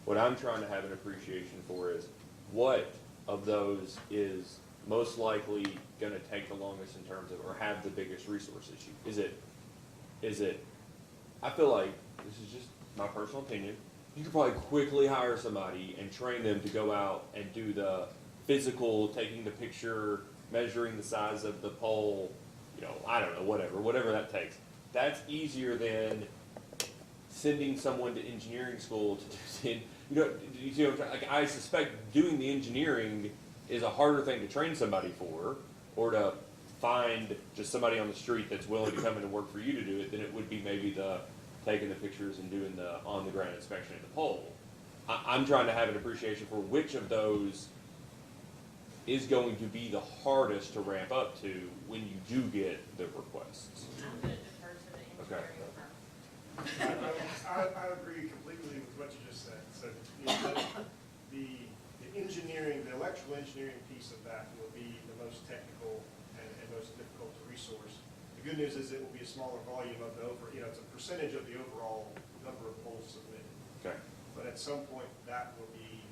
what I'm trying to have an appreciation for is what of those is most likely gonna take the longest in terms of, or have the biggest resource issue? Is it, I feel like, this is just my personal opinion, you could probably quickly hire somebody and train them to go out and do the physical, taking the picture, measuring the size of the pole, I don't know, whatever that takes. That's easier than sending someone to engineering school to do, like, I suspect doing the engineering is a harder thing to train somebody for, or to find just somebody on the street that's willing to come in and work for you to do it, than it would be maybe the taking the pictures and doing the on-the-ground inspection at the pole. I'm trying to have an appreciation for which of those is going to be the hardest to ramp up to when you do get the requests. I'm going to defer to the Okay. engineering firm. I agree completely with what you just said. So the engineering, the electrical engineering piece of that will be the most technical and most difficult to resource. The good news is it will be a smaller volume of it's a percentage of the overall number of polls submitted. Okay. But at some point, that will be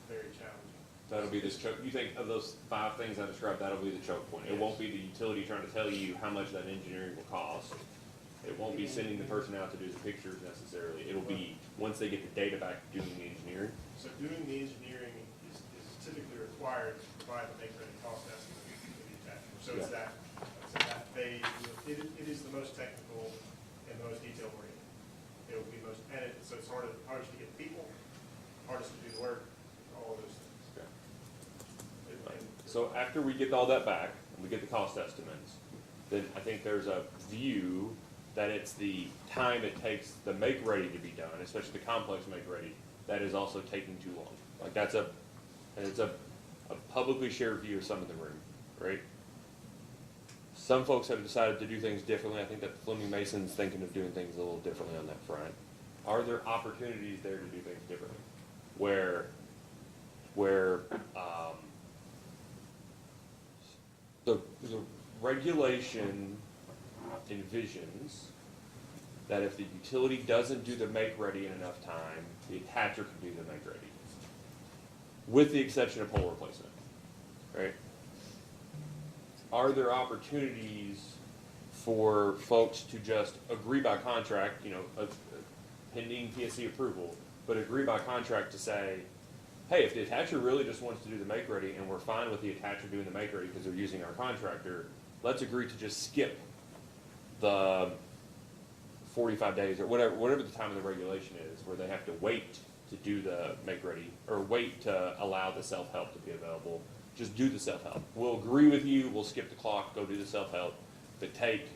very challenging. That'll be this choke. You think of those 5 things I described, that'll be the choke point. It won't be the utility trying to tell you how much that engineering will cost. It won't be sending the person out to do the pictures necessarily. It'll be, once they get the data back, doing the engineering. So doing the engineering is typically required to provide the make-ready cost estimate to the attachment. So it's that phase. It is the most technical and the most detail-oriented. It will be so it's hardest to get people, hardest to do the work, all of those things. Okay. So after we get all that back, and we get the cost estimates, then I think there's a view that it's the time it takes the make-ready to be done, especially the complex make-ready, that is also taking too long. Like it's a publicly shared view of some in the room, right? Some folks have decided to do things differently. I think that Fleming Mason's thinking of doing things a little differently on that front. Are there opportunities there to do things differently? Where the regulation envisions that if the utility doesn't do the make-ready in enough time, the attacher can do the make-ready, with the exception of pole replacement, right? Are there opportunities for folks to just agree by contract, pending PSC approval, but agree by contract to say, hey, if the attacher really just wants to do the make-ready and we're fine with the attacher doing the make-ready because they're using our contractor, let's agree to just skip the 45 days or whatever the time of the regulation is, where they have to wait to do the make-ready, or wait to allow the self-help to be available, just do the self-help. We'll agree with you, we'll skip the clock, go do the self-help, but take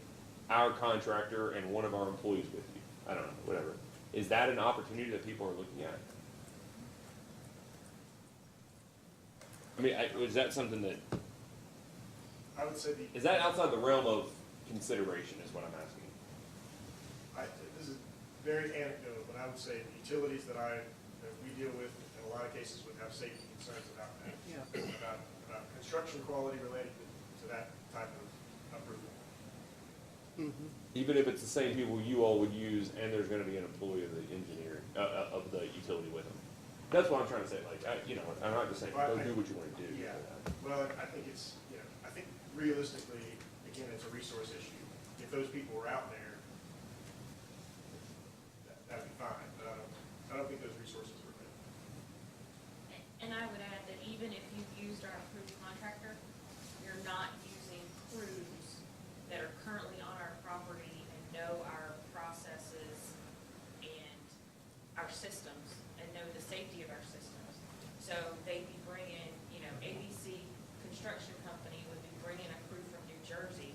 our contractor and one of our employees with you. I don't know, whatever. Is that an opportunity that people are looking at? I mean, is that something that, I would say is that outside the realm of consideration is what I'm asking? this is very anecdotal, but I would say the utilities that we deal with in a lot of cases would have safety concerns about that. Yeah. About construction quality related to that type of approval. Even if it's the same people you all would use and there's gonna be an employee of the engineering, of the utility with them. That's what I'm trying to say, like, I'm not just saying, go do what you wanna do. Yeah, well, I think I think realistically, again, it's a resource issue. If those people were out there, that'd be fine, but I don't think those resources are there. And I would add that even if you've used our approved contractor, you're not using crews that are currently on our property and know our processes and our systems and know the safety of our systems. So they'd be bringing, ABC Construction Company would be bringing a crew from New Jersey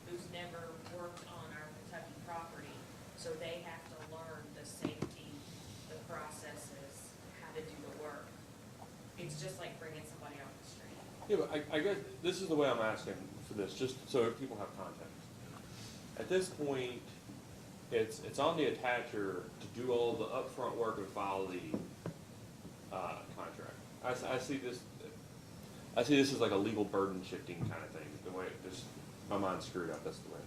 who's never worked on our Kentucky property. So they have to learn the safety, the processes, how to do the work. It's just like bringing somebody off the street. Yeah, but I guess this is the way I'm asking for this, just so people have context. At this point, it's on the attacher to do all the upfront work and file the contract. I see this as like a legal burden shifting kind of thing. The way my mind's screwed up. That's the way.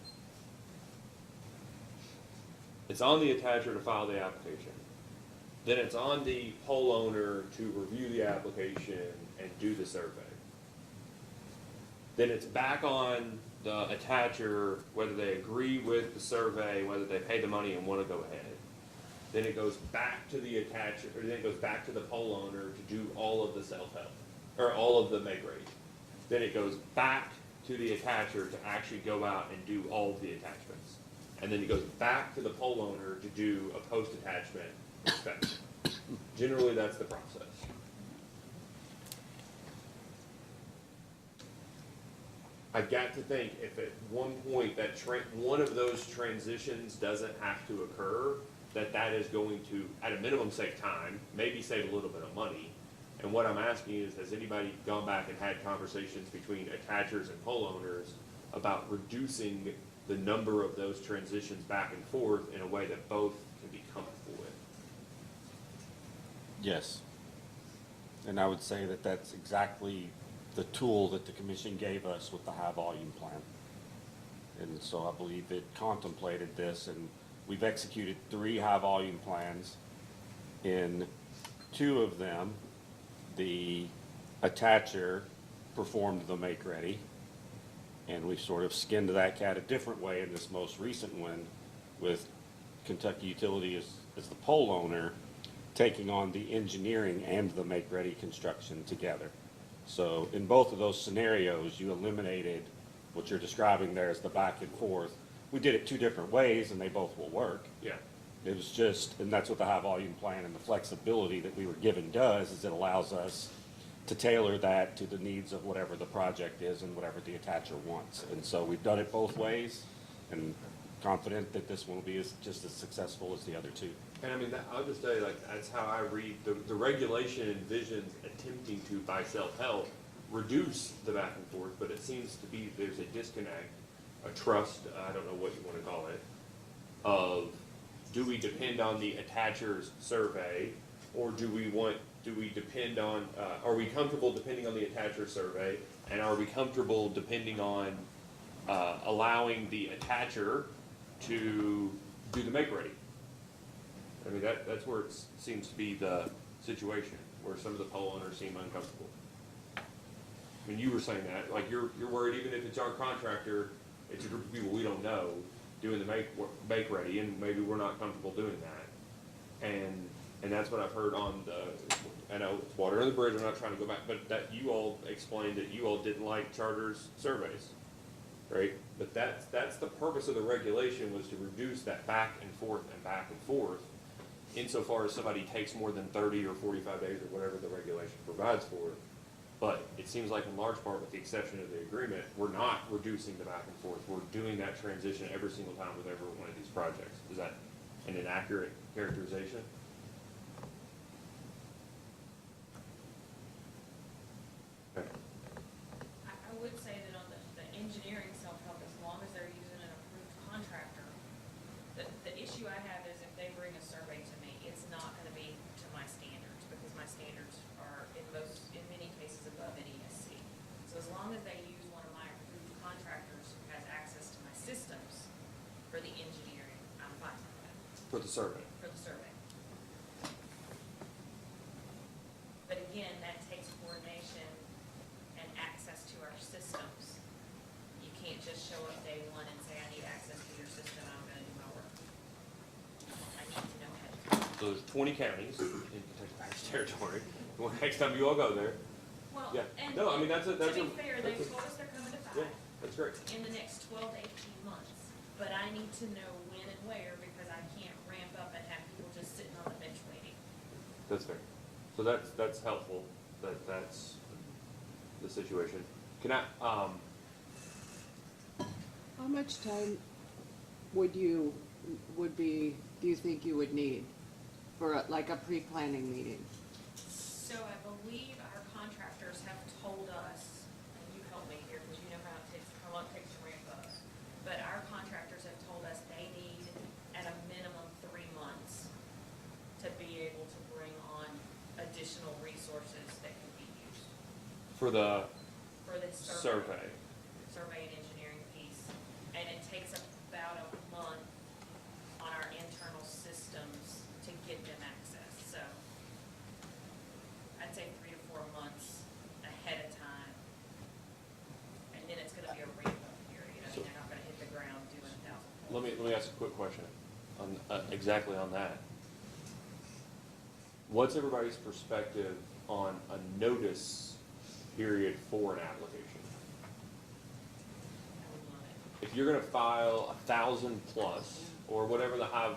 It's on the attacher to file the application. Then it's on the pole owner to review the application and do the survey. Then it's back on the attacher, whether they agree with the survey, whether they pay the money and want to go ahead. Then it goes back to the attacher, or then it goes back to the pole owner to do all of the self-help, or all of the make ready. Then it goes back to the attacher to actually go out and do all of the attachments. And then it goes back to the pole owner to do a post-attachment inspection. Generally, that's the process. I've got to think if at one point that one of those transitions doesn't have to occur, that is going to, at a minimum, save time, maybe save a little bit of money. And what I'm asking is, has anybody gone back and had conversations between attachers and pole owners about reducing the number of those transitions back and forth in a way that both can be comfortable with? Yes. And I would say that that's exactly the tool that the commission gave us with the high volume plan. And so I believe it contemplated this, and we've executed 3 high volume plans. In 2 of them, the attacher performed the make ready, and we've sort of skinned that cat a different way in this most recent one with Kentucky Utility as the pole owner taking on the engineering and the make ready construction together. So in both of those scenarios, you eliminated what you're describing there as the back and forth. We did it 2 different ways and they both will work. Yeah. It was just, and that's what the high volume plan and the flexibility that we were given does, is it allows us to tailor that to the needs of whatever the project is and whatever the attacher wants. And so we've done it both ways, and confident that this one will be just as successful as the other 2. And I mean, I'll just tell you, like, that's how I read, the regulation envisions attempting to, by self-help, reduce the back and forth, but it seems to be there's a disconnect, a trust, I don't know what you want to call it, of do we depend on the attacher's survey, or do we depend on, are we comfortable depending on the attacher's survey, and are we comfortable depending on allowing the attacher to do the make ready? I mean, that's where it seems to be the situation, where some of the pole owners seem uncomfortable. I mean, you were saying that, like, you're worried even if it's our contractor, it's a group of people we don't know doing the make ready, and maybe we're not comfortable doing that. And that's what I've heard on I know it's water under the bridge, I'm not trying to go back, but that you all explained that you all didn't like charters surveys, right? But that's the purpose of the regulation, was to reduce that back and forth, insofar as somebody takes more than 30 or 45 days or whatever the regulation provides for, But it seems like in large part, with the exception of the agreement, we're not reducing the back and forth. We're doing that transition every single time with every one of these projects. Is that an inaccurate characterization? Okay. I would say that on the engineering self-help, as long as they're using an approved contractor, the issue I have is if they bring a survey to me, it's not gonna be to my standards, because my standards are in many cases above NESC. So as long as they use one of my approved contractors who has access to my systems for the engineering, I'm fine with that, For the survey. for the survey. But again, that takes coordination and access to our systems. You can't just show up day one and say, I need access to your system, I'm gonna do my work. I need to know ahead of time. So there's 20 counties in Kentucky Power's territory. Well, next time you all go there. Well, Yeah. and No, I mean, that's a. to be fair, they've told us they're coming to Yeah, five that's great. in the next 12 to 18 months. But I need to know when and where, because I can't ramp up and have people just sitting on the bench waiting. That's fair. So that's helpful, that's the situation. Can I, How much time do you think you would need for like a pre-planning meeting? So I believe our contractors have told us, and you help me here, because you know how long it takes to ramp up. But our contractors have told us they need at a minimum 3 months to be able to bring on additional resources that can be used for the for this survey? survey and engineering piece. And it takes about a month on our internal systems to get them access. So I'd say 3 to 4 months ahead of time. And then it's gonna be a ramp-up period. I mean, they're not gonna hit the ground doing 1,000. Let me ask a quick question on, exactly on that. What's everybody's perspective on a notice period for an application? If you're gonna file 1,000 plus, or whatever the high,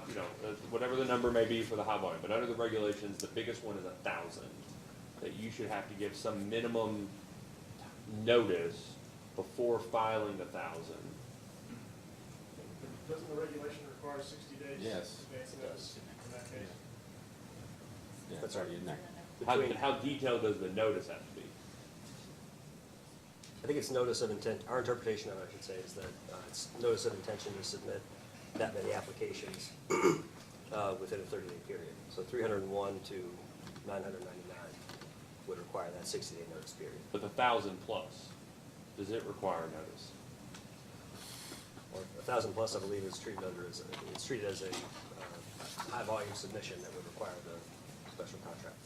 whatever the number may be for the high volume, but under the regulations, the biggest one is 1,000, that you should have to give some minimum notice before filing the 1,000. Doesn't the regulation require 60 days? Yes. Advance notice in that case? Yeah, that's already in there. How detailed does the notice have to be? I think it's notice of intent, our interpretation of it, I should say, is that it's notice of intention to submit that many applications within a 30-day period. So 301 to 999 would require that 60-day notice period. But the 1,000 plus, does it require notice? Or 1,000 plus, I believe, is treated it's treated as a high volume submission that would require the special contract.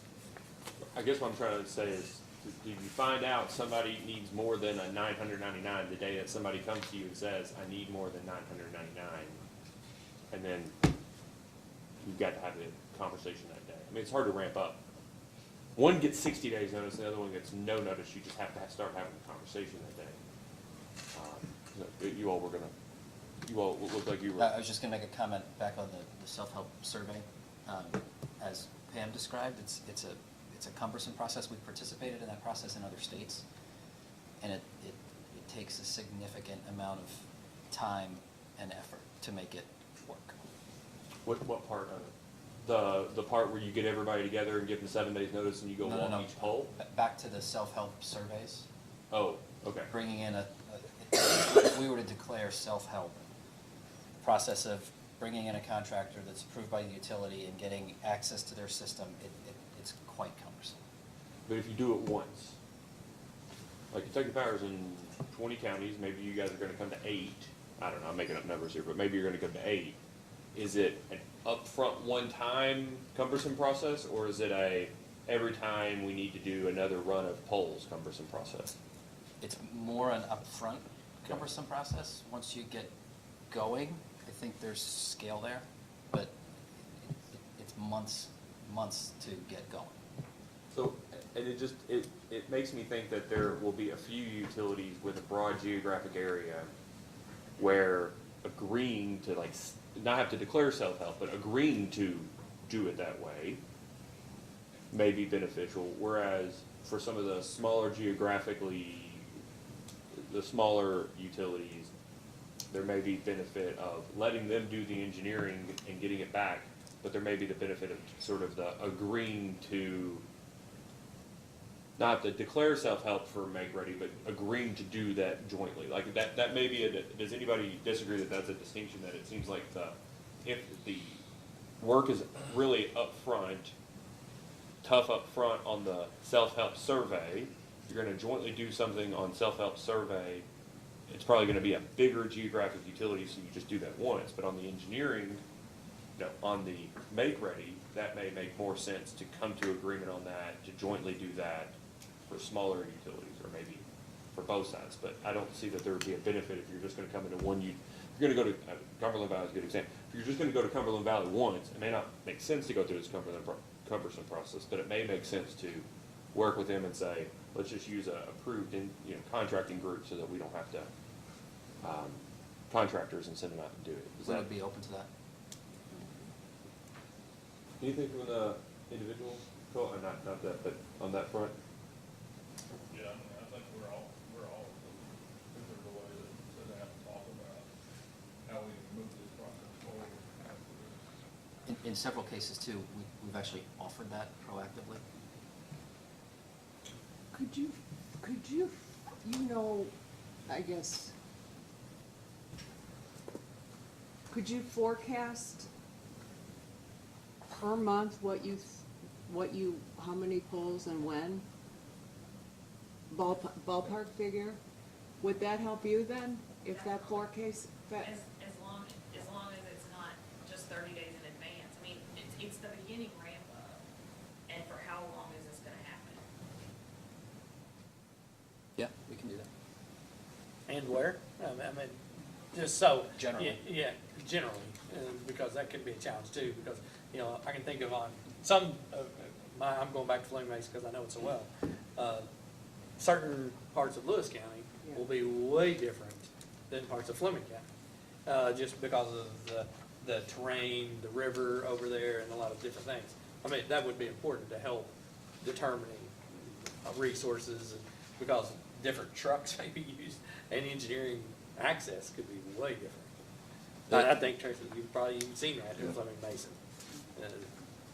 I guess what I'm trying to say is, do you find out somebody needs more than a 999 the day that somebody comes to you and says, I need more than 999? And then you've got to have a conversation that day. I mean, it's hard to ramp up. One gets 60 days notice, the other one gets no notice. You just have to start having a conversation that day. You all looked like you were. I was just gonna make a comment back on the self-help survey. As Pam described, it's a cumbersome process. We've participated in that process in other states, and it takes a significant amount of time and effort to make it work. What part of it? The part where you get everybody together and give them 7 days notice and you go walk each poll? Back to the self-help surveys. Oh, okay. Bringing in if we were to declare self-help, the process of bringing in a contractor that's approved by the utility and getting access to their system, it's quite cumbersome. But if you do it once, like Kentucky Power's in 20 counties, maybe you guys are gonna come to 8. I don't know, I'm making up numbers here, but maybe you're gonna come to 8. Is it an upfront one-time cumbersome process, or is it every time we need to do another run of polls cumbersome process? It's more an upfront cumbersome process. Once you get going, I think there's scale there, but it's months to get going. So, and it makes me think that there will be a few utilities with a broad geographic area where agreeing to not have to declare self-help, but agreeing to do it that way may be beneficial, whereas for some of the smaller the smaller utilities, there may be benefit of letting them do the engineering and getting it back, but there may be the benefit of sort of the agreeing to, not to declare self-help for make ready, but agreeing to do that jointly. Like that may be does anybody disagree that that's a distinction, that it seems like if the work is really tough up front on the self-help survey, you're gonna jointly do something on self-help survey, it's probably gonna be a bigger geographic utility, so you just do that once. But on the engineering, on the make ready, that may make more sense to come to agreement on that, to jointly do that for smaller utilities, or maybe for both sides. But I don't see that there would be a benefit if you're just gonna come into one, you're gonna go to, Cumberland Valley is a good example. If you're just gonna go to Cumberland Valley once, it may not make sense to go through this cumbersome process, but it may make sense to work with them and say, let's just use a approved contracting group so that we don't have to, contractors and send them out to do it. I would be open to that. Anything from the individual, not that, but on that front? Yeah, I mean, I think we're all, if there's a way to sit down and talk about how we move this process forward. In several cases too, we've actually offered that proactively. Could you, I guess, could you forecast per month how many polls and when? Ballpark figure? Would that help you then, if that forecast? As long as it's not just 30 days in advance. I mean, it's the beginning ramp up, and for how long is this gonna happen? Yeah, we can do that. And where? I mean, just so. Generally. Yeah, generally, because that could be a challenge too, because, I can think of on some, I'm going back to Fleming Base because I know it so well. Certain parts of Lewis County will be way different than parts of Fleming County, just because of the terrain, the river over there, and a lot of different things. I mean, that would be important to help determining resources, because different trucks may be used, and engineering access could be way different. I think, Tracy, you've probably even seen that in Fleming Basin.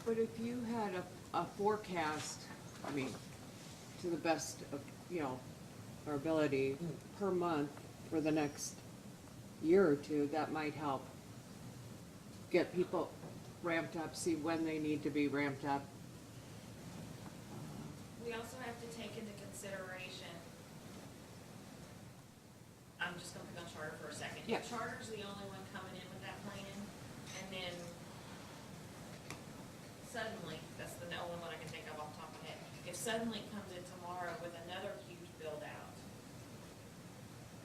But if you had a forecast, I mean, to the best of, our ability per month for the next year or two, that might help get people ramped up, see when they need to be ramped up. We also have to take into consideration, I'm just gonna pick on Charter for a second. Yeah. If Charter's the only one coming in with that plan, and then suddenly, that's the only one I can think of off the top of my head. If suddenly comes in tomorrow with another huge build out,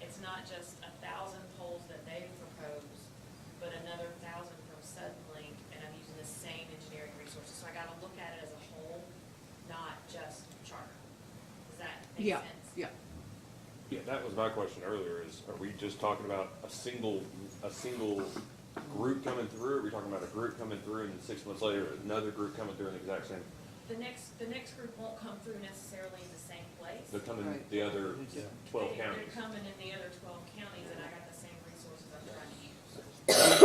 it's not just 1,000 poles that they propose, but another 1,000 from Suddenlink, and I'm using the same engineering resources. So I gotta look at it as a whole, not just Charter. Does that make sense? Yeah. Yeah, that was my question earlier, is, are we just talking about a single group coming through? Are we talking about a group coming through and 6 months later, another group coming through in the exact same? The next group won't come through necessarily in the same place. They're coming Right. the other 12 They're counties. coming in the other 12 counties, and I got the same resources I'm trying to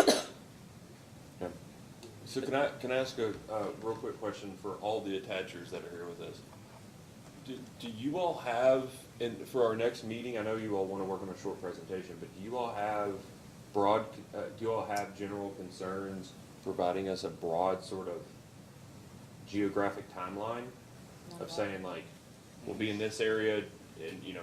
use. Yeah. So can I ask a real quick question for all the attachers that are here with us? Do you all have, and for our next meeting, I know you all want to work on a short presentation, but do you all have general concerns providing us a broad sort of geographic timeline of saying, like, we'll be in this area, and,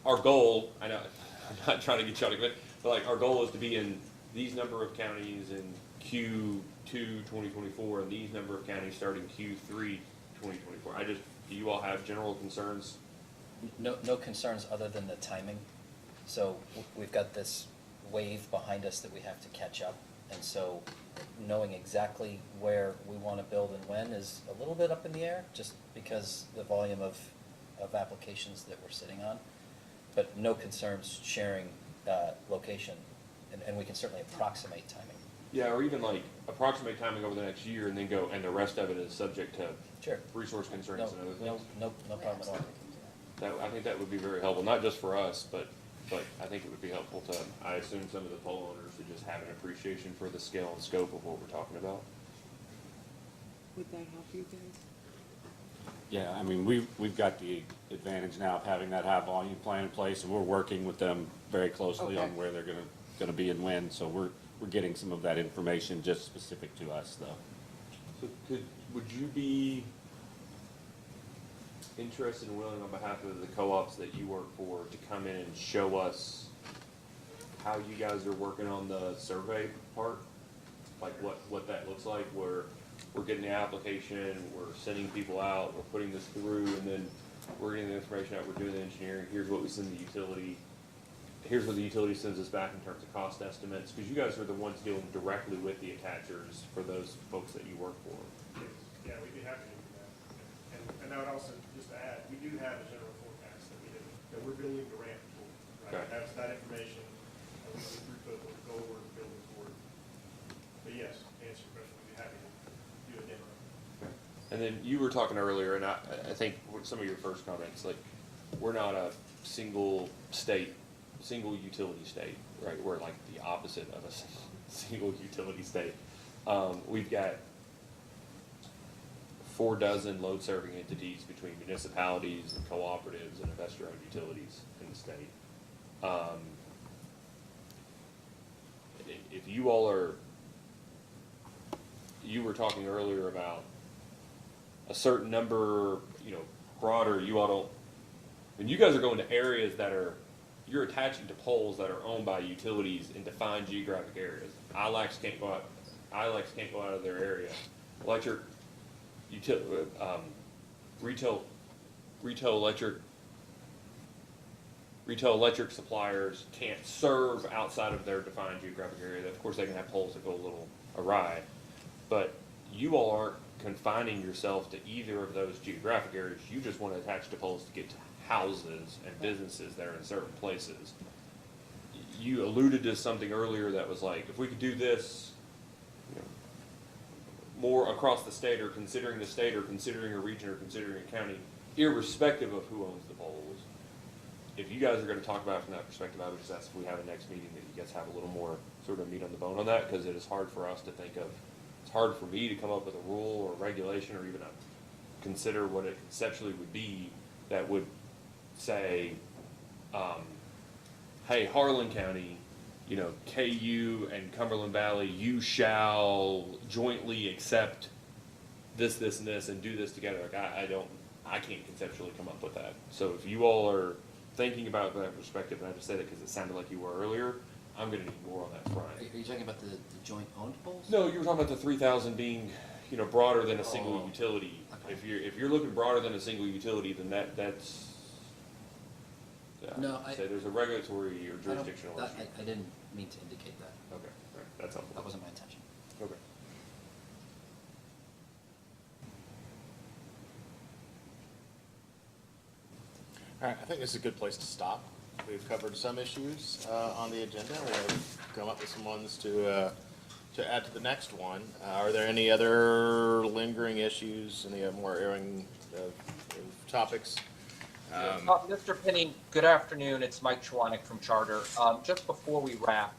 our goal, I know, I'm not trying to get y'all to commit, but like, our goal is to be in these number of counties in Q2 2024, and these number of counties starting Q3 2024. Do you all have general concerns? No concerns other than the timing. So we've got this wave behind us that we have to catch up. And so knowing exactly where we want to build and when is a little bit up in the air, just because the volume of applications that we're sitting on. But no concerns sharing location, and we can certainly approximate timing. Yeah, or even like approximate timing over the next year and then go, and the rest of it is subject to Sure. resource constraints and other things. No problem at all. That, I think that would be very helpful, not just for us, but I think it would be helpful to, I assume, some of the poll owners to just have an appreciation for the scale and scope of what we're talking about. Would that help you guys? Yeah, I mean, we've got the advantage now of having that high volume plan in place, and we're working with them very closely on Okay. where they're gonna be and when, so we're getting some of that information just specific to us, though. So would you be interested and willing on behalf of the co-ops that you work for to come in and show us how you guys are working on the survey part? Like what that looks like, where we're getting the application, we're sending people out, we're putting this through, and then we're getting the information out, we're doing the engineering, here's what we send the utility, here's what the utility sends us back in terms of cost estimates, because you guys are the ones dealing directly with the attachers for those folks that you work for. Yeah, we'd be happy to do that. And I would also, just to add, we do have a general forecast that we're building the ramp for, right? Okay. That's that information, we put what the goal we're building toward. But yes, to answer your question, we'd be happy to do a demo. And then you were talking earlier, and I think some of your first comments, like, we're not a single utility state, right? We're like the opposite of a single utility state. We've got 4 load serving entities between municipalities and cooperatives and investor-owned utilities in the state. If you all are, you were talking earlier about a certain number, broader, you all don't, when you guys are going to areas that are, you're attaching to poles that are owned by utilities in defined geographic areas. ILACs can't go out of their area. Electric, retail electric suppliers can't serve outside of their defined geographic area. Of course, they can have poles that go a little awry, but you all aren't confining yourself to either of those geographic areas. You just want to attach to poles to get to houses and businesses that are in certain places. You alluded to something earlier that was like, if we could do this more across the state, or considering the state, or considering a region, or considering a county, irrespective of who owns the poles. If you guys are going to talk about it from that perspective, I would just ask if we have a next meeting that you guys have a little more sort of meat on the bone on that, because it is hard for us to think of, it's hard for me to come up with a rule or regulation or even consider what it conceptually would be that would say, hey, Harlan County, KU and Cumberland Valley, you jointly accept this, and this, and do this together. Like, I can't conceptually come up with that. So if you all are thinking about that perspective, and I just say that because it sounded like you were earlier, I'm gonna need more on that front. Are you talking about the joint owned poles? No, you were talking about the 3,000 being, broader than a single Oh, utility. okay. If you're looking broader than a single utility, then that's, No, say there's a regulatory or I don't- jurisdictional that- issue. I didn't mean to indicate that. Okay, all right, that's helpful. That wasn't my intention. Okay. All right, I think this is a good place to stop. We've covered some issues on the agenda. We've come up with some ones to add to the next one. Are there any other lingering issues, any more airing of topics? Mr. Penny, good afternoon. It's Mike Chwanek from Charter. Just before we wrap,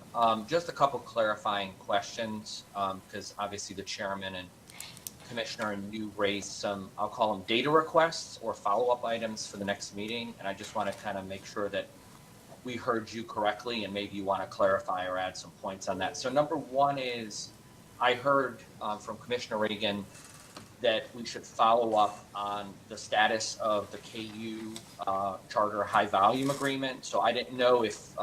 just a couple clarifying questions, because obviously the chairman and commissioner and you raised some, I'll call them data requests or follow-up items for the next meeting, and I just want to kind of make sure that we heard you correctly, and maybe you want to clarify or add some points on that. So number one is, I heard from Commissioner Reagan that we should follow up on the status of the KU Charter High Volume Agreement. So I didn't know if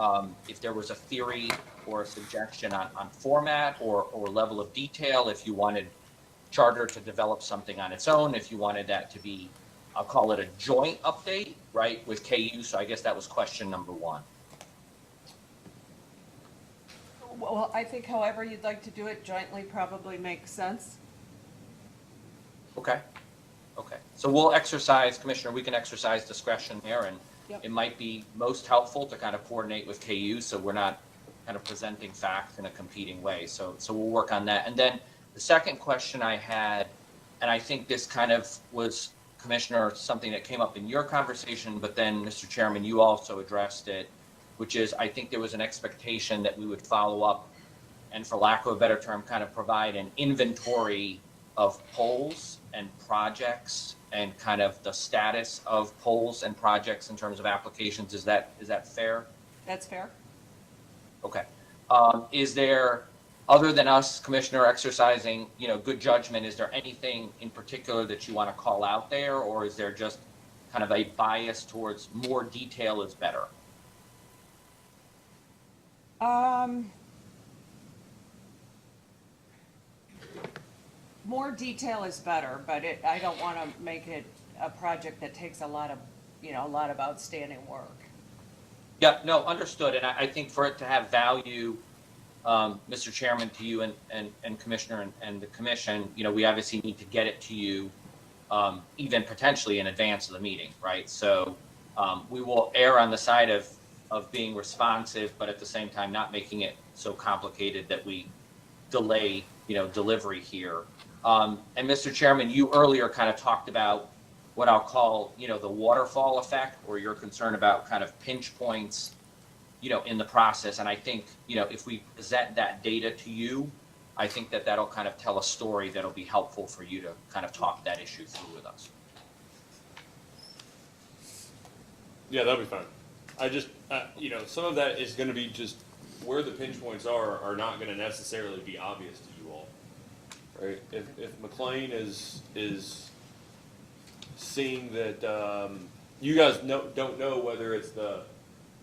there was a theory or a suggestion on format or level of detail, if you wanted Charter to develop something on its own, if you wanted that to be, I'll call it a joint update, right, with KU. So I guess that was question number one. Well, I think however you'd like to do it jointly probably makes sense. Okay. Okay. So we'll exercise, Commissioner, we can exercise discretion there, and Yep. it might be most helpful to kind of coordinate with KU so we're not kind of presenting facts in a competing way. So we'll work on that. And then the second question I had, and I think this kind of was, Commissioner, something that came up in your conversation, but then, Mr. Chairman, you also addressed it, which is I think there was an expectation that we would follow up and, for lack of a better term, kind of provide an inventory of polls and projects and kind of the status of polls and projects in terms of applications. Is that fair? That's fair. Okay. Is there, other than us, Commissioner, exercising, good judgment, is there anything in particular that you want to call out there, or is there just kind of a bias towards more detail is better? More detail is better, but I don't want to make it a project that takes a lot of outstanding work. Yeah, no, understood. And I think for it to have value, Mr. Chairman, to you and Commissioner and the Commission, we obviously need to get it to you, even potentially in advance of the meeting, right? So we will err on the side of being responsive, but at the same time not making it so complicated that we delay, delivery here. And Mr. Chairman, you earlier kind of talked about what I'll call, the waterfall effect, or you're concerned about kind of pinch points, in the process. And I think, if we present that data to you, I think that'll kind of tell a story that'll be helpful for you to kind of talk that issue through with us. Yeah, that'll be fine. I just, some of that is going to be just where the pinch points are not going to necessarily be obvious to you all, right? If McLean is seeing that you guys don't know whether it's the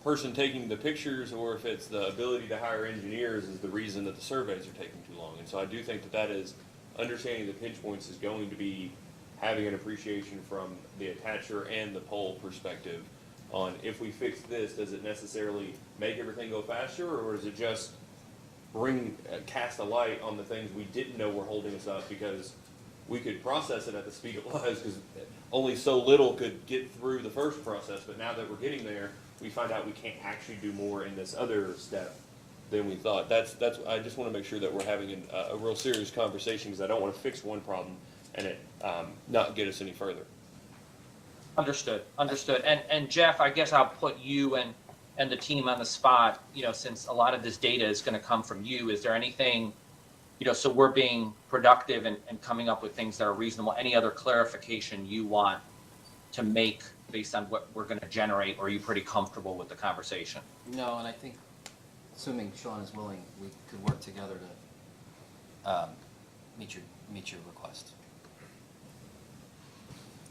person taking the pictures or if it's the ability to hire engineers is the reason that the surveys are taking too long. And so I do think that is understanding the pinch points is going to be having an appreciation from the attacher and the poll perspective on if we fix this, does it necessarily make everything go faster, or is it just cast a light on the things we didn't know were holding us up because we could process it at the speed it was because only so little could get through the first process, but now that we're getting there, we find out we can't actually do more in this other step than we thought. That's. I just want to make sure that we're having a real serious conversation because I don't want to fix one problem and it not get us any further. Understood. And Jeff, I guess I'll put you and the team on the spot, since a lot of this data is going to come from you. Is there anything, so we're being productive and coming up with things that are reasonable, any other clarification you want to make based on what we're going to generate, or are you pretty comfortable with the conversation? No, and I think, assuming Sean is willing, we could work together to meet your request.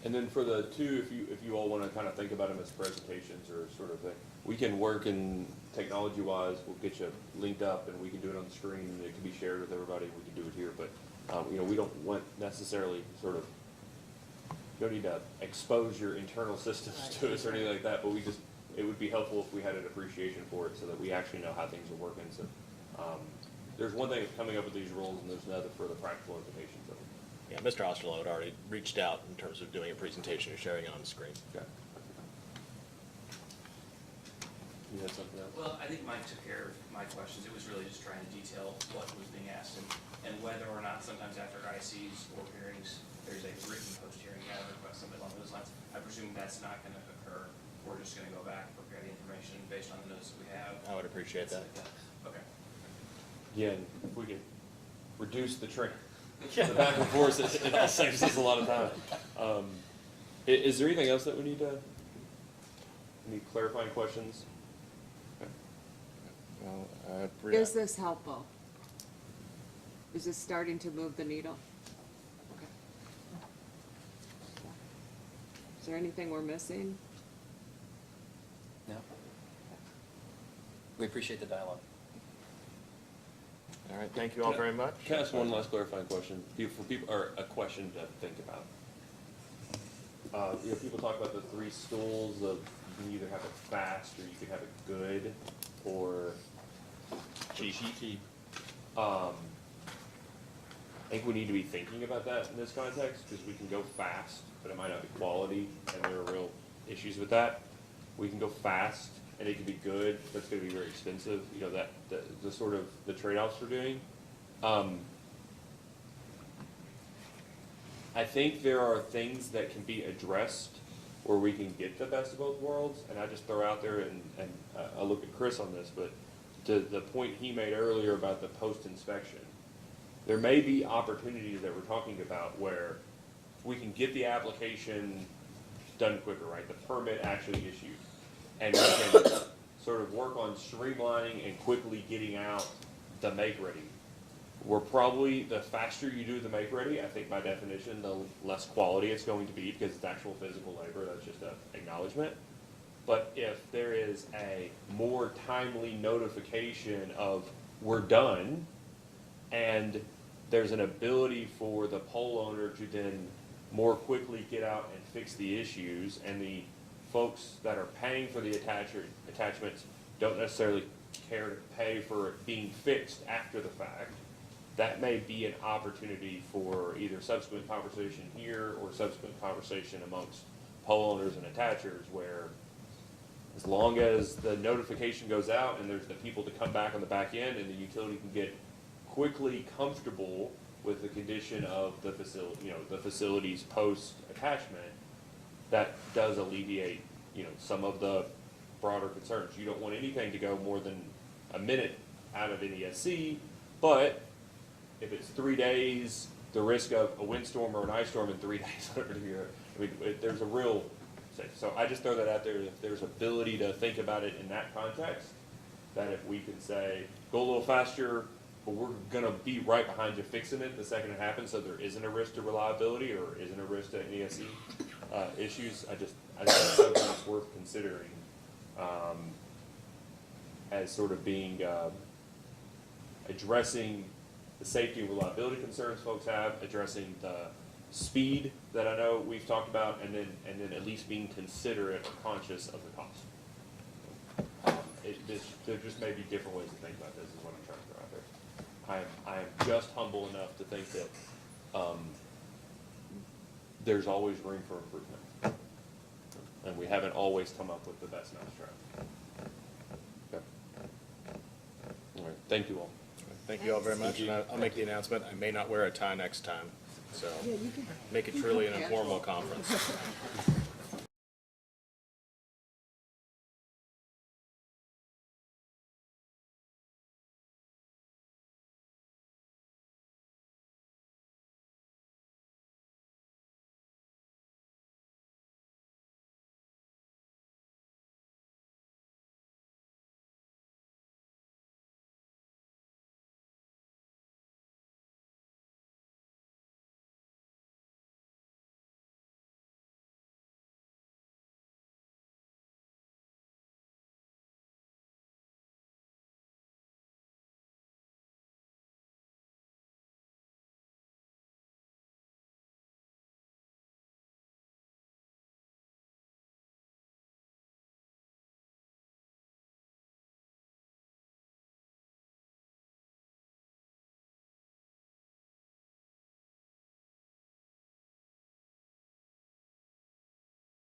And then for the two, if you all want to kind of think about them as presentations or sort of thing, we can work in technology-wise. We'll get you linked up, and we can do it on the screen. It can be shared with everybody. We can do it here, but we don't want necessarily sort of. You don't need to expose your internal systems to us or anything like that. But it would be helpful if we had an appreciation for it, so that we actually know how things are working. So there's one thing that's coming up with these rules, and there's another for the practical implications of them. Yeah, Mr. Osterloh had already reached out in terms of doing a presentation and sharing it on the screen. Okay. You had something else? Well, I think Mike took care of my questions. It was really just trying to detail what was being asked and whether or not sometimes after ICs or hearings, there's a written post-hearing data request, something along those lines. I presume that's not going to occur. We're just going to go back and prepare the information based on the notes that we have. I would appreciate that. Okay. Yeah, and if we can reduce the the back and forth, it saves us a lot of time. Is there anything else that we need to? Any clarifying questions? Okay. Is this helpful? Is this starting to move the needle? Okay. Is there anything we're missing? No. We appreciate the dialogue. All right, thank you all very much. Can I ask one last clarifying question? Or a question to think about. People talk about the three stools of you can either have it fast, or you can have it good, or cheap. I think we need to be thinking about that in this context, because we can go fast, but it might not be quality, and there are real issues with that. We can go fast and it can be good, that's gonna be very expensive, you know, that, the sort of, the trade-offs we're doing. I think there are things that can be addressed where we can get the best of both worlds, and I just throw out there, and I'll look at Chris on this, but to the point he made earlier about the post-inspection, there may be opportunities that we're talking about where we can get the application done quicker, right? The permit actually issued. And we can sort of work on streamlining and quickly getting out the make-ready. We're probably, the faster you do the make-ready, I think by definition, the less quality it's going to be because it's actual physical labor, that's just an acknowledgement. But if there is a more timely notification of we're done, and there's an ability for the pole owner to then more quickly get out and fix the issues, and the folks that are paying for the attachments don't necessarily care to pay for it being fixed after the fact, that may be an opportunity for either subsequent conversation here or subsequent conversation amongst pole owners and attachers, where as long as the notification goes out and there's the people to come back on the back end and the utility can get quickly comfortable with the condition of the facility, you know, the facility's post-attachment, that does alleviate, you know, some of the broader concerns. You don't want anything to go more than a minute out of NESC, but if it's 3 days, the risk of a windstorm or an ice storm in 3 days, whatever you're, I mean, there's a real, so I just throw that out there, if there's ability to think about it in that context, that if we can say, go a little faster, but we're gonna be right behind you fixing it the second it happens, so there isn't a risk to reliability or isn't a risk to NESC issues, I think that's something that's worth considering as sort of being addressing the safety and reliability concerns folks have, addressing the speed that I know we've talked about, and then at least being considerate or conscious of the cost. There just may be different ways to think about this, is what I'm trying to throw out there. I am just humble enough to think that there's always room for improvement, and we haven't always come up with the best mousetrap. Okay. All right. Thank you all. Thank you all very much, and I'll make the announcement, I may not wear a tie next time, so make it truly an informal conference.